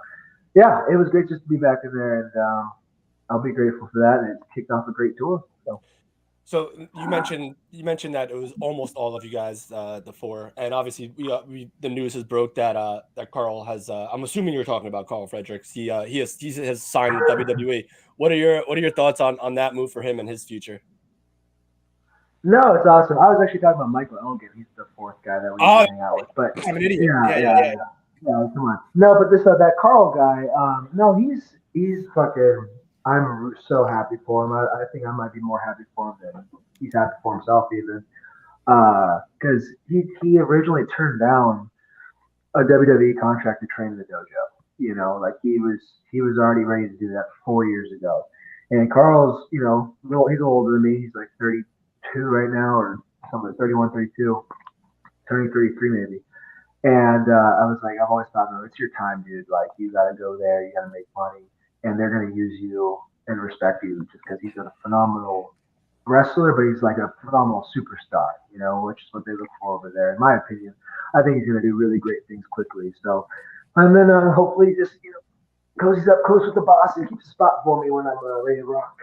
[SPEAKER 9] yeah, it was great just to be back in there, and I'll be grateful for that. And it kicked off a great tour.
[SPEAKER 2] So you mentioned that it was almost all of you guys, the four, and obviously the news has broke that that Carl has. I'm assuming you're talking about Carl Fredericks. He has signed with WWE. What are your thoughts on that move for him and his future?
[SPEAKER 9] No, it's awesome. I was actually talking about Michael Elgin. He's the fourth guy that we hang out with. But
[SPEAKER 2] I'm an idiot.
[SPEAKER 9] Yeah, come on. No, but this that Carl guy. No, he's fucking. I'm so happy for him. I think I might be more happy for him than he's happy for himself even. Because he originally turned down a WWE contract to train in the dojo. Like he was already ready to do that 4 years ago. And Carl's, he's a little older than me. He's like 32 right now, or something, 31, 32, turning 33 maybe. And I was like, I've always thought, no, it's your time, dude. Like you got to go there. You got to make money. And they're going to use you and respect you just because he's a phenomenal wrestler, but he's like a phenomenal superstar, which is what they look for over there, in my opinion. I think he's going to do really great things quickly. So, and then hopefully just, cozies up close with the boss and keeps a spot for me when I'm ready to rock.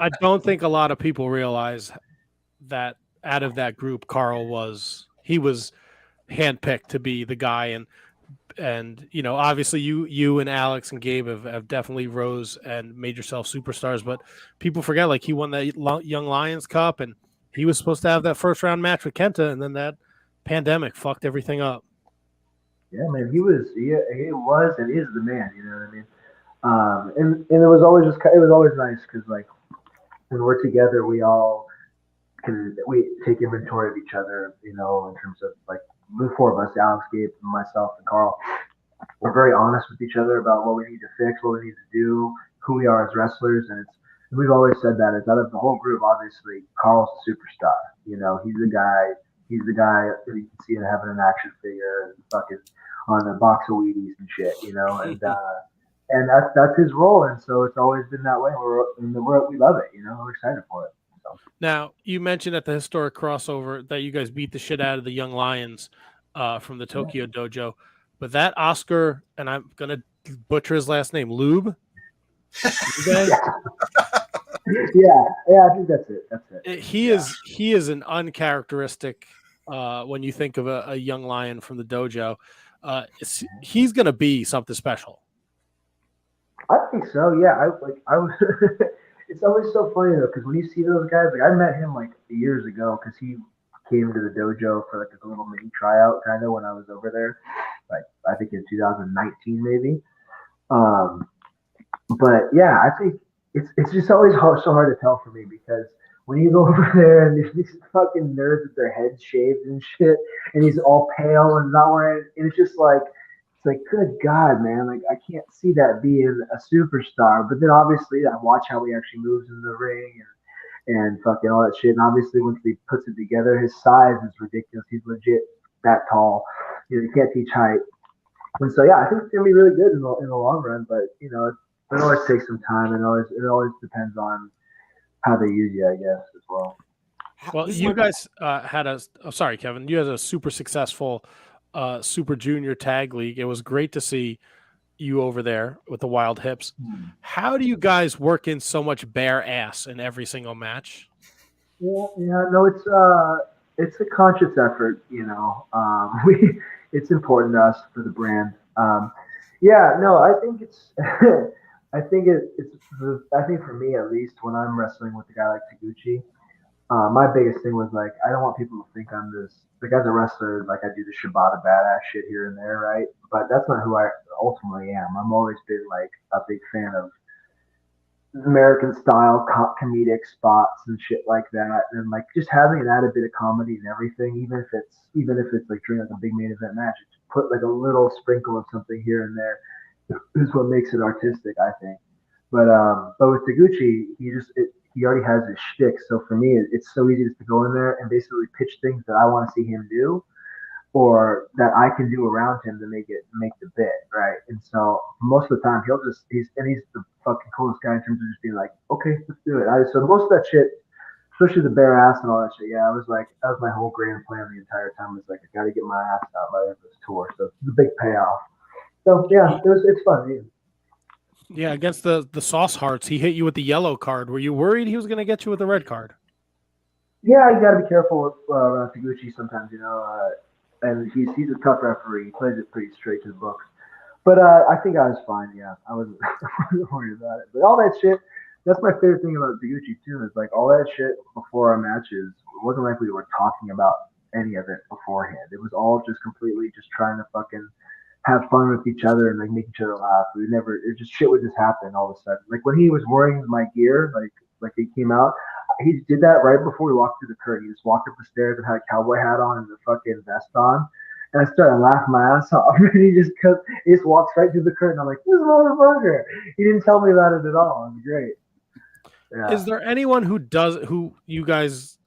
[SPEAKER 1] I don't think a lot of people realize that out of that group, Carl was handpicked to be the guy, and obviously you and Alex and Gabe have definitely rose and made yourself superstars, but people forget like he won that Young Lions Cup, and he was supposed to have that first round match with Kenta, and then that pandemic fucked everything up.
[SPEAKER 9] Yeah, man, he was and is the man. You know what I mean? And it was always nice because like when we're together, we take inventory of each other. In terms of like the four of us, Alex, Gabe, myself, and Carl. We're very honest with each other about what we need to fix, what we need to do, who we are as wrestlers, and we've always said that. Out of the whole group, obviously, Carl's the superstar. He's the guy. He's the guy that you can see having an action figure and fucking on a box of Wheaties and shit. And and that's his role, and so it's always been that way. We love it, we're excited for it. So.
[SPEAKER 1] Now, you mentioned at the historic crossover that you guys beat the shit out of the Young Lions from the Tokyo Dojo, but that Oscar, and I'm gonna butcher his last name, Lube.
[SPEAKER 9] yeah, I think that's it.
[SPEAKER 1] He is an uncharacteristic when you think of a young lion from the dojo. He's gonna be something special.
[SPEAKER 9] I think so. Yeah, I was. It's always so funny though, because when you see those guys, like I met him like years ago, because he came to the dojo for like a little mini tryout, kind of when I was over there, like I think in 2019 maybe. But yeah, I think it's just always so hard to tell for me, because when you go over there and there's these fucking nerds with their heads shaved and shit, and he's all pale and not wearing, and it's just like. It's like, good God, man! Like I can't see that being a superstar. But then obviously, I watch how he actually moves in the ring and fucking all that shit. And obviously, once he puts it together, his size is ridiculous. He's legit that tall. You can't teach height. And so, yeah, I think it's gonna be really good in the long run. But it always takes some time, and it always depends on how they use you, I guess, as well.
[SPEAKER 1] Well, you guys had sorry, Kevin. You had a super successful Super Junior Tag League. It was great to see you over there with the Wild Hips. How do you guys work in so much bare ass in every single match?
[SPEAKER 9] Yeah, no, it's a conscious effort. It's important to us for the brand. I think it's, I think I think for me at least, when I'm wrestling with a guy like Taguchi, my biggest thing was like, I don't want people to think I'm this, like as a wrestler, like I do the Shibata badass shit here and there, right? But that's not who I ultimately am. I'm always been like a big fan of American style comedic spots and shit like that, and like just having an added bit of comedy and everything, even if it's like during like a big main event match, just put like a little sprinkle of something here and there is what makes it artistic, I think. But with Taguchi, he already has his shtick. So for me, it's so easy just to go in there and basically pitch things that I want to see him do, or that I can do around him to make the bit, right? And so most of the time he's the fucking coolest guy in terms of just being like, okay, let's do it. So most of that shit, especially the bare ass and all that shit, yeah, that was my whole grand plan the entire time. Was like, I got to get my ass out by the end of this tour. So it's a big payoff. So yeah, it's fun. Yeah.
[SPEAKER 1] Yeah, against the Sauce Hearts, he hit you with the yellow card. Were you worried he was going to get you with the red card?
[SPEAKER 9] Yeah, you got to be careful with Taguchi sometimes, and he's a tough referee. He plays it pretty straight to the books. But I think I was fine. Yeah, I wasn't worried about it. But all that shit, that's my favorite thing about Taguchi too. Is like all that shit before our matches. It wasn't like we were talking about any of it beforehand. It was all just completely just trying to fucking have fun with each other and like make each other laugh. Shit would just happen all of a sudden. Like when he was wearing my gear, like he came out, he did that right before we walked through the curtain. He just walked up the stairs and had a cowboy hat on and the fucking vest on. And I started laughing my ass off. And he just walks right through the curtain. I'm like, this motherfucker. He didn't tell me about it at all. It was great. Yeah.
[SPEAKER 1] Is there anyone who you guys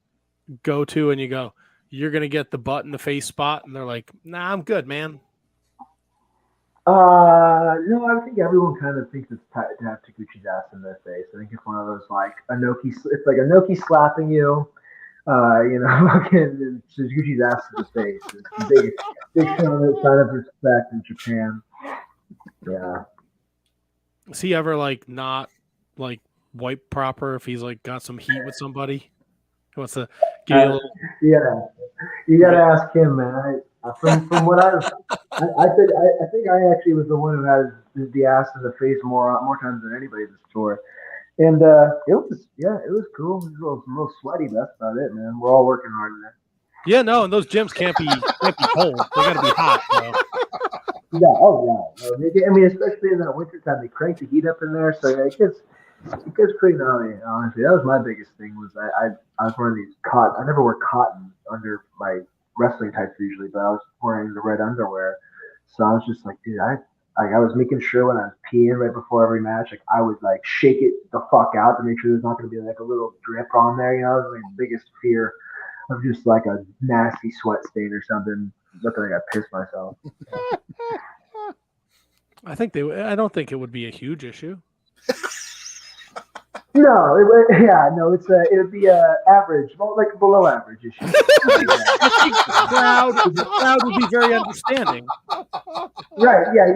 [SPEAKER 1] go to and you go, you're gonna get the butt in the face spot, and they're like, nah, I'm good, man?
[SPEAKER 9] No, I think everyone kind of thinks it's tight to have Taguchi's ass in their face. I think it's one of those like it's like Inoki slapping you, fucking Taguchi's ass in the face. It's a big sign of respect in Japan. Yeah.
[SPEAKER 1] Is he ever like not like wipe proper if he's like got some heat with somebody? He wants to give you a little.
[SPEAKER 9] Yeah, you gotta ask him, man. From what I think I actually was the one who had the ass in the face more times than anybody this tour, and it was cool. It was a little sweaty, but that's about it, man. We're all working hard in there.
[SPEAKER 1] Yeah, no, and those gyms can't be cold. They gotta be hot. Bro.
[SPEAKER 9] Yeah, I mean, especially in the wintertime, they crank the heat up in there, so it gets pretty gnarly. Honestly, that was my biggest thing. Was I was wearing these cotton. I never wear cotton under my wrestling tights usually, but I was wearing the red underwear, so I was just like, dude, I was making sure when I was peeing right before every match, like I would like shake it the fuck out to make sure there's not going to be like a little drip on there. It was my biggest fear of just like a nasty sweat stain or something, looking like I pissed myself.
[SPEAKER 1] I don't think it would be a huge issue.
[SPEAKER 9] No, it would be average, well, like below average issue.
[SPEAKER 1] The crowd would be very understanding.
[SPEAKER 9] Right? Yeah,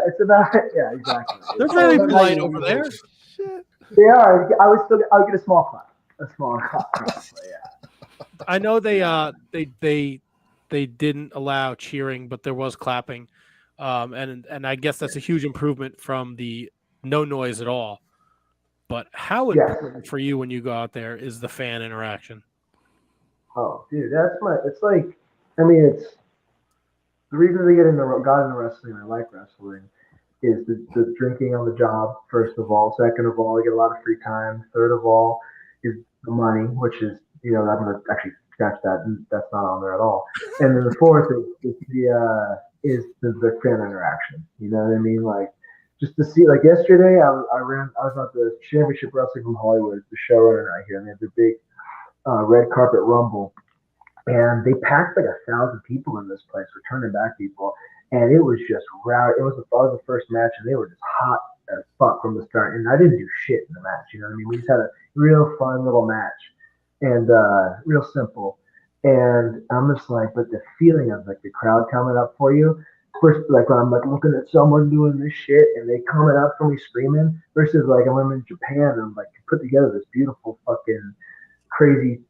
[SPEAKER 9] it's about exactly.
[SPEAKER 1] They're
[SPEAKER 9] It's
[SPEAKER 1] very
[SPEAKER 9] all about how
[SPEAKER 1] polite
[SPEAKER 9] you
[SPEAKER 1] over
[SPEAKER 9] use
[SPEAKER 1] there.
[SPEAKER 9] it. They are. I'll get a small clap, probably, yeah.
[SPEAKER 1] I know they didn't allow cheering, but there was clapping, and I guess that's a huge improvement from the no noise at all. But how
[SPEAKER 9] Yes.
[SPEAKER 1] important for you when you go out there is the fan interaction?
[SPEAKER 9] Oh, dude, it's like, I mean, it's the reason got into wrestling. I like wrestling is the drinking on the job. First of all, second of all, I get a lot of free time. Third of all, is the money, which is I'm gonna actually scratch that. And that's not on there at all. And then the fourth is the fan interaction. You know what I mean? Like just to see, like yesterday, I was at the Championship Wrestling from Hollywood, the showrunner out here, and they had the big red carpet rumble, and they packed like 1,000 people in this place, returning back people, and it was just rowdy. It was the first match, and they were just hot as fuck from the start. And I didn't do shit in the match, you know what I mean? We just had a real fun little match, and real simple. And I'm just like, but the feeling of like the crowd coming up for you. First, like when I'm like looking at someone doing this shit and they coming up for me screaming, versus like I'm in Japan and like put together this beautiful fucking crazy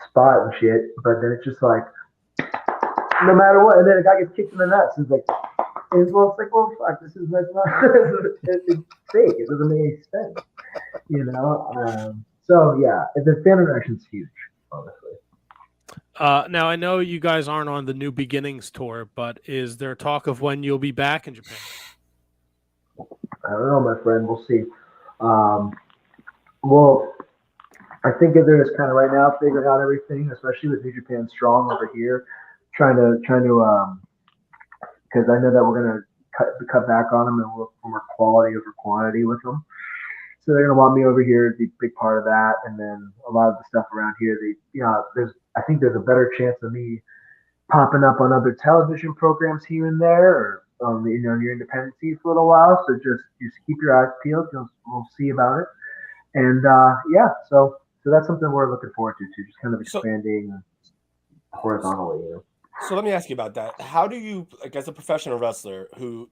[SPEAKER 9] spot and shit, but then it's just like no matter what, and then a guy gets kicked in the nuts. It's like, well, fuck, that's not it's fake. It doesn't make any sense, you know. So yeah, the fan interaction's huge, honestly.
[SPEAKER 1] Now I know you guys aren't on the New Beginnings tour, but is there talk of when you'll be back in Japan?
[SPEAKER 9] I don't know, my friend. We'll see. Well, I think they're just kind of right now figuring out everything, especially with New Japan Strong over here, trying to because I know that we're gonna cut back on them and look for more quality over quantity with them. So they're gonna want me over here to be a big part of that, and then a lot of the stuff around here. I think there's a better chance of me popping up on other television programs here and there, or on your independent feed for a little while. So just keep your eyes peeled. We'll see about it. And so that's something we're looking forward to just kind of expanding horizontally.
[SPEAKER 2] So let me ask you about that. How do you, like, as a professional wrestler who,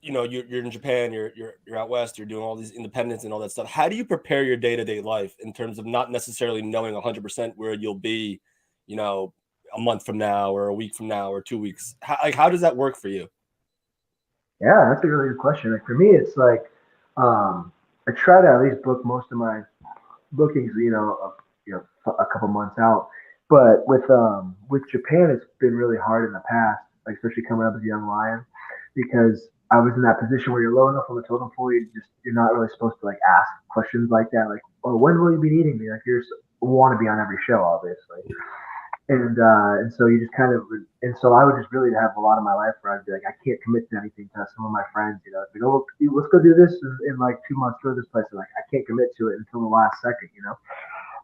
[SPEAKER 2] you're in Japan, you're out west, you're doing all these independents and all that stuff. How do you prepare your day-to-day life in terms of not necessarily knowing 100% where you'll be, a month from now or a week from now or 2 weeks? How does that work for you?
[SPEAKER 9] Yeah, that's a really good question. Like for me, it's like I try to at least book most of my bookings, a couple months out. But with Japan, it's been really hard in the past, like especially coming up as a young lion, because I was in that position where you're low enough on the totem pole, you're not really supposed to like ask questions like that, like, oh, when will you be needing me? Like you want to be on every show, obviously. And so you just kind of, and so I would just really have a lot of my life where I'd be like, I can't commit to anything to some of my friends, like, oh, let's go do this in like 2 months, go to this place. And like, I can't commit to it until the last second,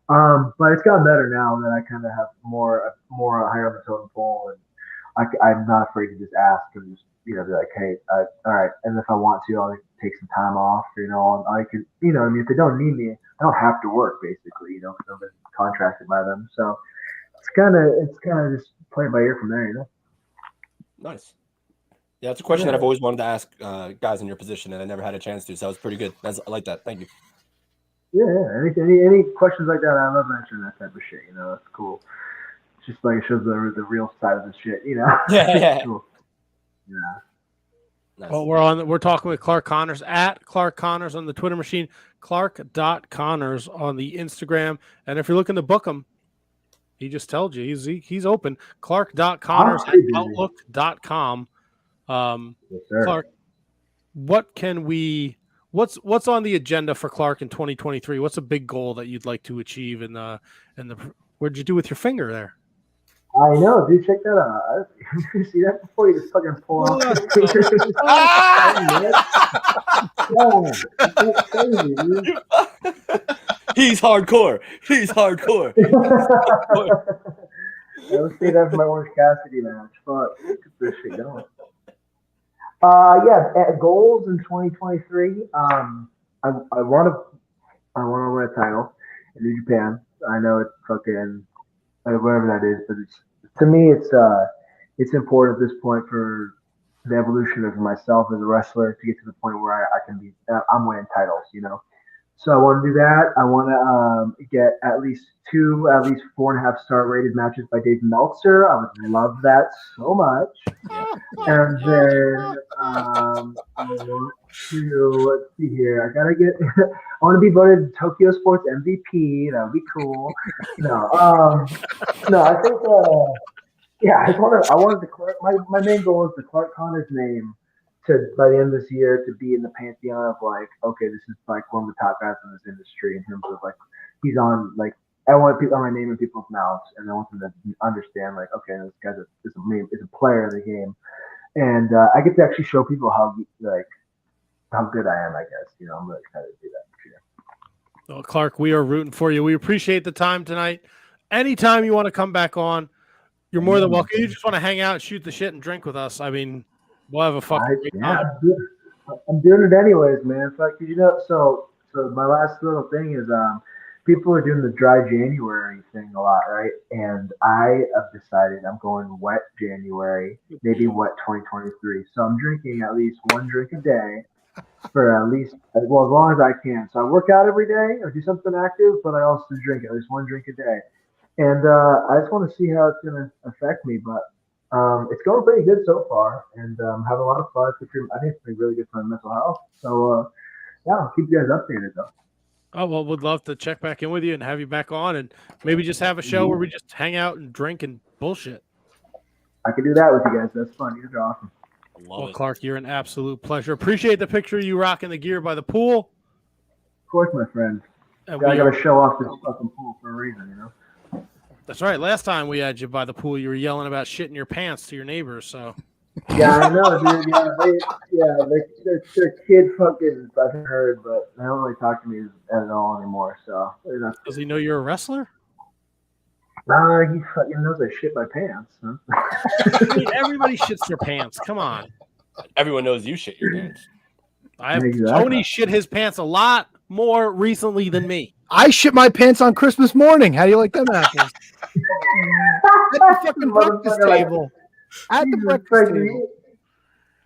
[SPEAKER 9] But it's gotten better now that I kind of have more higher on the totem pole, and I'm not afraid to just ask and just, be like, hey, all right. And if I want to, I'll take some time off, I could, if they don't need me, I don't have to work basically, because I've been contracted by them. So it's kind of just playing by ear from there,
[SPEAKER 2] Nice. Yeah, it's a question that I've always wanted to ask guys in your position, and I never had a chance to. So it's pretty good. I like that. Thank you.
[SPEAKER 9] Yeah. Any questions like that, I love answering that type of shit. That's cool. It's just like it shows the real side of the shit.
[SPEAKER 2] Yeah.
[SPEAKER 9] Cool. Yeah.
[SPEAKER 2] Nice.
[SPEAKER 1] Well, we're talking with Clark Connors at Clark Connors on the Twitter machine, Clark.Connors on the Instagram, and if you're looking to book him, he just told you he's open. Clark.Connors at Outlook.com.
[SPEAKER 9] Yes, sir.
[SPEAKER 1] Clark, what's on the agenda for Clark in 2023? What's a big goal that you'd like to achieve in the what'd you do with your finger there?
[SPEAKER 9] I know, dude. Check that out. You see that before you just fucking pull off. That's crazy, dude.
[SPEAKER 2] He's hardcore.
[SPEAKER 9] I would say that for my Orange Cassidy match. Fuck, get this shit going. Goals in 2023. I want to win a title in New Japan. I know it's fucking whatever that is, but to me it's important at this point for the evolution of myself as a wrestler to get to the point where I can be I'm winning titles, you know. So I want to do that. I want to get at least 4.5-star rated matches by Dave Meltzer. I would love that so much.
[SPEAKER 2] Yeah.
[SPEAKER 9] And then I want to let's see here. I want to be voted Tokyo Sports MVP. That would be cool. No, I think I wanted to Clark. My main goal is the Clark Connors name by the end of this year to be in the pantheon of like, okay, this is like one of the top guys in this industry in terms of like he's on like I want people on my name in people's mouths, and I want them to understand like, okay, this guy's is a player in the game, and I get to actually show people how good I am. I guess I'm really excited to do that for sure.
[SPEAKER 1] Well, Clark, we are rooting for you. We appreciate the time tonight. Anytime you want to come back on, you're more than welcome. You just want to hang out, shoot the shit, and drink with us. I mean, we'll have a fucking great time.
[SPEAKER 9] I'm doing it anyways, man. It's like, so my last little thing is people are doing the dry January thing a lot, right? And I have decided I'm going wet January, maybe wet 2023. So I'm drinking at least one drink a day for as long as I can. So I work out every day or do something active, but I also drink at least one drink a day. And I just want to see how it's going to affect me, but it's going pretty good so far, and have a lot of fun. I think it's been really good for my mental health. So I'll keep you guys updated though.
[SPEAKER 1] Oh, well, we'd love to check back in with you and have you back on, and maybe just have a show where we just hang out and drink and bullshit.
[SPEAKER 9] I can do that with you guys. That's fun. You guys are awesome.
[SPEAKER 1] Well, Clark, you're an absolute pleasure. Appreciate the picture of you rocking the gear by the pool.
[SPEAKER 9] Of course, my friend. I got to show off this fucking pool for a reason,
[SPEAKER 1] That's right. Last time we had you by the pool, you were yelling about shitting your pants to your neighbors. So.
[SPEAKER 9] Yeah, I know, dude. Their kid fucking I've heard, but they don't really talk to me at all anymore. So
[SPEAKER 1] does he know you're a wrestler?
[SPEAKER 9] Nah, he fucking knows I shit my pants. Huh?
[SPEAKER 1] I mean, everybody shits their pants. Come on.
[SPEAKER 2] Everyone knows you shit your pants.
[SPEAKER 1] Tony shit his pants a lot more recently than me.
[SPEAKER 3] I shit my pants on Christmas morning. How do you like them apples? At the fucking breakfast table. At the breakfast table.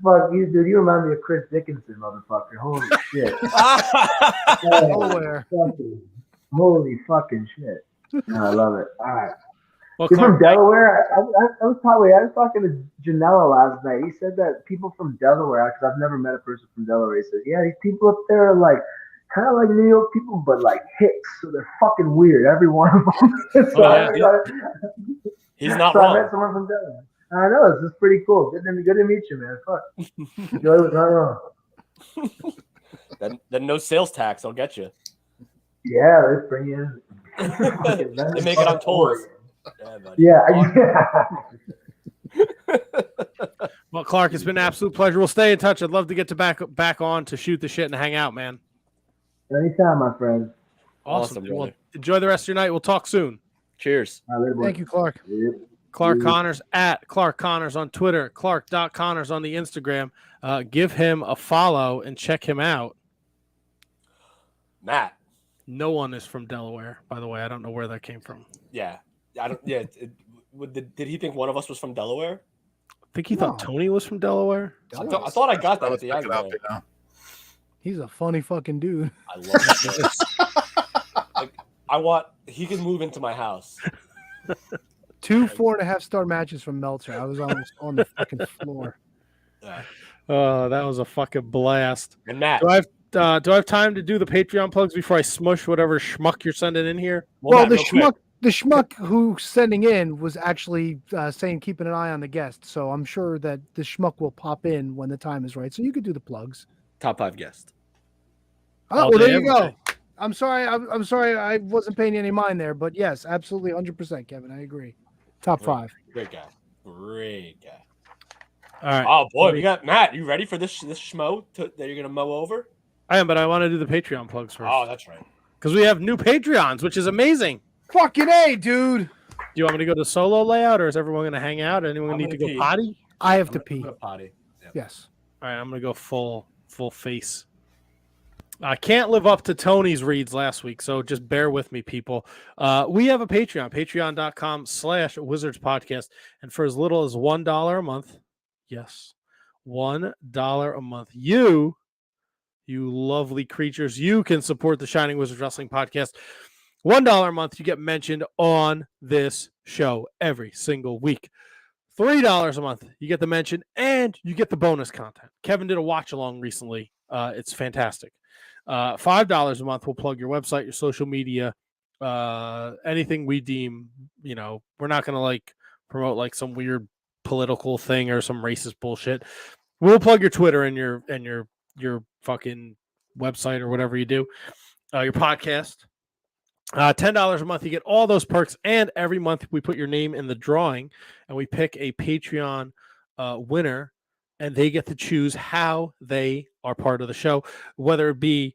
[SPEAKER 9] Fuck you, dude. You remind me of Chris Dickinson, motherfucker. Holy shit. Holy fucking shit. No, I love it. All right.
[SPEAKER 1] Well,
[SPEAKER 9] you're from Delaware? I was talking to Janela last night. He said that people from Delaware, because I've never met a person from Delaware, he says, yeah, these people up there are like kind of like New York people, but like hicks, so they're fucking weird. Every one of them.
[SPEAKER 2] He's not wrong.
[SPEAKER 9] I met someone from Delaware. I know, this is pretty cool. Good to meet you, man. Fuck. Joey was not wrong.
[SPEAKER 2] Then no sales tax, I'll get you.
[SPEAKER 9] Yeah, let's bring you in.
[SPEAKER 2] They make it on tolls. Yeah, buddy.
[SPEAKER 9] Yeah.
[SPEAKER 1] Well, Clark, it's been an absolute pleasure. We'll stay in touch. I'd love to get to back on to shoot the shit and hang out, man.
[SPEAKER 9] Anytime, my friend.
[SPEAKER 1] Awesome. Well, enjoy the rest of your night. We'll talk soon.
[SPEAKER 2] Cheers.
[SPEAKER 3] Thank you, Clark.
[SPEAKER 1] Clark Connors at Clark Connors on Twitter, Clark.Connors on the Instagram. Give him a follow and check him out.
[SPEAKER 2] Matt.
[SPEAKER 1] No one is from Delaware, by the way. I don't know where that came from.
[SPEAKER 2] Yeah. I don't. Yeah. Did he think one of us was from Delaware?
[SPEAKER 1] I think he thought Tony was from Delaware.
[SPEAKER 2] I thought I got that at the end.
[SPEAKER 3] He's a funny fucking dude.
[SPEAKER 2] I love that. He can move into my house.
[SPEAKER 3] 2 4.5-star matches from Meltzer. I was almost on the fucking floor.
[SPEAKER 2] Yeah.
[SPEAKER 1] That was a fucking blast.
[SPEAKER 2] And Matt,
[SPEAKER 1] do I have time to do the Patreon plugs before I smush whatever schmuck you're sending in here?
[SPEAKER 3] Well, Matt, the schmuck who's sending in was actually saying keeping an eye on the guest. So I'm sure that the schmuck will pop in when the time is right. So you could do the plugs.
[SPEAKER 2] Top 5 guest.
[SPEAKER 3] Oh, well, there you go. I'm sorry. I'm sorry. I wasn't paying any mind there, but yes, absolutely 100%, Kevin. I agree. Top 5.
[SPEAKER 2] Great guy. Great guy.
[SPEAKER 1] All right.
[SPEAKER 2] Oh boy, we got Matt. You ready for this schmo that you're gonna mow over?
[SPEAKER 1] I am, but I want to do the Patreon plugs first.
[SPEAKER 2] Oh, that's right.
[SPEAKER 1] Because we have new Patreons, which is amazing.
[SPEAKER 3] Fucking A, dude.
[SPEAKER 1] Do you want me to go to solo layout, or is everyone going to hang out? Anyone need to go potty?
[SPEAKER 3] I have to pee.
[SPEAKER 2] Potty. Yep.
[SPEAKER 3] Yes.
[SPEAKER 1] All right, I'm gonna go full face. I can't live up to Tony's reads last week, so just bear with me, people. We have a Patreon, patreon.com/Wizards Podcast. And for as little as $1 a month, yes, $1 a month, you lovely creatures, you can support the Shining Wizards Wrestling Podcast. $1 a month, you get mentioned on this show every single week. $3 a month, you get the mention and you get the bonus content. Kevin did a watch along recently. It's fantastic. $5 a month, we'll plug your website, your social media, anything we deem, we're not going to like promote like some weird political thing or some racist bullshit. We'll plug your Twitter and your fucking website or whatever you do, your podcast. $10 a month, you get all those perks, and every month we put your name in the drawing, and we pick a Patreon winner, and they get to choose how they are part of the show, whether it be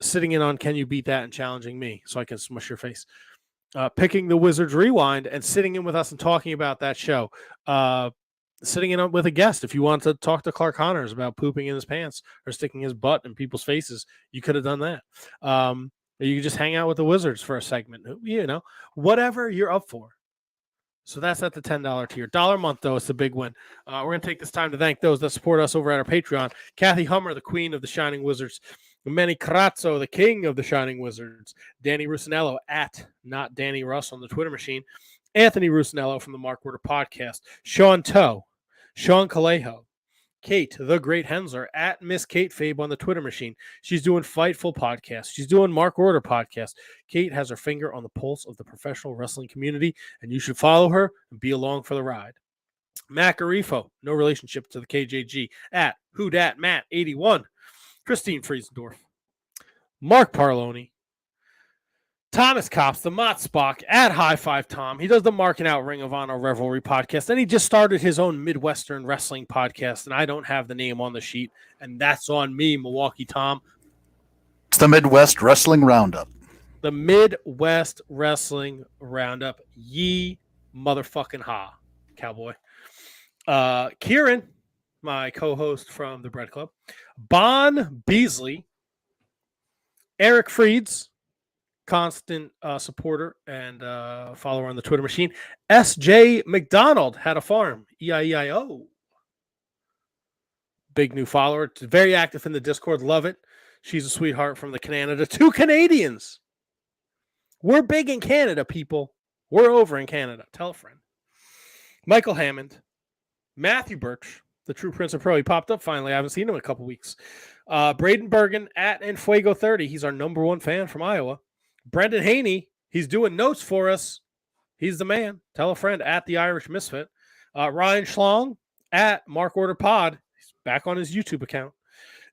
[SPEAKER 1] sitting in on Can You Beat That and challenging me so I can smush your face, picking the Wizards Rewind and sitting in with us and talking about that show, sitting in with a guest. If you want to talk to Clark Connors about pooping in his pants or sticking his butt in people's faces, you could have done that. You can just hang out with the Wizards for a segment, whatever you're up for. So that's at the $10 tier. $1 a month, though, it's a big win. We're going to take this time to thank those that support us over at our Patreon. Kathy Hummer, the queen of the Shining Wizards. Manny Carazzo, the king of the Shining Wizards. Danny Rusinello, at Not Danny Russ on the Twitter machine. Anthony Rusinello from the Mark Order Podcast. Sean Toe. Sean Calejo. Kate, the Great Hensler, at Miss Kate Fabe on the Twitter machine. She's doing Fightful podcast. She's doing Mark Order podcast. Kate has her finger on the pulse of the professional wrestling community, and you should follow her and be along for the ride. Matt Garifo, no relationship to the KJG, at Who Dat Matt 81. Christine Friesendorf. Mark Parloni. Thomas Kops, the Mott Spock, at High Five Tom. He does the Marking Out Ring of Honor Revelry podcast. And he just started his own Midwestern wrestling podcast. And I don't have the name on the sheet. And that's on me, Milwaukee Tom.
[SPEAKER 4] It's the Midwest Wrestling Roundup.
[SPEAKER 1] The Midwest Wrestling Roundup. Ye motherfucking ha, cowboy. Kieran, my co-host from the Bread Club. Bon Beasley. Eric Freeds, constant supporter and follower on the Twitter machine. S.J. McDonald had a farm. E-I-E-I-O. Big new follower. Very active in the Discord. Love it. She's a sweetheart from the Canada. 2 Canadians. We're big in Canada, people. We're over in Canada. Tell a friend. Michael Hammond. Matthew Birch, the true Prince of Pro. He popped up finally. I haven't seen him in a couple weeks. Braden Bergen at Enfuego30. He's our #1 fan from Iowa. Brendan Haney, he's doing notes for us. He's the man. Tell a friend, at the Irish Misfit. Ryan Schlong at Mark Order Pod. He's back on his YouTube account.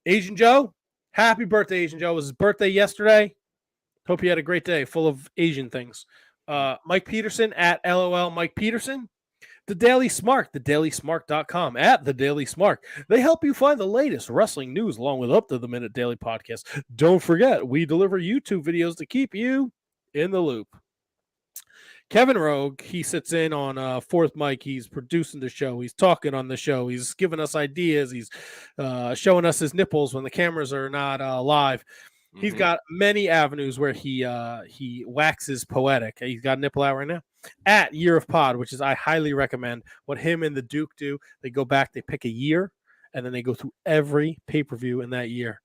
[SPEAKER 1] Asian Joe, happy birthday, Asian Joe. It was his birthday yesterday. Hope you had a great day full of Asian things. Mike Peterson at LOL Mike Peterson. The Daily Smart, thedailysmart.com, at The Daily Smart. They help you find the latest wrestling news along with up-to-the-minute daily podcasts. Don't forget, we deliver YouTube videos to keep you in the loop. Kevin Rogue, he sits in on Fourth Mic. He's producing the show. He's talking on the show. He's giving us ideas. He's showing us his nipples when the cameras are not live. Mm-hmm. He's got many avenues where he waxes poetic. He's got a nipple out right now. At Year of Pod, which is I highly recommend what him and the Duke do. They go back, they pick a year, and then they go through every pay-per-view in that year.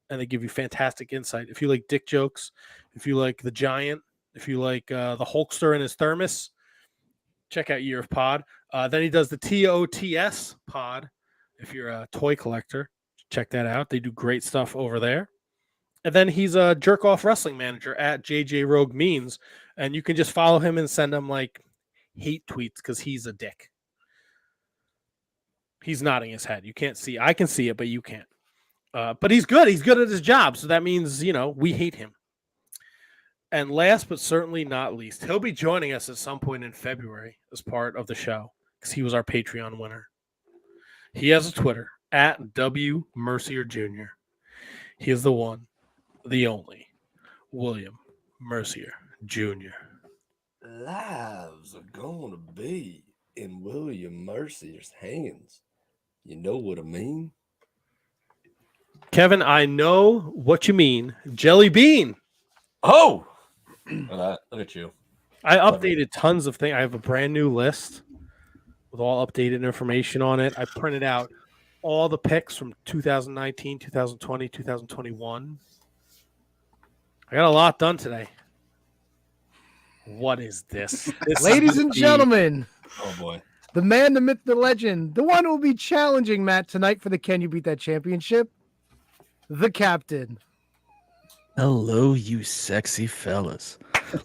[SPEAKER 1] And they give you fantastic insight. If you like dick jokes, if you like the Giant, if you like the Hulkster and his thermos, check out Year of Pod. Then he does the TOTS Pod. If you're a toy collector, check that out. They do great stuff over there. And then he's a jerk-off wrestling manager at JJ Rogue Means. And you can just follow him and send him, like, hate tweets because he's a dick. He's nodding his head. You can't see. I can see it, but you can't. But he's good. He's good at his job. So that means, we hate him. And last but certainly not least, he'll be joining us at some point in February as part of the show because he was our Patreon winner. He has a Twitter, at W Mercier Jr. He is the one, the only, William Mercier Jr.
[SPEAKER 2] Lives are gonna be in William Mercier's hands. You know what I mean?
[SPEAKER 1] Kevin, I know what you mean. Jelly bean.
[SPEAKER 2] Oh, look at you.
[SPEAKER 1] I updated tons of things. I have a brand new list with all updated information on it. I printed out all the picks from 2019, 2020, 2021. I got a lot done today. What is this?
[SPEAKER 3] Ladies and gentlemen,
[SPEAKER 2] Oh boy.
[SPEAKER 3] the man, the myth, the legend, the one who will be challenging Matt tonight for the Can You Beat That Championship, the captain.
[SPEAKER 10] Hello, you sexy fellas.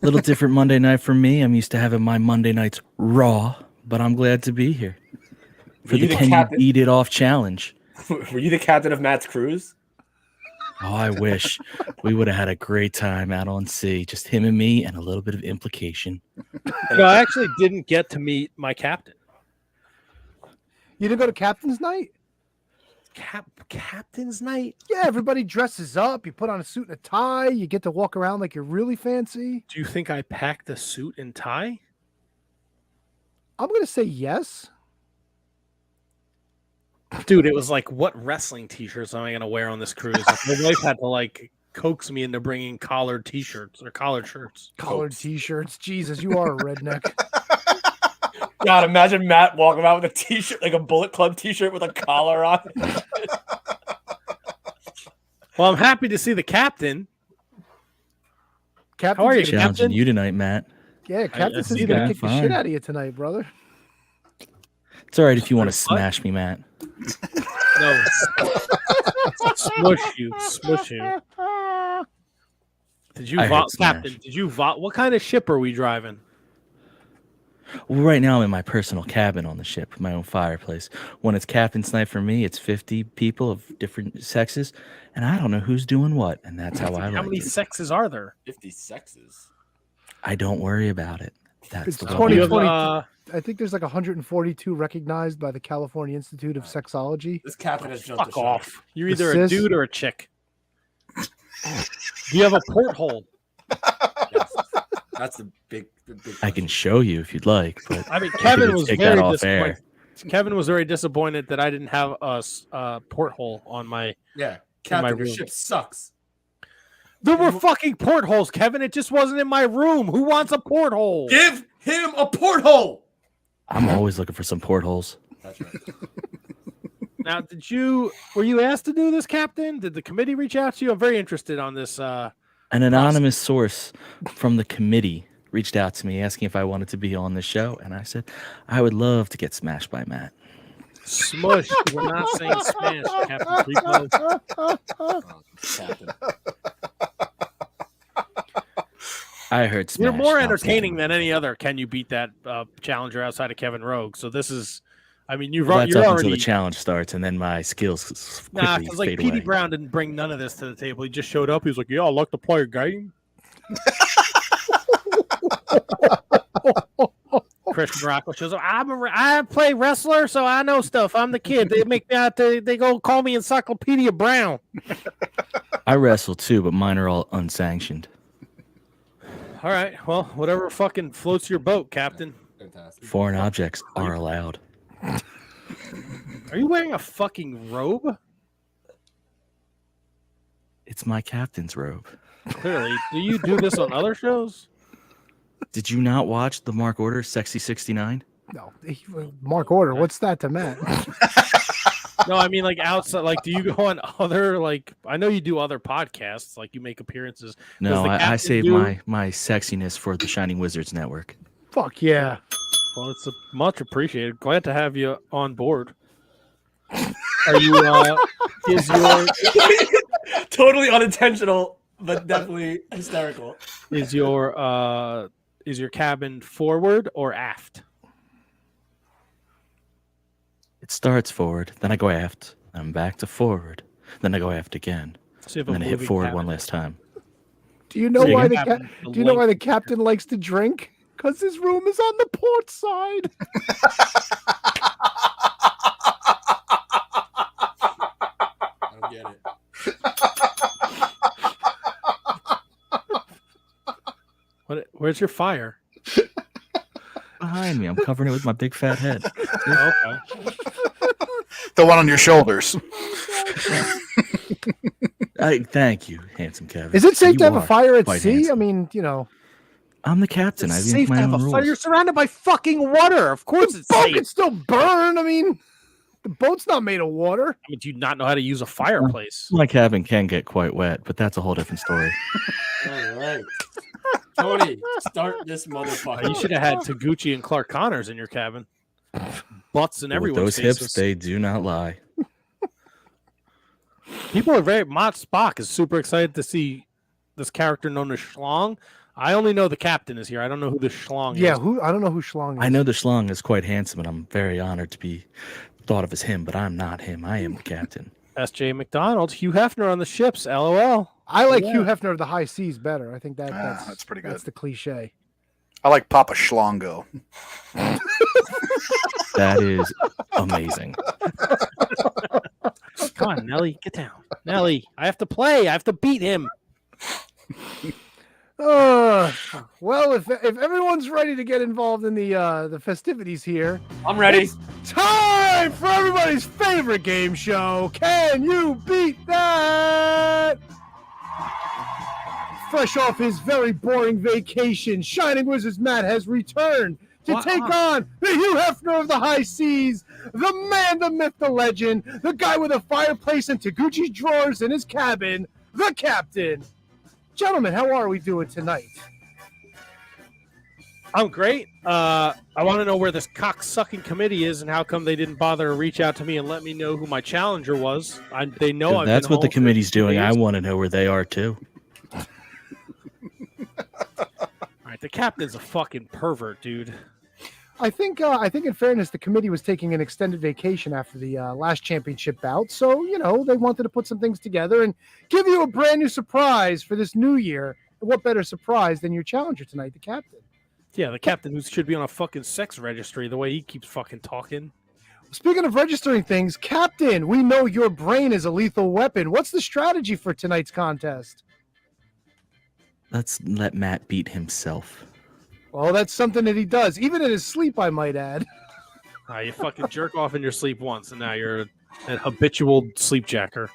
[SPEAKER 10] Little different Monday night for me. I'm used to having my Monday nights raw, but I'm glad to be here for the Can You Beat It Off challenge.
[SPEAKER 2] Were you the captain of Matt's cruise?
[SPEAKER 10] Oh, I wish we would have had a great time out on sea. Just him and me and a little bit of implication.
[SPEAKER 1] No, I actually didn't get to meet my captain.
[SPEAKER 3] You didn't go to captain's night?
[SPEAKER 1] Captain's night?
[SPEAKER 3] Yeah, everybody dresses up. You put on a suit and a tie. You get to walk around like you're really fancy.
[SPEAKER 1] Do you think I packed a suit and tie?
[SPEAKER 3] I'm going to say yes.
[SPEAKER 1] Dude, it was like, what wrestling t-shirts am I going to wear on this cruise? My wife had to like coax me into bringing collared t-shirts or collared shirts.
[SPEAKER 3] Collared t-shirts. Jesus, you are a redneck.
[SPEAKER 2] God, imagine Matt walking around with a t-shirt, like a Bullet Club t-shirt with a collar on.
[SPEAKER 1] Well, I'm happy to see the captain.
[SPEAKER 3] Captain,
[SPEAKER 1] how are you,
[SPEAKER 10] Challenging
[SPEAKER 1] Captain?
[SPEAKER 10] you tonight, Matt.
[SPEAKER 3] Yeah, Captain says
[SPEAKER 1] see
[SPEAKER 3] he's going
[SPEAKER 1] that.
[SPEAKER 3] to kick the shit out of you tonight, brother.
[SPEAKER 10] It's all right if you want to smash me, Matt.
[SPEAKER 1] No. Smush you. Did you
[SPEAKER 10] I heard
[SPEAKER 1] vote,
[SPEAKER 10] smash.
[SPEAKER 1] Captain? Did you vote? What kind of ship are we driving?
[SPEAKER 10] Well, right now I'm in my personal cabin on the ship, my own fireplace. When it's captain's night for me, it's 50 people of different sexes, and I don't know who's doing what, and that's how I
[SPEAKER 1] How
[SPEAKER 10] like
[SPEAKER 1] many
[SPEAKER 10] it.
[SPEAKER 1] sexes are there?
[SPEAKER 2] 50 sexes.
[SPEAKER 10] I don't worry about it. That's
[SPEAKER 3] It's
[SPEAKER 10] the
[SPEAKER 3] 2020.
[SPEAKER 10] one.
[SPEAKER 3] I think there's like 142 recognized by the California Institute of Sexology.
[SPEAKER 2] This captain has jumped
[SPEAKER 1] Fuck
[SPEAKER 2] the
[SPEAKER 1] off.
[SPEAKER 2] shark.
[SPEAKER 1] You're either a
[SPEAKER 3] Sis?
[SPEAKER 1] dude or a chick. Do you have a porthole?
[SPEAKER 2] Yes. That's the big
[SPEAKER 10] I can show you if you'd like, but
[SPEAKER 1] I mean,
[SPEAKER 10] I
[SPEAKER 1] Kevin
[SPEAKER 10] could
[SPEAKER 1] was
[SPEAKER 10] take
[SPEAKER 1] very
[SPEAKER 10] that off
[SPEAKER 1] disappointed.
[SPEAKER 10] air.
[SPEAKER 1] Kevin was very disappointed that I didn't have a porthole on my.
[SPEAKER 2] Yeah.
[SPEAKER 1] my
[SPEAKER 2] Captain, your
[SPEAKER 1] room.
[SPEAKER 2] ship sucks.
[SPEAKER 1] There were fucking portholes, Kevin. It just wasn't in my room. Who wants a porthole?
[SPEAKER 2] Give him a porthole.
[SPEAKER 10] I'm always looking for some portholes.
[SPEAKER 2] That's right.
[SPEAKER 1] Now, were you asked to do this, Captain? Did the committee reach out to you? I'm very interested on this.
[SPEAKER 10] An anonymous source from the committee reached out to me asking if I wanted to be on the show, and I said I would love to get smashed by Matt.
[SPEAKER 1] Smush. We're not saying smash, Captain Creepo.
[SPEAKER 2] Captain.
[SPEAKER 10] I heard smash.
[SPEAKER 1] You're more
[SPEAKER 10] not
[SPEAKER 1] entertaining
[SPEAKER 10] Kevin.
[SPEAKER 1] than any other. Can you beat that challenger outside of Kevin Rogue? So this is, I mean,
[SPEAKER 10] Well, that's
[SPEAKER 1] you're
[SPEAKER 10] up
[SPEAKER 1] already
[SPEAKER 10] until the challenge starts, and then my skills quickly
[SPEAKER 1] because like
[SPEAKER 10] fade
[SPEAKER 1] Petey
[SPEAKER 10] away.
[SPEAKER 1] Brown didn't bring none of this to the table. He just showed up. He was like, "Yeah, I like to play a game." Christian Rocco shows up. I play wrestler, so I know stuff. I'm the kid. They make me out. They go call me Encyclopedia Brown.
[SPEAKER 10] I wrestle too, but mine are all unsanctioned.
[SPEAKER 1] All right. Well, whatever fucking floats your boat, Captain.
[SPEAKER 2] Fantastic.
[SPEAKER 10] Foreign objects are allowed.
[SPEAKER 1] Are you wearing a fucking robe?
[SPEAKER 10] It's my captain's robe.
[SPEAKER 1] Clearly. Do you do this on other shows?
[SPEAKER 10] Did you not watch the Mark Order Sexy 69?
[SPEAKER 3] No, Mark Order. What's that to Matt?
[SPEAKER 1] No, I mean like outside. Like, do you go on other like? I know you do other podcasts. Like you make appearances.
[SPEAKER 10] No,
[SPEAKER 1] the
[SPEAKER 10] I
[SPEAKER 1] captain
[SPEAKER 10] save
[SPEAKER 1] do-
[SPEAKER 10] my sexiness for the Shining Wizards Network.
[SPEAKER 3] Fuck yeah.
[SPEAKER 1] Well, it's much appreciated. Glad to have you on board. Are you? Is your
[SPEAKER 2] Totally unintentional, but definitely hysterical.
[SPEAKER 1] is your cabin forward or aft?
[SPEAKER 10] It starts forward, then I go aft, then I'm back to forward, then I go aft again,
[SPEAKER 1] So you have
[SPEAKER 10] and
[SPEAKER 1] a
[SPEAKER 10] then I hit
[SPEAKER 1] moving
[SPEAKER 10] forward
[SPEAKER 1] cabin.
[SPEAKER 10] one last time.
[SPEAKER 3] Do you know
[SPEAKER 1] So you
[SPEAKER 3] why
[SPEAKER 1] can
[SPEAKER 3] the
[SPEAKER 1] have the
[SPEAKER 3] Do you know why the
[SPEAKER 1] length-
[SPEAKER 3] captain likes to drink? Because his room is on the port side.
[SPEAKER 2] I don't get it.
[SPEAKER 1] Where's your fire?
[SPEAKER 10] Behind me, I'm covering it with my big fat head.
[SPEAKER 1] Oh, okay.
[SPEAKER 4] The one on your shoulders.
[SPEAKER 10] Thank you, handsome Kevin.
[SPEAKER 3] Is it safe
[SPEAKER 10] You
[SPEAKER 3] to have a
[SPEAKER 10] are
[SPEAKER 3] fire at
[SPEAKER 10] quite
[SPEAKER 3] sea?
[SPEAKER 10] handsome.
[SPEAKER 3] I mean, you know,
[SPEAKER 10] I'm the captain.
[SPEAKER 1] It's
[SPEAKER 10] I
[SPEAKER 1] safe
[SPEAKER 10] make
[SPEAKER 1] to
[SPEAKER 10] my
[SPEAKER 1] have
[SPEAKER 10] own
[SPEAKER 1] a fire. You're
[SPEAKER 10] rules.
[SPEAKER 1] surrounded by fucking water. Of course it's
[SPEAKER 3] boat
[SPEAKER 1] safe.
[SPEAKER 3] can still burn. I mean, the boat's not made of water.
[SPEAKER 1] I mean, do you not know how to use a fireplace?
[SPEAKER 10] My cabin can get quite wet, but that's a whole different story.
[SPEAKER 2] All right. Tony, start this motherfucker.
[SPEAKER 1] You should have had Taguchi and Clark Connors in your cabin. Butts and
[SPEAKER 10] With
[SPEAKER 1] everyone's
[SPEAKER 10] those
[SPEAKER 1] faces.
[SPEAKER 10] hips, they do not lie.
[SPEAKER 1] People are very. Mott Spock is super excited to see this character known as Schlong. I only know the captain is here. I don't know who the Schlong is.
[SPEAKER 3] Yeah, I don't know who Schlong is.
[SPEAKER 10] I know the Schlong is quite handsome, and I'm very honored to be thought of as him, but I'm not him. I am the captain.
[SPEAKER 1] S.J. McDonald, Hugh Hefner on the ships. LOL.
[SPEAKER 3] I like Hugh Hefner of the High Seas better. I think
[SPEAKER 4] that's pretty good.
[SPEAKER 3] That's the cliche.
[SPEAKER 4] I like Papa Schlongo.
[SPEAKER 10] That is amazing.
[SPEAKER 1] Come on, Nelly, get down. Nelly, I have to play. I have to beat him.
[SPEAKER 3] Well, if everyone's ready to get involved in the festivities here,
[SPEAKER 2] I'm ready.
[SPEAKER 3] It's time for everybody's favorite game show. Can you beat that? Fresh off his very boring vacation, Shining Wizards Matt has returned to take on the Hugh Hefner of the High Seas, the man, the myth, the legend, the guy with a fireplace and Taguchi drawers in his cabin, the captain. Gentlemen, how are we doing tonight?
[SPEAKER 1] I'm great. I want to know where this cock-sucking committee is and how come they didn't bother to reach out to me and let me know who my challenger was. They know
[SPEAKER 10] That's
[SPEAKER 1] been
[SPEAKER 10] what the
[SPEAKER 1] home for
[SPEAKER 10] committee's
[SPEAKER 1] 2
[SPEAKER 10] doing. I
[SPEAKER 1] days.
[SPEAKER 10] want to know where they are, too.
[SPEAKER 1] All right, the captain's a fucking pervert, dude.
[SPEAKER 3] I think in fairness, the committee was taking an extended vacation after the last championship bout. So, they wanted to put some things together and give you a brand new surprise for this new year. What better surprise than your challenger tonight, the captain?
[SPEAKER 1] Yeah, the captain who should be on a fucking sex registry the way he keeps fucking talking.
[SPEAKER 3] Speaking of registering things, Captain, we know your brain is a lethal weapon. What's the strategy for tonight's contest?
[SPEAKER 10] Let's let Matt beat himself.
[SPEAKER 3] Well, that's something that he does, even in his sleep, I might add.
[SPEAKER 1] You fucking jerk off in your sleep once, and now you're a habitual sleepjacker.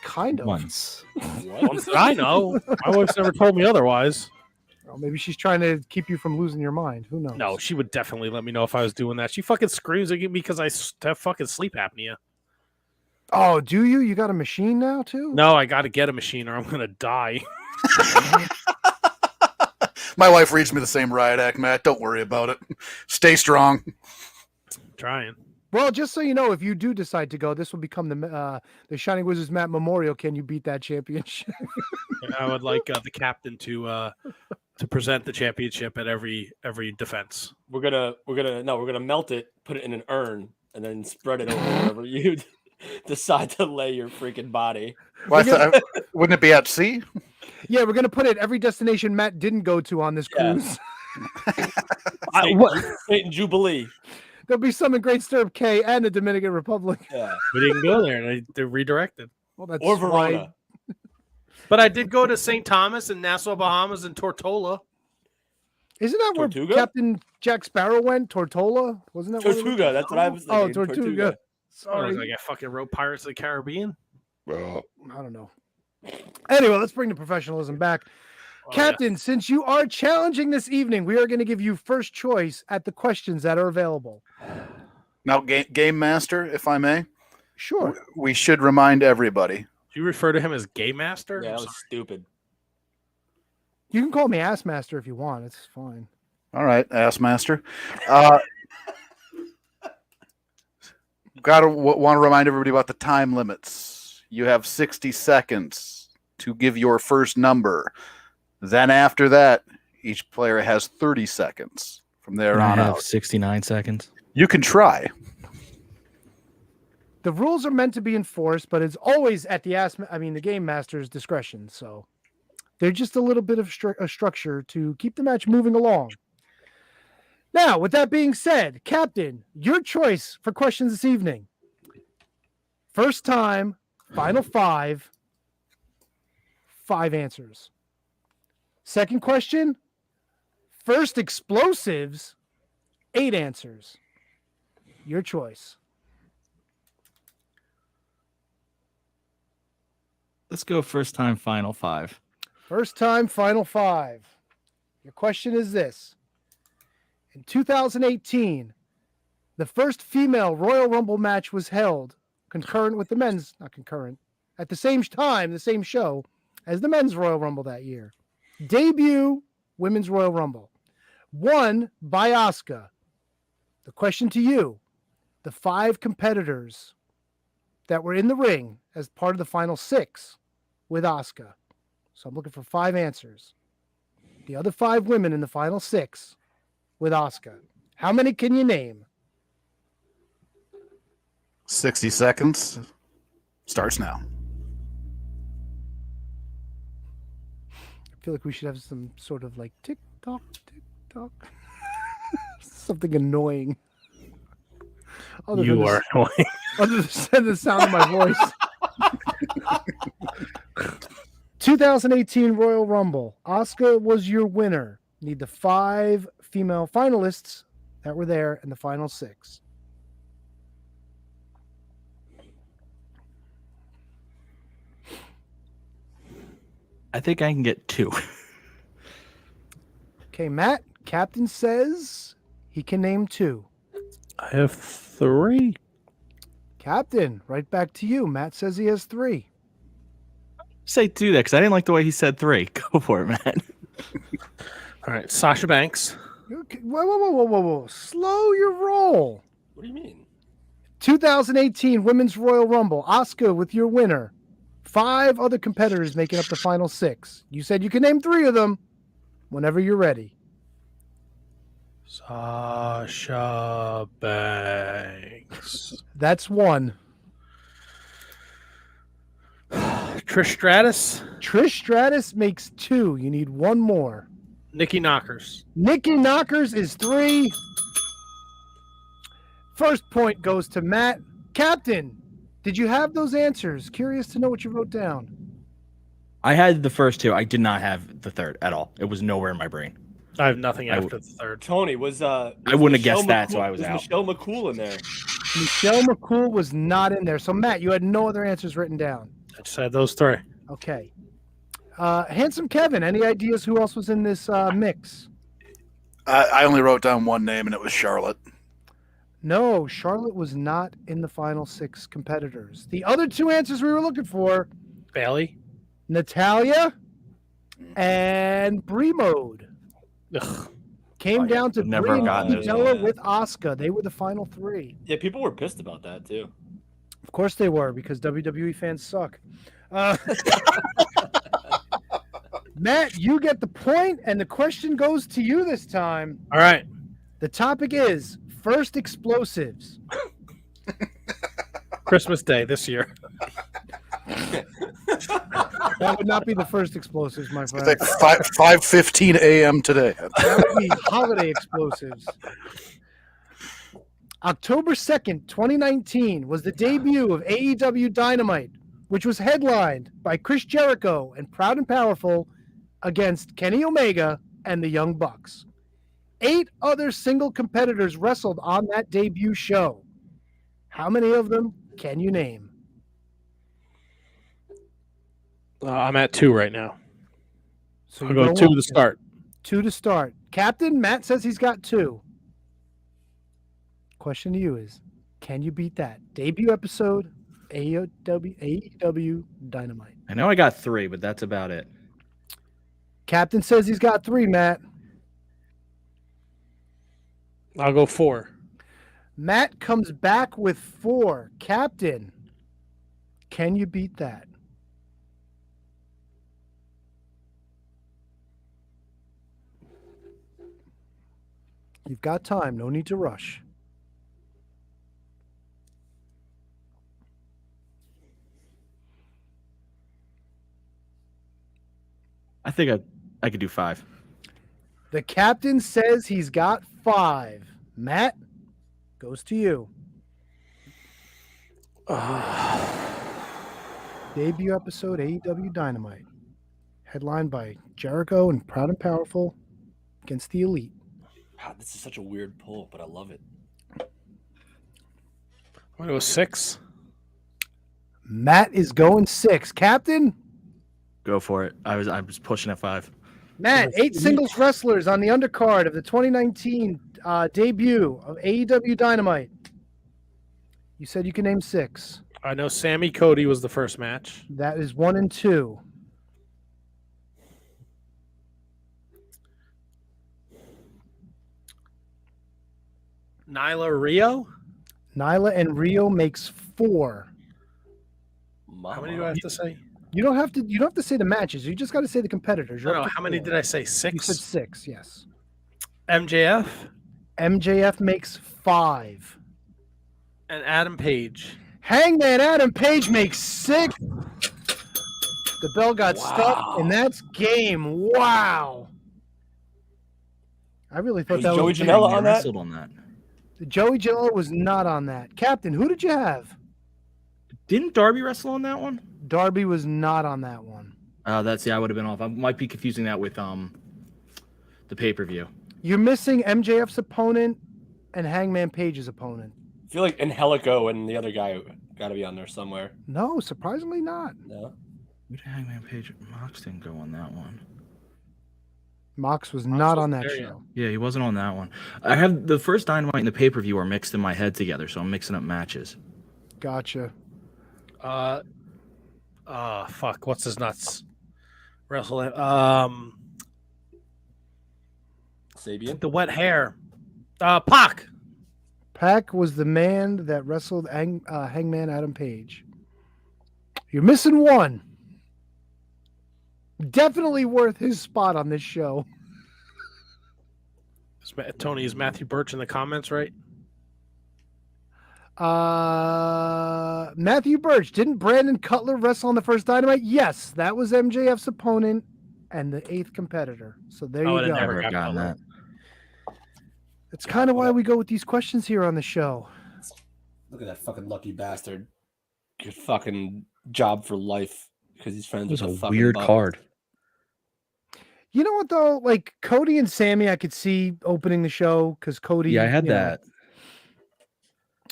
[SPEAKER 3] Kind of.
[SPEAKER 10] Once.
[SPEAKER 1] Once that I know. My wife's never told me otherwise.
[SPEAKER 3] Well, maybe she's trying to keep you from losing your mind. Who knows?
[SPEAKER 1] No, she would definitely let me know if I was doing that. She fucking screams at me because I have fucking sleep apnea.
[SPEAKER 3] Oh, do you? You got a machine now, too?
[SPEAKER 1] No, I got to get a machine or I'm going to die.
[SPEAKER 4] My wife reads me the same riot act, Matt. Don't worry about it. Stay strong.
[SPEAKER 1] Trying.
[SPEAKER 3] Well, just so you know, if you do decide to go, this will become the Shining Wizards Matt Memorial. Can you beat that championship?
[SPEAKER 1] I would like the captain to present the championship at every defense.
[SPEAKER 2] We're gonna melt it, put it in an urn, and then spread it over wherever you decide to lay your freaking body.
[SPEAKER 4] Well, wouldn't it be at sea?
[SPEAKER 3] Yeah, we're gonna put it at every destination Matt didn't go to on this cruise.
[SPEAKER 2] Saint Jubilee.
[SPEAKER 3] There'll be some in Great Stirrup Cay and the Dominican Republic.
[SPEAKER 2] Yeah,
[SPEAKER 1] we didn't go there. They're redirected.
[SPEAKER 3] Well, that's
[SPEAKER 2] or Verona.
[SPEAKER 1] But I did go to St. Thomas and Nassau, Bahamas, and Tortola.
[SPEAKER 3] Isn't that
[SPEAKER 2] Tortuga?
[SPEAKER 3] where Captain Jack Sparrow went? Tortola? Wasn't that
[SPEAKER 2] Tortuga? That's what I was thinking.
[SPEAKER 3] Oh, Tortuga.
[SPEAKER 1] Sorry.
[SPEAKER 3] Sorry.
[SPEAKER 1] Like I fucking wrote Pirates of the Caribbean.
[SPEAKER 3] I don't know. Anyway, let's bring the professionalism back. Captain, since you are challenging this evening, we are going to give you first choice at the questions that are available.
[SPEAKER 4] Now, Game Master, if I may.
[SPEAKER 3] Sure.
[SPEAKER 4] We should remind everybody.
[SPEAKER 1] Do you refer to him as Game Master?
[SPEAKER 2] Yeah, that was stupid.
[SPEAKER 3] You can call me Ass Master if you want. It's fine.
[SPEAKER 4] All right, Ass Master. Want to remind everybody about the time limits. You have 60 seconds to give your first number. Then after that, each player has 30 seconds from there on
[SPEAKER 10] I have
[SPEAKER 4] out.
[SPEAKER 10] 69 seconds.
[SPEAKER 4] You can try.
[SPEAKER 3] The rules are meant to be enforced, but it's always at the Game Master's discretion. So they're just a little bit of a structure to keep the match moving along. Now, with that being said, Captain, your choice for questions this evening. First time, final 5 answers. Second question, first explosives, 8 answers. Your choice.
[SPEAKER 10] Let's go first time final five.
[SPEAKER 3] First time final five. Your question is this. In 2018, the first female Royal Rumble match was held concurrent with the men's, not concurrent, at the same time, the same show as the men's Royal Rumble that year. Debut women's Royal Rumble. Won by Asuka. The question to you, the 5 competitors that were in the ring as part of the final 6 with Asuka. So I'm looking for 5 answers. The other 5 women in the final 6 with Asuka. How many can you name?
[SPEAKER 4] 60 seconds starts now.
[SPEAKER 3] I feel like we should have some sort of like tick tock, something annoying.
[SPEAKER 1] You are annoying.
[SPEAKER 3] Other than the sound of my voice. 2018 Royal Rumble. Asuka was your winner. Need the 5 female finalists that were there in the final 6.
[SPEAKER 10] I think I can get 2.
[SPEAKER 3] Okay, Matt. Captain says he can name 2.
[SPEAKER 1] I have 3.
[SPEAKER 3] Captain, right back to you. Matt says he has 3.
[SPEAKER 10] Say 2 there, because I didn't like the way he said 3. Go for it, Matt.
[SPEAKER 1] All right, Sasha Banks.
[SPEAKER 3] Okay. Whoa. Slow your roll.
[SPEAKER 2] What do you mean?
[SPEAKER 3] 2018 Women's Royal Rumble. Asuka with your winner. 5 other competitors making up the final 6. You said you can name 3 of them whenever you're ready.
[SPEAKER 1] Sasha Banks.
[SPEAKER 3] That's 1.
[SPEAKER 1] Trish Stratus.
[SPEAKER 3] Trish Stratus makes 2. You need 1 more.
[SPEAKER 1] Nikki Knockers.
[SPEAKER 3] Nikki Knockers is 3. First point goes to Matt. Captain, did you have those answers? Curious to know what you wrote down.
[SPEAKER 10] I had the first 2. I did not have the third at all. It was nowhere in my brain.
[SPEAKER 1] I have nothing after the third.
[SPEAKER 2] Tony, was
[SPEAKER 10] I wouldn't have guessed that,
[SPEAKER 2] McCool,
[SPEAKER 10] so I was out.
[SPEAKER 2] Michelle McCool in there?
[SPEAKER 3] Michelle McCool was not in there. So, Matt, you had no other answers written down.
[SPEAKER 1] I just had those 3.
[SPEAKER 3] Okay. Handsome Kevin, any ideas who else was in this mix?
[SPEAKER 4] I only wrote down one name, and it was Charlotte.
[SPEAKER 3] No, Charlotte was not in the final 6 competitors. The other 2 answers we were looking for,
[SPEAKER 1] Bailey.
[SPEAKER 3] Natalia and Brie Mode. Came down to
[SPEAKER 10] never
[SPEAKER 3] Brie and
[SPEAKER 10] gotten those
[SPEAKER 3] Noah
[SPEAKER 2] ones.
[SPEAKER 3] with Asuka. They were the final 3.
[SPEAKER 2] Yeah, people were pissed about that too.
[SPEAKER 3] Of course they were, because WWE fans suck. Matt, you get the point, and the question goes to you this time.
[SPEAKER 1] All right.
[SPEAKER 3] The topic is first explosives.
[SPEAKER 1] Christmas Day this year.
[SPEAKER 3] That would not be the first explosives, my friend.
[SPEAKER 4] It's like 5:15 a.m. today.
[SPEAKER 3] That would be holiday explosives. October 2nd, 2019 was the debut of AEW Dynamite, which was headlined by Chris Jericho and Proud and Powerful against Kenny Omega and the Young Bucks. 8 other single competitors wrestled on that debut show. How many of them can you name?
[SPEAKER 1] I'm at 2 right now.
[SPEAKER 3] So
[SPEAKER 1] I'll go 2 to start.
[SPEAKER 3] 2 to start. Captain, Matt says he's got 2. Question to you is, can you beat that? Debut episode, AEW Dynamite.
[SPEAKER 10] I know I got 3, but that's about it.
[SPEAKER 3] Captain says he's got 3, Matt.
[SPEAKER 1] I'll go 4.
[SPEAKER 3] Matt comes back with 4. Captain, can you beat that? You've got time. No need to rush.
[SPEAKER 10] I think I could do 5.
[SPEAKER 3] The captain says he's got 5. Matt, goes to you. Debut episode AEW Dynamite. Headlined by Jericho and Proud and Powerful against the Elite.
[SPEAKER 2] Wow, this is such a weird pull, but I love it.
[SPEAKER 1] I'm going to go 6.
[SPEAKER 3] Matt is going 6. Captain,
[SPEAKER 10] Go for it. I was pushing at 5.
[SPEAKER 3] Matt, 8 singles wrestlers on the undercard of the 2019 debut of AEW Dynamite. You said you can name 6.
[SPEAKER 1] I know Sammy Cody was the first match.
[SPEAKER 3] That is 1 and 2.
[SPEAKER 1] Nyla Rio.
[SPEAKER 3] Nyla and Rio makes 4.
[SPEAKER 1] How many do I have to say?
[SPEAKER 3] You don't have to say the matches. You just got to say the competitors.
[SPEAKER 1] No, how many did I say?
[SPEAKER 3] You
[SPEAKER 1] 6?
[SPEAKER 3] said 6, yes.
[SPEAKER 1] MJF
[SPEAKER 3] MJF makes 5.
[SPEAKER 1] and Adam Page.
[SPEAKER 3] Hangman Adam Page makes 6. The bell got stuck, and that's game. Wow. I really thought that
[SPEAKER 2] Joey
[SPEAKER 3] was
[SPEAKER 2] Janela on that?
[SPEAKER 10] Wrestled on that.
[SPEAKER 3] Joey Janela was not on that. Captain, who did you have?
[SPEAKER 10] Didn't Darby wrestle on that one?
[SPEAKER 3] Darby was not on that one.
[SPEAKER 10] I would have been off. I might be confusing that with the pay-per-view.
[SPEAKER 3] You're missing MJF's opponent and Hangman Page's opponent.
[SPEAKER 2] I feel like Angelico and the other guy got to be on there somewhere.
[SPEAKER 3] No, surprisingly not.
[SPEAKER 2] No.
[SPEAKER 10] Where did Hangman Page? Mox didn't go on that one.
[SPEAKER 3] Mox was not on that
[SPEAKER 1] there,
[SPEAKER 3] show.
[SPEAKER 10] Yeah, he wasn't on that one. I have the first Dynamite and the pay-per-view are mixed in my head together, so I'm mixing up matches.
[SPEAKER 3] Gotcha.
[SPEAKER 1] Fuck, what's his nuts? Wrestling.
[SPEAKER 2] Sabian?
[SPEAKER 1] The wet hair. Pac.
[SPEAKER 3] Pac was the man that wrestled Hangman Adam Page. You're missing one. Definitely worth his spot on this show.
[SPEAKER 1] Tony, is Matthew Birch in the comments, right?
[SPEAKER 3] Matthew Birch. Didn't Brandon Cutler wrestle on the first Dynamite? Yes, that was MJF's opponent and the 8th competitor. So there you go.
[SPEAKER 10] Never gotten that.
[SPEAKER 3] That's kind of why we go with these questions here on the show.
[SPEAKER 2] Look at that fucking lucky bastard. Good fucking job for life because he's friends
[SPEAKER 10] It was
[SPEAKER 2] with
[SPEAKER 10] a
[SPEAKER 2] fucking
[SPEAKER 10] weird
[SPEAKER 2] Buck.
[SPEAKER 10] card.
[SPEAKER 3] You know what though? Like Cody and Sammy, I could see opening the show because Cody.
[SPEAKER 10] Yeah, I had
[SPEAKER 3] you know,
[SPEAKER 10] that.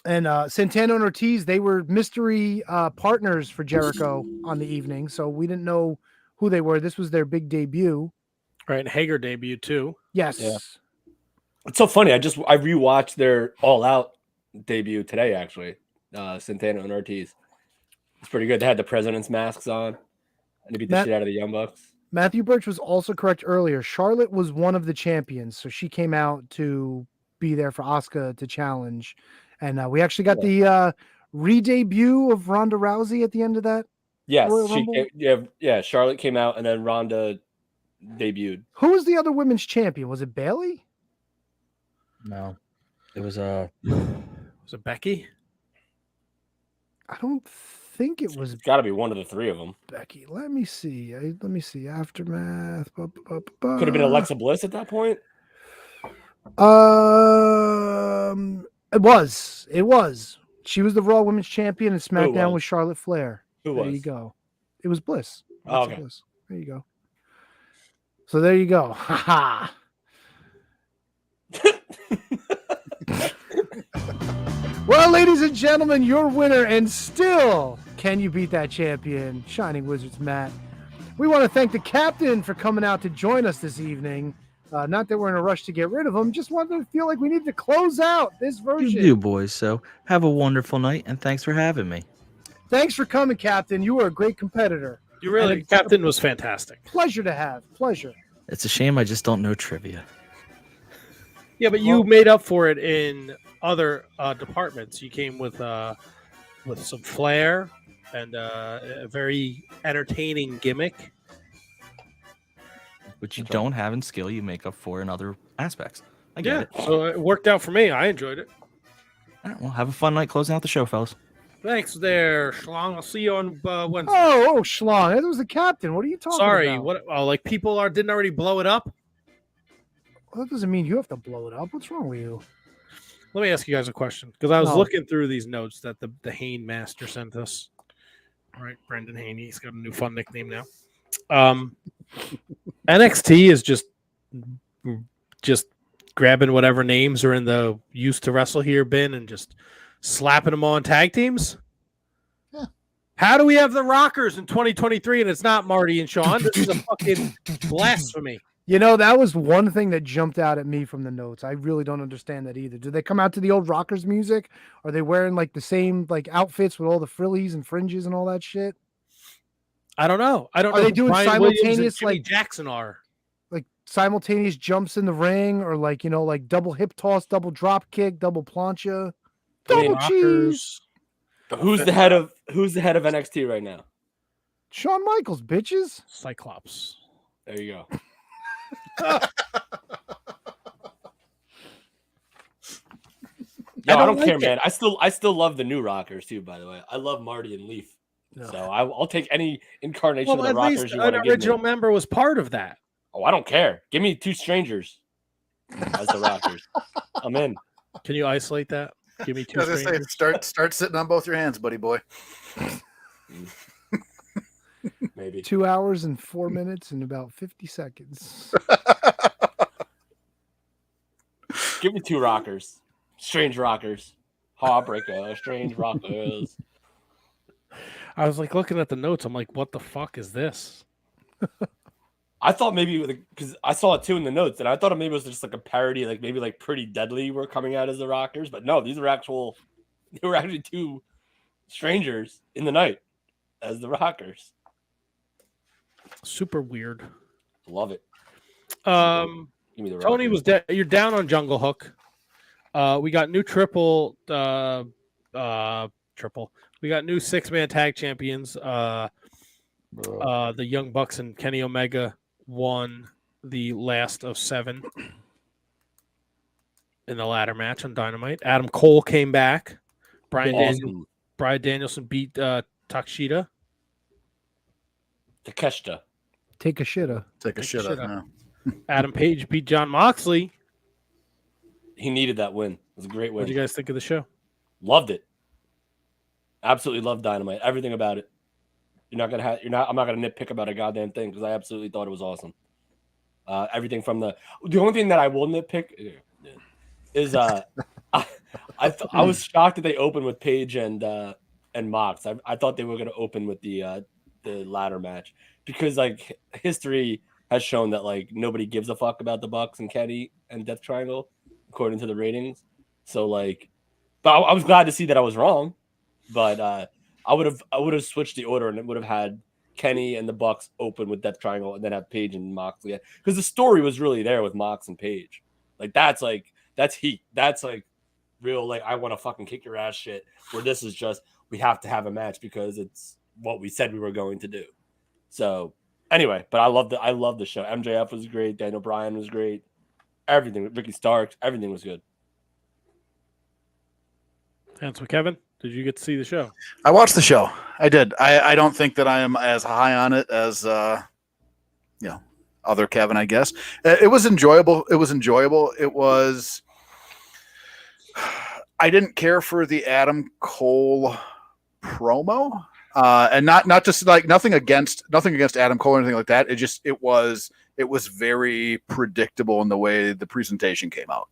[SPEAKER 3] and Santana and Ortiz, they were mystery partners for Jericho on the evening, so we didn't know who they were. This was their big debut.
[SPEAKER 1] Right, and Hager debuted too.
[SPEAKER 3] Yes.
[SPEAKER 2] Yeah. It's so funny. I rewatched their All Out debut today, actually. Santana and Ortiz. It's pretty good. They had the president's masks on, and they beat the shit out of the Young Bucks.
[SPEAKER 3] Matthew Birch was also correct earlier. Charlotte was one of the champions, so she came out to be there for Asuka to challenge. And we actually got the re-debut of Ronda Rousey at the end of that.
[SPEAKER 2] Yes,
[SPEAKER 3] Royal Rumble?
[SPEAKER 2] yeah. Charlotte came out, and then Ronda debuted.
[SPEAKER 3] Who was the other women's champion? Was it Bayley?
[SPEAKER 10] No, it was
[SPEAKER 1] Was it Becky?
[SPEAKER 3] I don't think it was
[SPEAKER 2] It's got to be one of the three of them.
[SPEAKER 3] Becky. Let me see. Aftermath.
[SPEAKER 2] Could have been Alexa Bliss at that point.
[SPEAKER 3] It was. She was the Raw Women's Champion, and SmackDown
[SPEAKER 2] was?
[SPEAKER 3] was Charlotte Flair.
[SPEAKER 2] Who
[SPEAKER 3] There
[SPEAKER 2] was?
[SPEAKER 3] you go. It was Bliss.
[SPEAKER 2] Oh,
[SPEAKER 3] Alexa
[SPEAKER 2] okay.
[SPEAKER 3] Bliss. There you go. So there you go. Ha ha. Well, ladies and gentlemen, your winner, and still, can you beat that champion, Shining Wizards Matt? We want to thank the captain for coming out to join us this evening. Not that we're in a rush to get rid of him, just wanted to feel like we need to close out this
[SPEAKER 10] You
[SPEAKER 3] version.
[SPEAKER 10] do, boys. So have a wonderful night, and thanks for having me.
[SPEAKER 3] Thanks for coming, Captain. You were a great competitor.
[SPEAKER 1] You really, Captain was fantastic.
[SPEAKER 3] Pleasure to have. Pleasure.
[SPEAKER 10] It's a shame I just don't know trivia.
[SPEAKER 1] Yeah, but you made up for it in other departments. You came with some flair and a very entertaining gimmick.
[SPEAKER 10] Which you don't have in skill, you make up for in other aspects. I get it.
[SPEAKER 1] So it worked out for me. I enjoyed it.
[SPEAKER 10] All right, well, have a fun night closing out the show, fellas.
[SPEAKER 1] Thanks there, Schlong. I'll see you on Wednesday.
[SPEAKER 3] Oh, Schlong. That was the captain. What are you talking
[SPEAKER 1] Sorry,
[SPEAKER 3] about?
[SPEAKER 1] what? Oh, like people didn't already blow it up?
[SPEAKER 3] Well, that doesn't mean you have to blow it up. What's wrong with you?
[SPEAKER 1] Let me ask you guys a question, because I was
[SPEAKER 3] No.
[SPEAKER 1] looking through these notes that the Hain Master sent us. Right, Brendan Haney. He's got a new fun nickname now. NXT is just grabbing whatever names are in the used to wrestle here bin and just slapping them on tag teams. How do we have the Rockers in 2023 and it's not Marty and Sean? This is a fucking blasphemy.
[SPEAKER 3] You know, that was one thing that jumped out at me from the notes. I really don't understand that either. Did they come out to the old Rockers music? Are they wearing like the same like outfits with all the frillies and fringes and all that shit?
[SPEAKER 1] I don't know. I don't know.
[SPEAKER 3] Are they
[SPEAKER 1] who
[SPEAKER 3] doing
[SPEAKER 1] Brian Williams and
[SPEAKER 3] simultaneous
[SPEAKER 1] Jimmy
[SPEAKER 3] like
[SPEAKER 1] Jackson are?
[SPEAKER 3] like simultaneous jumps in the ring, or like, you know, like double hip toss, double drop kick, double plancha, double cheese?
[SPEAKER 2] Who's the head of NXT right now?
[SPEAKER 3] Shawn Michaels, bitches.
[SPEAKER 1] Cyclops.
[SPEAKER 2] There you go. Yo, I don't care, man. I still love the new Rockers too. By the way, I love Marty and Leaf. No. So I'll take any incarnation of the Rockers you want to give me.
[SPEAKER 1] An original member was part of that.
[SPEAKER 2] Oh, I don't care. Give me two strangers as the Rockers. I'm in.
[SPEAKER 1] Can you isolate that? Give me two strangers.
[SPEAKER 4] Start sitting on both your hands, buddy boy.
[SPEAKER 2] Maybe
[SPEAKER 3] 2 hours and 4 minutes and about 50 seconds.
[SPEAKER 2] Give me two Rockers. Strange Rockers. Heartbreaker. Strange Rockers.
[SPEAKER 1] I was like looking at the notes. I'm like, what the fuck is this?
[SPEAKER 2] I thought maybe because I saw it too in the notes, and I thought maybe it was just like a parody, like maybe like Pretty Deadly were coming out as the Rockers, but no, they were actually two strangers in the night as the Rockers.
[SPEAKER 1] Super weird.
[SPEAKER 2] Love it.
[SPEAKER 1] Give me the Tony Rockers. You're down on Jungle Hook. We got new triple. We got new 6-man tag champions. The Young Bucks and Kenny Omega won the last of 7 in the ladder match on Dynamite. Adam Cole came back. Brian Danielson beat Takeshita.
[SPEAKER 3] Take a shitta.
[SPEAKER 4] No.
[SPEAKER 1] Adam Page beat John Moxley.
[SPEAKER 2] He needed that win. It was a great win.
[SPEAKER 1] What did you guys think of the show?
[SPEAKER 2] Loved it. Absolutely loved Dynamite. Everything about it. I'm not gonna nitpick about a goddamn thing because I absolutely thought it was awesome. Everything from the only thing that I will nitpick is I was shocked that they opened with Paige and Mox. I thought they were gonna open with the ladder match because like history has shown that like nobody gives a fuck about the Bucks and Kenny and Death Triangle according to the ratings. So like, but I was glad to see that I was wrong. But I would have switched the order and it would have had Kenny and the Bucks open with Death Triangle and then have Paige and Moxley, because the story was really there with Mox and Paige. Like that's heat. That's like real like I want to fucking kick your ass shit. Where this is just we have to have a match because it's what we said we were going to do. So anyway, but I love the show. MJF was great. Daniel Bryan was great. Everything. Ricky Starks. Everything was good.
[SPEAKER 1] And so Kevin, did you get to see the show?
[SPEAKER 4] I watched the show. I did. I don't think that I am as high on it as other Kevin, I guess. It was enjoyable. I didn't care for the Adam Cole promo. And not just like nothing against Adam Cole or anything like that. It was very predictable in the way the presentation came out.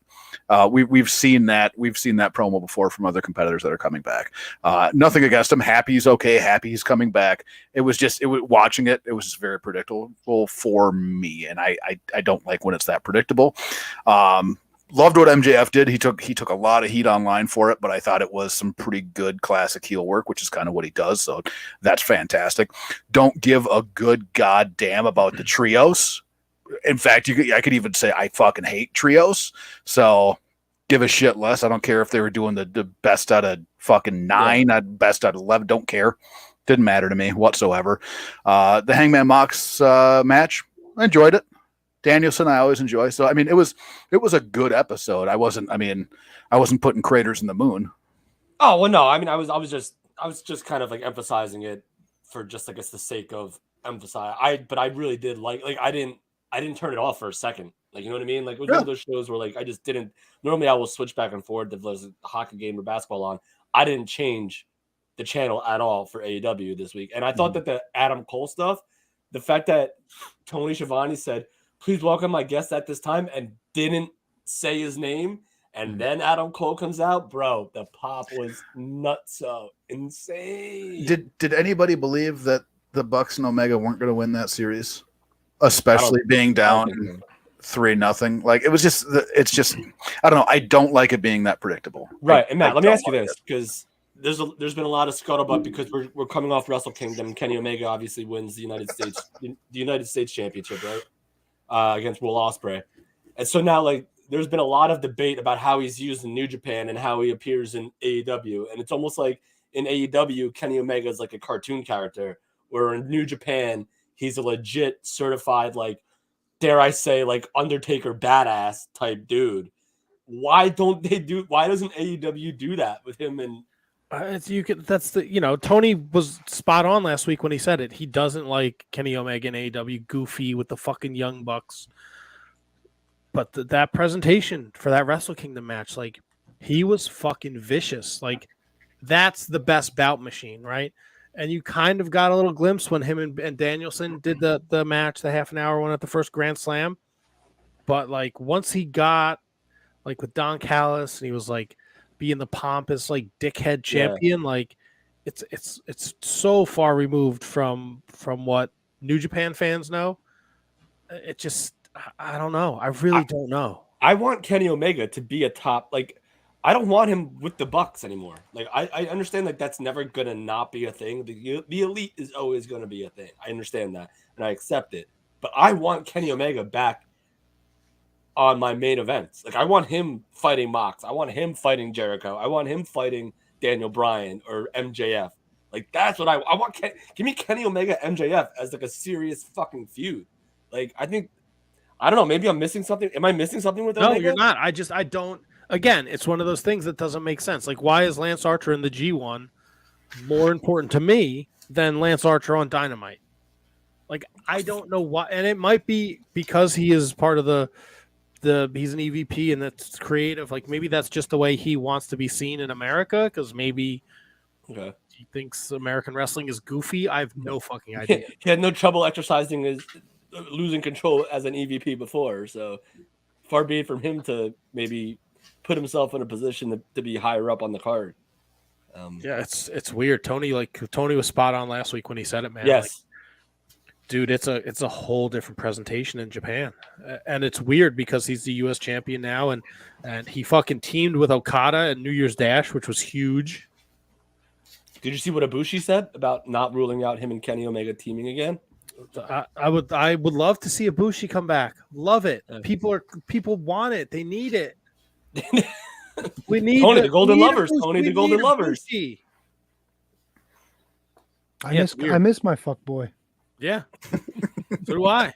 [SPEAKER 4] We've seen that promo before from other competitors that are coming back. Nothing against him. Happy he's okay. Happy he's coming back. It was watching it. It was just very predictable for me, and I don't like when it's that predictable. Loved what MJF did. He took a lot of heat online for it, but I thought it was some pretty good classic heel work, which is kind of what he does. So that's fantastic. Don't give a good goddamn about the trios. In fact, I could even say I fucking hate trios. So give a shit less. I don't care if they were doing the best out of fucking 9, not best out of 11. Don't care. Didn't matter to me whatsoever. The Hangman Mox match, I enjoyed it. Danielson, I always enjoy. So I mean, it was a good episode. I wasn't putting craters in the moon.
[SPEAKER 2] Oh well, no. I mean, I was just kind of like emphasizing it for just I guess the sake of emphasize. But I really did like I didn't turn it off for a second. Like, you know what I mean? Like, it was one of those shows where, like, I just didn't. Normally, I will switch back and forth if there's a hockey game or basketball on. I didn't change the channel at all for AEW this week. And I thought that the Adam Cole stuff, the fact that Tony Schiavone said, "Please welcome my guest at this time," and didn't say his name, And then Adam Cole comes out, bro. The pop was nuts, so insane.
[SPEAKER 4] Did anybody believe that the Bucks and Omega weren't going to win that series, especially being down 3-0? Like it's just I don't know. I don't like it being that predictable.
[SPEAKER 2] Right, and Matt, let me ask you this because there's been a lot of scuttlebutt because we're coming off Wrestle Kingdom. Kenny Omega obviously wins the United States Championship, right, against Will Ospreay, and so now like. There's been a lot of debate about how he's used in New Japan and how he appears in AEW. And it's almost like in AEW, Kenny Omega is like a cartoon character, where in New Japan, he's a legit certified, like, dare I say, like Undertaker badass type dude. Why doesn't AEW do that with him? And
[SPEAKER 1] Tony was spot on last week when he said it. He doesn't like Kenny Omega and AEW goofy with the fucking Young Bucks. But that presentation for that Wrestle Kingdom match, like, he was fucking vicious. Like, that's the best bout machine, right? And you kind of got a little glimpse when him and Danielson did the match, the half an hour one at the first Grand Slam. But, like, once he got, like, with Don Callis, and he was, like, being the pompous, like, dickhead champion, like, it's so far removed from what New Japan fans know. It just... I don't know. I really don't know.
[SPEAKER 2] I want Kenny Omega to be a top. Like, I don't want him with the Bucks anymore. Like, I understand like that's never gonna not be a thing. The elite is always gonna be a thing. I understand that and I accept it. But I want Kenny Omega back on my main events. Like, I want him fighting Mox. I want him fighting Jericho. I want him fighting Daniel Bryan or MJF. Like, that's what I want. Give me Kenny Omega MJF as like a serious fucking feud. Like, I don't know. Maybe I'm missing something. Am I missing something with Omega?
[SPEAKER 1] No, you're not. I don't. Again, it's one of those things that doesn't make sense. Like, why is Lance Archer in the G1 more important to me than Lance Archer on Dynamite? Like, I don't know why. And it might be because he is part of he's an EVP and that's creative. Like, maybe that's just the way he wants to be seen in America because maybe he thinks American wrestling is goofy. I have no fucking idea.
[SPEAKER 2] He had no trouble exercising losing control as an EVP before, so far be it from him to maybe put himself in a position to be higher up on the card.
[SPEAKER 1] It's weird. Tony was spot on last week when he said it, man.
[SPEAKER 2] Yes,
[SPEAKER 1] like, dude, it's a whole different presentation in Japan, and it's weird because he's the U.S. champion now, and he fucking teamed with Okada at New Year's Dash, which was huge.
[SPEAKER 2] Did you see what Ibushi said about not ruling out him and Kenny Omega teaming again?
[SPEAKER 1] I would love to see Ibushi come back. Love it. People want it. They need it. We need
[SPEAKER 2] Tony the Golden Lovers. Tony the Golden Lovers.
[SPEAKER 3] I miss my fuck boy.
[SPEAKER 1] Yeah. So do I.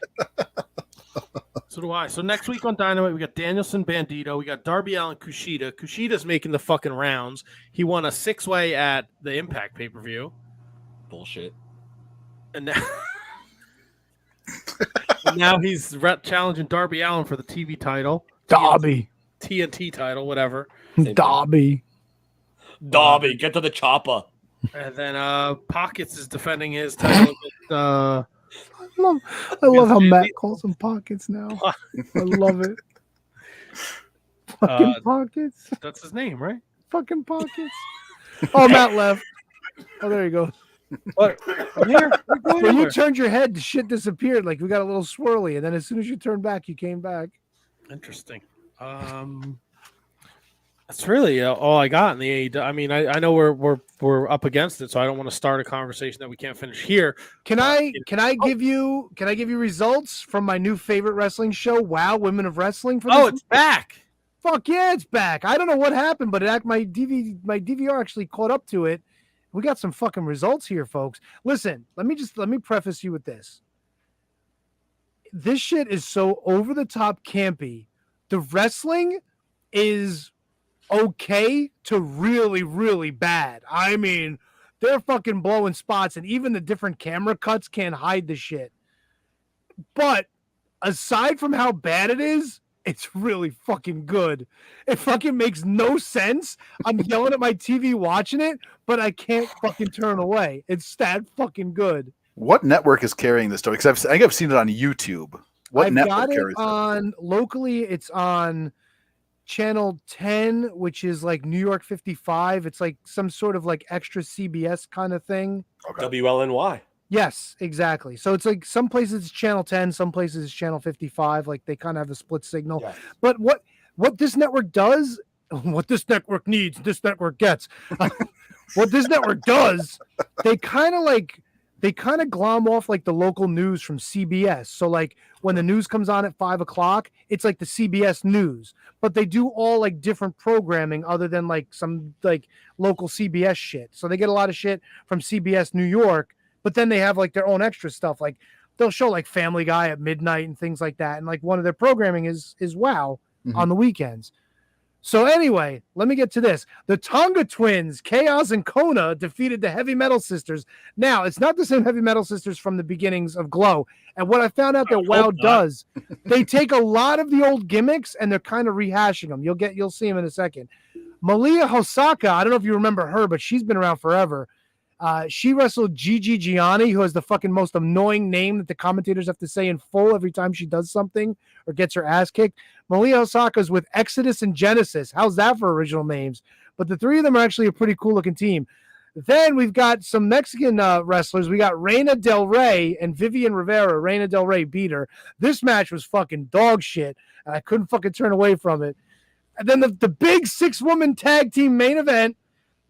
[SPEAKER 1] So next week on Dynamite, we got Danielson, Bandito. We got Darby Allin, Kushida. Kushida's making the fucking rounds. He won a 6-way at the Impact pay-per-view.
[SPEAKER 2] Bullshit.
[SPEAKER 1] And now he's challenging Darby Allin for the TV title. TNT title, whatever.
[SPEAKER 3] Darby,
[SPEAKER 2] get to the chopper.
[SPEAKER 1] And then Pockets is defending his title.
[SPEAKER 3] I love how Matt calls him Pockets now. I love it. Fucking Pockets.
[SPEAKER 1] That's his name, right?
[SPEAKER 3] Fucking Pockets. Oh, Matt left. Oh, there you go.
[SPEAKER 1] What? Here?
[SPEAKER 3] When you turned your head, the shit disappeared. Like we got a little swirly, and then as soon as you turned back, you came back.
[SPEAKER 1] Interesting. That's really all I got in the AEW. I mean, I know we're up against it, so I don't want to start a conversation that we can't finish here.
[SPEAKER 3] Can I give you results from my new favorite wrestling show, Wow Women of Wrestling? For this
[SPEAKER 1] it's back.
[SPEAKER 3] Fuck yeah, it's back. I don't know what happened, but my DVR actually caught up to it. We got some fucking results here, folks. Listen, let me preface you with this. This shit is so over the top campy. The wrestling is okay to really, really bad. I mean, they're fucking blowing spots, and even the different camera cuts can't hide the shit. But aside from how bad it is, it's really fucking good. It fucking makes no sense. I'm yelling at my TV watching it, but I can't fucking turn away. It's that fucking good.
[SPEAKER 4] What network is carrying this story? Because I think I've seen it on YouTube. What
[SPEAKER 3] I've
[SPEAKER 4] network
[SPEAKER 3] got it
[SPEAKER 4] carries
[SPEAKER 3] on locally? It's on Channel 10, which is like New York 55. It's like some sort of like extra CBS kind of thing.
[SPEAKER 2] WLNY.
[SPEAKER 3] Yes, exactly. So it's like some places it's Channel 10, some places it's Channel 55. Like they kind of have a split signal.
[SPEAKER 2] Yes.
[SPEAKER 3] But what this network does, what this network needs, this network gets. What this network does, they kind of glom off like the local news from CBS. So like when the news comes on at 5:00, it's like the CBS news, but they do all like different programming other than like some like local CBS shit. So they get a lot of shit from CBS New York, but then they have like their own extra stuff. Like they'll show like Family Guy at midnight and things like that. And like one of their programming is WOW on the weekends. So anyway, let me get to this. The Tonga Twins, Chaos and Kona, defeated the Heavy Metal Sisters. Now, it's not the same Heavy Metal Sisters from the beginnings of Glow. And what I found out that WOW does, they take a lot of the old gimmicks and they're kind of rehashing them. You'll see them in a second. Malia Hosaka, I don't know if you remember her, but she's been around forever. She wrestled Gigi Gianni, who has the fucking most annoying name that the commentators have to say in full every time she does something or gets her ass kicked. Malia Osaka's with Exodus and Genesis. How's that for original names? But the three of them are actually a pretty cool looking team. Then we've got some Mexican wrestlers. We got Reina Del Rey and Vivian Rivera. Reina Del Rey beat her. This match was fucking dog shit, and I couldn't fucking turn away from it. And then the big 6-woman tag team main event,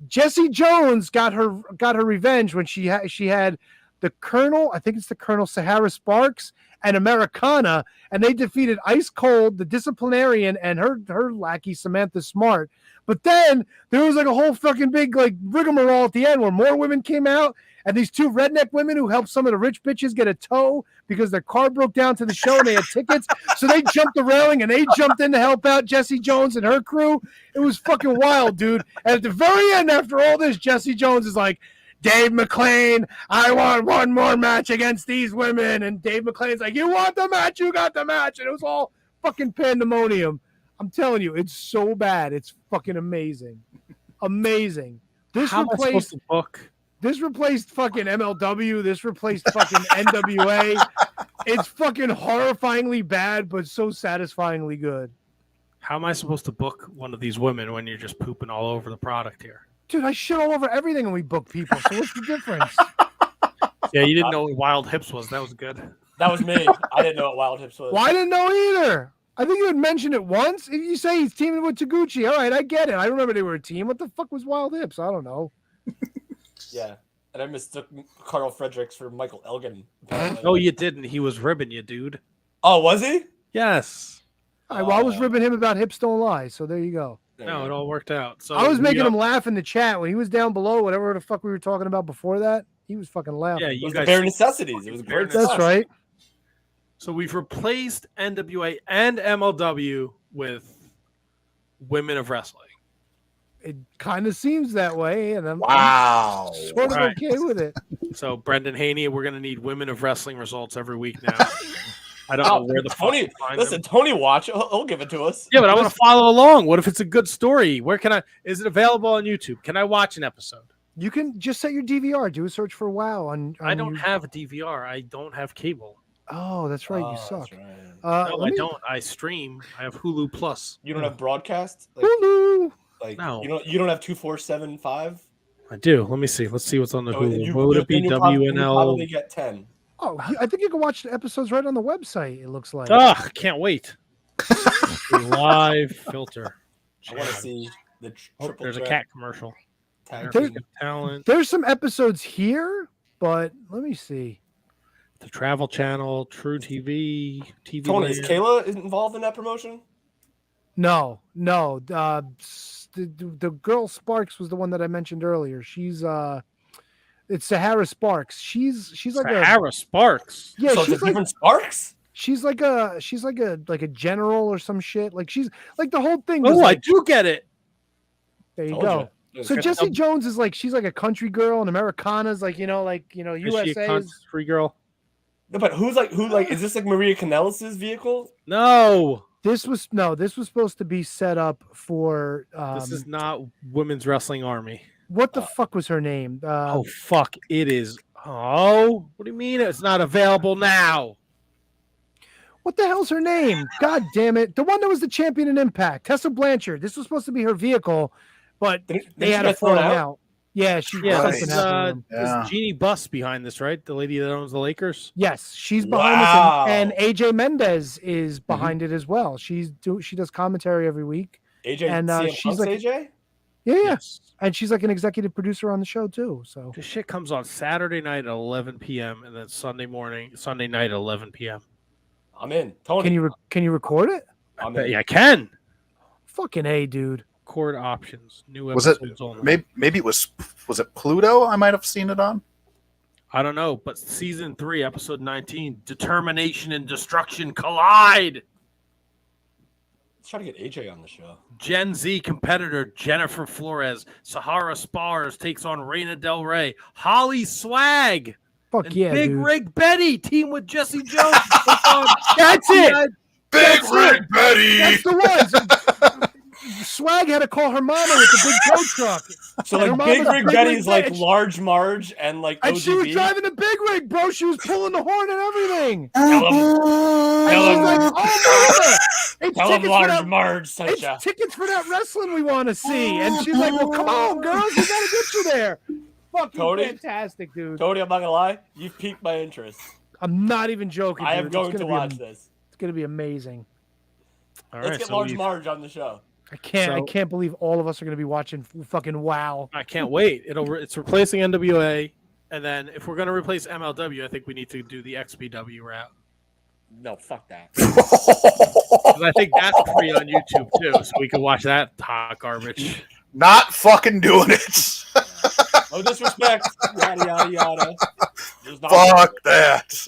[SPEAKER 3] Jessie Jones got her revenge when she had the Colonel, I think it's the Colonel Sahara Sparks and Americana, and they defeated Ice Cold, the Disciplinarian, and her lackey Samantha Smart. But then there was like a whole fucking big like rigmarole at the end where more women came out, and these two redneck women who helped some of the rich bitches get a tow because their car broke down to the show and they had tickets. So they jumped the railing and they jumped in to help out Jessie Jones and her crew. It was fucking wild, dude. And at the very end, after all this, Jessie Jones is like, Dave McClain, I want one more match against these women. And Dave McClain's like, you want the match? You got the match. And it was all fucking pandemonium. I'm telling you, it's so bad. It's fucking amazing. Amazing. This
[SPEAKER 1] How am I supposed to book?
[SPEAKER 3] This replaced fucking MLW. This replaced fucking NWA. It's fucking horrifyingly bad, but so satisfyingly good.
[SPEAKER 1] How am I supposed to book one of these women when you're just pooping all over the product here?
[SPEAKER 3] Dude, I shit all over everything when we book people. So what's the difference?
[SPEAKER 1] Yeah, you didn't know what Wild Hips was. That was good.
[SPEAKER 2] That was me. I didn't know what Wild Hips was.
[SPEAKER 3] Well, I didn't know either. I think you had mentioned it once. If you say he's teaming with Taguchi, all right, I get it. I remember they were a team. What the fuck was Wild Hips? I don't know.
[SPEAKER 2] Yeah, and I mistook Carl Fredericks for Michael Elgin.
[SPEAKER 1] No, you didn't. He was ribbing you, dude.
[SPEAKER 2] Oh, was he?
[SPEAKER 1] Yes.
[SPEAKER 3] All right, well, I was ribbing him about Hips Don't Lie, so there you go.
[SPEAKER 1] No, it all worked out. So
[SPEAKER 3] I was making him laugh in the chat when he was down below, whatever the fuck we were talking about before that. He was fucking laughing.
[SPEAKER 1] Yeah,
[SPEAKER 2] you guys. Bare necessities. It was great.
[SPEAKER 3] That's right.
[SPEAKER 1] So we've replaced NWA and MLW with women of wrestling.
[SPEAKER 3] It kind of seems that way, and I'm sort of okay with it.
[SPEAKER 1] So Brendan Haney, we're going to need women of wrestling results every week now. I don't know where the
[SPEAKER 2] Tony.
[SPEAKER 1] fuck to find
[SPEAKER 2] Listen,
[SPEAKER 1] them.
[SPEAKER 2] Tony, watch. He'll give it to us.
[SPEAKER 1] Yeah, but I want to follow along. What if it's a good story? Where can I? Is it available on YouTube? Can I watch an episode?
[SPEAKER 3] You can just set your DVR. Do a search for WoW on
[SPEAKER 1] I don't have a DVR. I don't have cable.
[SPEAKER 3] Oh, that's right. You suck.
[SPEAKER 1] Right. No, I don't. I stream. I have Hulu Plus.
[SPEAKER 2] You don't have broadcast? Like,
[SPEAKER 3] Hulu.
[SPEAKER 2] Like
[SPEAKER 1] no.
[SPEAKER 2] You don't have 24/7/5?
[SPEAKER 1] I do. Let me see. Let's see what's on the Hulu.
[SPEAKER 2] You,
[SPEAKER 1] what would it be? WNL.
[SPEAKER 2] Probably get 10.
[SPEAKER 3] Oh, I think you can watch the episodes right on the website. It looks like.
[SPEAKER 1] Oh, can't wait. Live filter.
[SPEAKER 2] I want to see the triple.
[SPEAKER 1] There's a cat commercial.
[SPEAKER 3] Talent. There's some episodes here, but let me see.
[SPEAKER 1] The Travel Channel, True TV, TV.
[SPEAKER 2] Tony, is Kayla involved in that promotion?
[SPEAKER 3] No. The girl Sparks was the one that I mentioned earlier. She's it's Sahara Sparks. She's like
[SPEAKER 1] Sahara Sparks.
[SPEAKER 3] Yeah,
[SPEAKER 2] so
[SPEAKER 3] she's
[SPEAKER 2] like different Sparks.
[SPEAKER 3] She's like a general or some shit. Like she's like the whole thing.
[SPEAKER 1] Oh,
[SPEAKER 3] like,
[SPEAKER 1] I do get it.
[SPEAKER 3] There you go. So Jessie Jones is like she's like a country girl, and Americana's like USA
[SPEAKER 1] is she a country girl.
[SPEAKER 2] No, but who is this like Maria Kanellis' vehicle?
[SPEAKER 1] No.
[SPEAKER 3] This was supposed to be set up for.
[SPEAKER 1] This is not Women's Wrestling Army.
[SPEAKER 3] What the fuck was her name?
[SPEAKER 1] Oh fuck! It is. Oh, what do you mean it's not available now?
[SPEAKER 3] What the hell's her name? God damn it. The one that was the champion in Impact. Tessa Blanchard. This was supposed to be her vehicle, but they had to throw him out. Yeah, something happened with him.
[SPEAKER 1] Is Jeannie Buss behind this, right? The lady that owns the Lakers?
[SPEAKER 3] Yes, she's behind this, and AJ Mendez is behind it as well. She does commentary every week.
[SPEAKER 2] AJ,
[SPEAKER 3] and she's like
[SPEAKER 2] AJ?
[SPEAKER 3] Yeah, yes. And she's like an executive producer on the show too. So
[SPEAKER 1] this shit comes on Saturday night at 11 p.m. and then Sunday night at 11 p.m.
[SPEAKER 2] I'm in. Tony,
[SPEAKER 3] can you record it?
[SPEAKER 2] I'm in.
[SPEAKER 1] Yeah, I can.
[SPEAKER 3] Fucking A, dude.
[SPEAKER 1] Record options. New
[SPEAKER 4] Was it
[SPEAKER 1] episodes only.
[SPEAKER 4] maybe it was it Pluto? I might have seen it on.
[SPEAKER 1] I don't know, but season 3, episode 19, determination and destruction collide.
[SPEAKER 2] Let's try to get AJ on the show.
[SPEAKER 1] Gen Z competitor Jennifer Flores, Sahara Spars takes on Reina Del Rey, Holly Swag,
[SPEAKER 3] Fuck
[SPEAKER 1] and
[SPEAKER 3] yeah,
[SPEAKER 1] Big
[SPEAKER 3] dude.
[SPEAKER 1] Rig Betty team with Jesse Jones.
[SPEAKER 3] That's it.
[SPEAKER 4] Big Rig Betty.
[SPEAKER 3] That's the one. Swag had to call her mama with the big tow truck.
[SPEAKER 2] So
[SPEAKER 3] And her
[SPEAKER 2] like
[SPEAKER 3] mom
[SPEAKER 2] Big
[SPEAKER 3] was
[SPEAKER 2] Rig
[SPEAKER 3] Big
[SPEAKER 2] Betty's
[SPEAKER 3] Rig
[SPEAKER 2] like
[SPEAKER 3] bitch.
[SPEAKER 2] Large Marge and like
[SPEAKER 3] And
[SPEAKER 2] ODB.
[SPEAKER 3] she was driving the big rig, bro. She was pulling the horn and everything.
[SPEAKER 2] Tell him,
[SPEAKER 3] And
[SPEAKER 2] tell
[SPEAKER 3] she's
[SPEAKER 2] him,
[SPEAKER 3] like, oh, mama, it's
[SPEAKER 2] tell him
[SPEAKER 3] tickets for
[SPEAKER 2] Large
[SPEAKER 3] that.
[SPEAKER 2] Marge sent
[SPEAKER 3] It's
[SPEAKER 2] ya.
[SPEAKER 3] tickets for that wrestling we want to see. And she's like, well, come on, girls. We got to get you there. Fucking
[SPEAKER 2] Tony?
[SPEAKER 3] fantastic, dude.
[SPEAKER 2] Tony, I'm not gonna lie, you've piqued my interest.
[SPEAKER 3] I'm not even joking,
[SPEAKER 2] I
[SPEAKER 3] dude.
[SPEAKER 2] am going to watch this.
[SPEAKER 3] It's going to be amazing.
[SPEAKER 1] All
[SPEAKER 2] Let's
[SPEAKER 1] right,
[SPEAKER 2] get
[SPEAKER 1] so
[SPEAKER 2] Large
[SPEAKER 1] we've-
[SPEAKER 2] Marge on the show.
[SPEAKER 3] I can't believe all of us are going to be watching fucking WoW.
[SPEAKER 1] I can't wait. It's replacing NWA, and then if we're going to replace MLW, I think we need to do the XPW route.
[SPEAKER 2] No, fuck that.
[SPEAKER 1] 'Cause I think that's free on YouTube too, so we can watch that hot garbage.
[SPEAKER 4] Not fucking doing it.
[SPEAKER 2] No disrespect. Yada yada yada. There's not
[SPEAKER 4] Fuck that.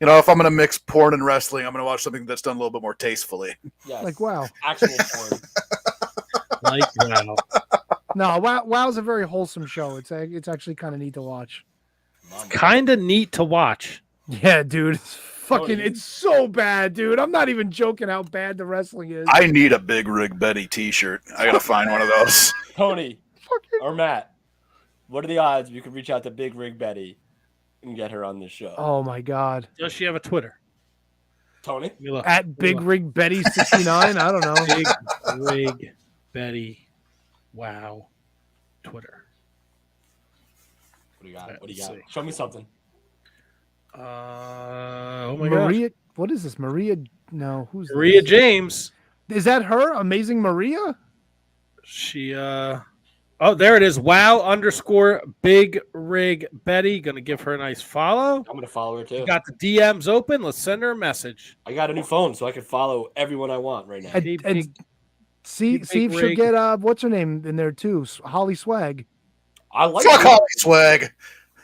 [SPEAKER 4] You know, if I'm gonna mix porn and wrestling, I'm gonna watch something that's done a little bit more tastefully.
[SPEAKER 2] Yes.
[SPEAKER 3] Like WoW.
[SPEAKER 2] Actual porn.
[SPEAKER 1] Like wow.
[SPEAKER 3] No, WoW's a very wholesome show. It's actually kind of neat to watch.
[SPEAKER 1] Kind of neat to watch.
[SPEAKER 3] Yeah, dude. It's fucking.
[SPEAKER 2] Tony.
[SPEAKER 3] It's so bad, dude. I'm not even joking how bad the wrestling is.
[SPEAKER 4] I need a Big Rig Betty T-shirt. I gotta find one of those.
[SPEAKER 2] Tony or Matt, what are the odds we could reach out to Big Rig Betty and get her on this show?
[SPEAKER 3] Oh my god.
[SPEAKER 1] Does she have a Twitter?
[SPEAKER 2] Tony?
[SPEAKER 1] Let me look.
[SPEAKER 3] At Big Rig Betty 69. I don't know.
[SPEAKER 1] Big Rig Betty. Wow. Twitter.
[SPEAKER 2] What do you got? What do you
[SPEAKER 1] Let's
[SPEAKER 2] got?
[SPEAKER 1] see.
[SPEAKER 2] Show me something.
[SPEAKER 1] Oh my god.
[SPEAKER 3] Maria. What is this? Maria? No, who's
[SPEAKER 1] Maria
[SPEAKER 3] this?
[SPEAKER 1] James.
[SPEAKER 3] Is that her? Amazing Maria?
[SPEAKER 1] She oh, there it is. Wow _ Big Rig Betty. Gonna give her a nice follow.
[SPEAKER 2] I'm gonna follow her too.
[SPEAKER 1] You got the DMs open. Let's send her a message.
[SPEAKER 2] I got a new phone, so I can follow everyone I want right now.
[SPEAKER 3] And,
[SPEAKER 1] Big-
[SPEAKER 3] and see
[SPEAKER 1] Big
[SPEAKER 3] if she'll
[SPEAKER 1] Rig.
[SPEAKER 3] get what's her name in there too? Holly Swag.
[SPEAKER 2] I like
[SPEAKER 4] Fuck
[SPEAKER 2] it.
[SPEAKER 4] Holly Swag.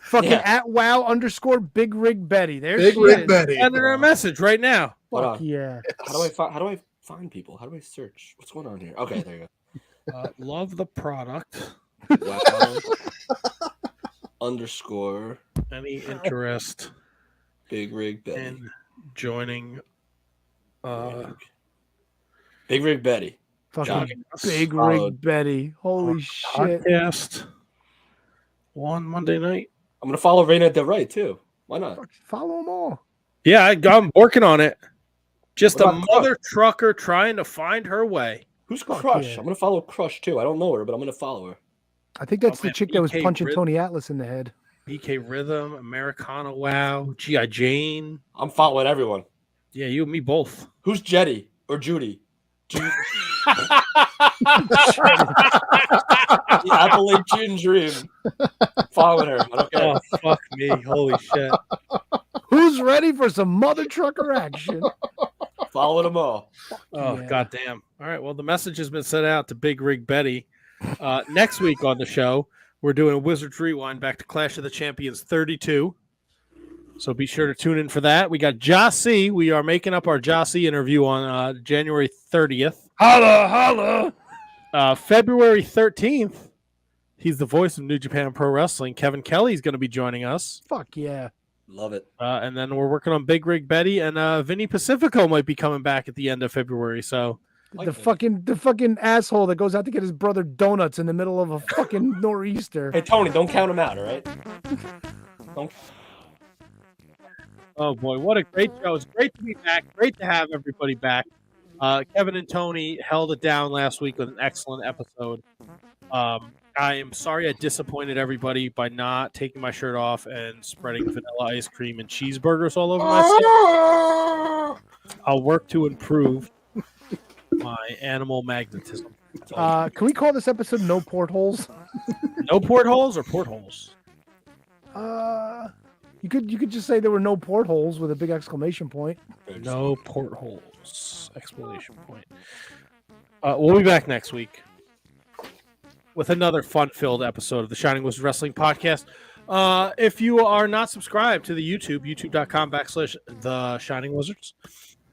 [SPEAKER 3] Fucking
[SPEAKER 2] Yeah.
[SPEAKER 3] at Wow _ Big Rig Betty. There
[SPEAKER 4] Big
[SPEAKER 3] she
[SPEAKER 4] Rig
[SPEAKER 3] is.
[SPEAKER 4] Betty.
[SPEAKER 1] Send her a message right now.
[SPEAKER 2] Hold
[SPEAKER 3] Fuck
[SPEAKER 2] on.
[SPEAKER 3] yeah.
[SPEAKER 2] How do I find people? How do I search? What's going on here? Okay, there you
[SPEAKER 1] Love the product.
[SPEAKER 2] go. Wow. _
[SPEAKER 1] Any interest
[SPEAKER 2] Big Rig Betty.
[SPEAKER 1] in joining
[SPEAKER 2] Big Rig Betty.
[SPEAKER 3] Fucking
[SPEAKER 1] us?
[SPEAKER 3] Big
[SPEAKER 2] Followed.
[SPEAKER 3] Rig Betty. Holy shit.
[SPEAKER 1] podcast one Monday night?
[SPEAKER 2] I'm gonna follow Reina Del Rey too. Why not?
[SPEAKER 3] Fuck, follow them all.
[SPEAKER 1] Yeah, I'm working on it. Just
[SPEAKER 2] What
[SPEAKER 1] a
[SPEAKER 2] about
[SPEAKER 1] mother trucker trying to find her way.
[SPEAKER 2] Who's
[SPEAKER 3] Fuck
[SPEAKER 2] Crush?
[SPEAKER 3] yeah.
[SPEAKER 2] I'm gonna follow Crush too. I don't know her, but I'm gonna follow her.
[SPEAKER 3] I think that's
[SPEAKER 1] Oh,
[SPEAKER 3] the
[SPEAKER 1] man,
[SPEAKER 3] chick that was
[SPEAKER 1] BK
[SPEAKER 3] punching
[SPEAKER 1] Rhythm.
[SPEAKER 3] Tony Atlas in the head.
[SPEAKER 1] BK Rhythm, Americana Wow, G.I. Jane.
[SPEAKER 2] I'm following everyone.
[SPEAKER 1] Yeah, you and me both.
[SPEAKER 2] Who's Jetty or Judy? The Appalachian Dream. Following her. I don't care.
[SPEAKER 1] Oh, fuck me. Holy shit.
[SPEAKER 3] Who's ready for some mother trucker action?
[SPEAKER 2] Following them all.
[SPEAKER 1] Oh,
[SPEAKER 3] Yeah.
[SPEAKER 1] goddamn. All right. Well, the message has been sent out to Big Rig Betty. Next week on the show, we're doing a Wizards Rewind back to Clash of the Champions 32. So be sure to tune in for that. We got Jossie. We are making up our Jossie interview on January 30th.
[SPEAKER 3] Holla, holla.
[SPEAKER 1] February 13th, he's the voice of New Japan Pro Wrestling. Kevin Kelly is going to be joining us.
[SPEAKER 3] Fuck yeah.
[SPEAKER 2] Love it.
[SPEAKER 1] And then we're working on Big Rig Betty, and Vinny Pacifico might be coming back at the end of February. So
[SPEAKER 2] Like
[SPEAKER 3] The
[SPEAKER 2] that.
[SPEAKER 3] fucking asshole that goes out to get his brother donuts in the middle of a fucking nor'easter.
[SPEAKER 2] Hey Tony, don't count him out, all right? Don't
[SPEAKER 1] Oh boy, what a great show! It's great to be back. Great to have everybody back. Kevin and Tony held it down last week with an excellent episode. I am sorry I disappointed everybody by not taking my shirt off and spreading vanilla ice cream and cheeseburgers all over myself. I'll work to improve my animal magnetism.
[SPEAKER 3] Can we call this episode "No Portholes"?
[SPEAKER 1] No portholes or portholes?
[SPEAKER 3] You could just say there were no portholes with a big exclamation point.
[SPEAKER 1] No portholes! Exclamation point. We'll be back next week with another fun-filled episode of the Shining Wizards Wrestling Podcast. If you are not subscribed to the youtube.com/The Shining Wizards,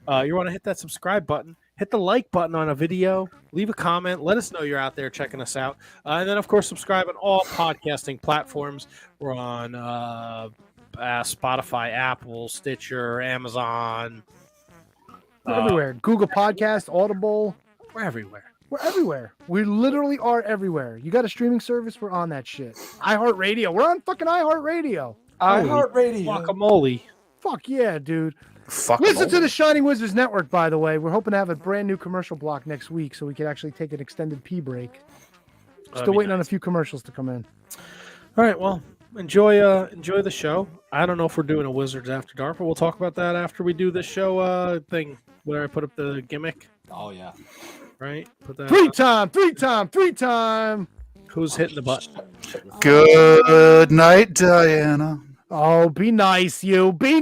[SPEAKER 1] you want to hit that subscribe button, hit the like button on a video, leave a comment, let us know you're out there checking us out. And then, of course, subscribe on all podcasting platforms. We're on Spotify, Apple, Stitcher, Amazon.
[SPEAKER 3] We're everywhere. Google Podcast, Audible.
[SPEAKER 1] We're everywhere.
[SPEAKER 3] We're everywhere. We literally are everywhere. You got a streaming service? We're on that shit. iHeartRadio. We're on fucking iHeartRadio.
[SPEAKER 2] iHeartRadio.
[SPEAKER 1] Guacamole.
[SPEAKER 3] Fuck yeah, dude.
[SPEAKER 4] Fuck
[SPEAKER 3] Listen to the Shining Wizards Network, by the way. We're hoping to have a brand new commercial block next week so we can actually take an extended pee break. Still waiting on a few commercials to come in.
[SPEAKER 1] All right, well, enjoy the show. I don't know if we're doing a Wizards After Dark, but we'll talk about that after we do this show thing where I put up the gimmick.
[SPEAKER 2] Oh, yeah.
[SPEAKER 1] Right? Put that
[SPEAKER 3] Free
[SPEAKER 1] up.
[SPEAKER 3] time.
[SPEAKER 1] Who's hitting the button?
[SPEAKER 4] Good night, Diana.
[SPEAKER 3] Oh, be nice, you. Be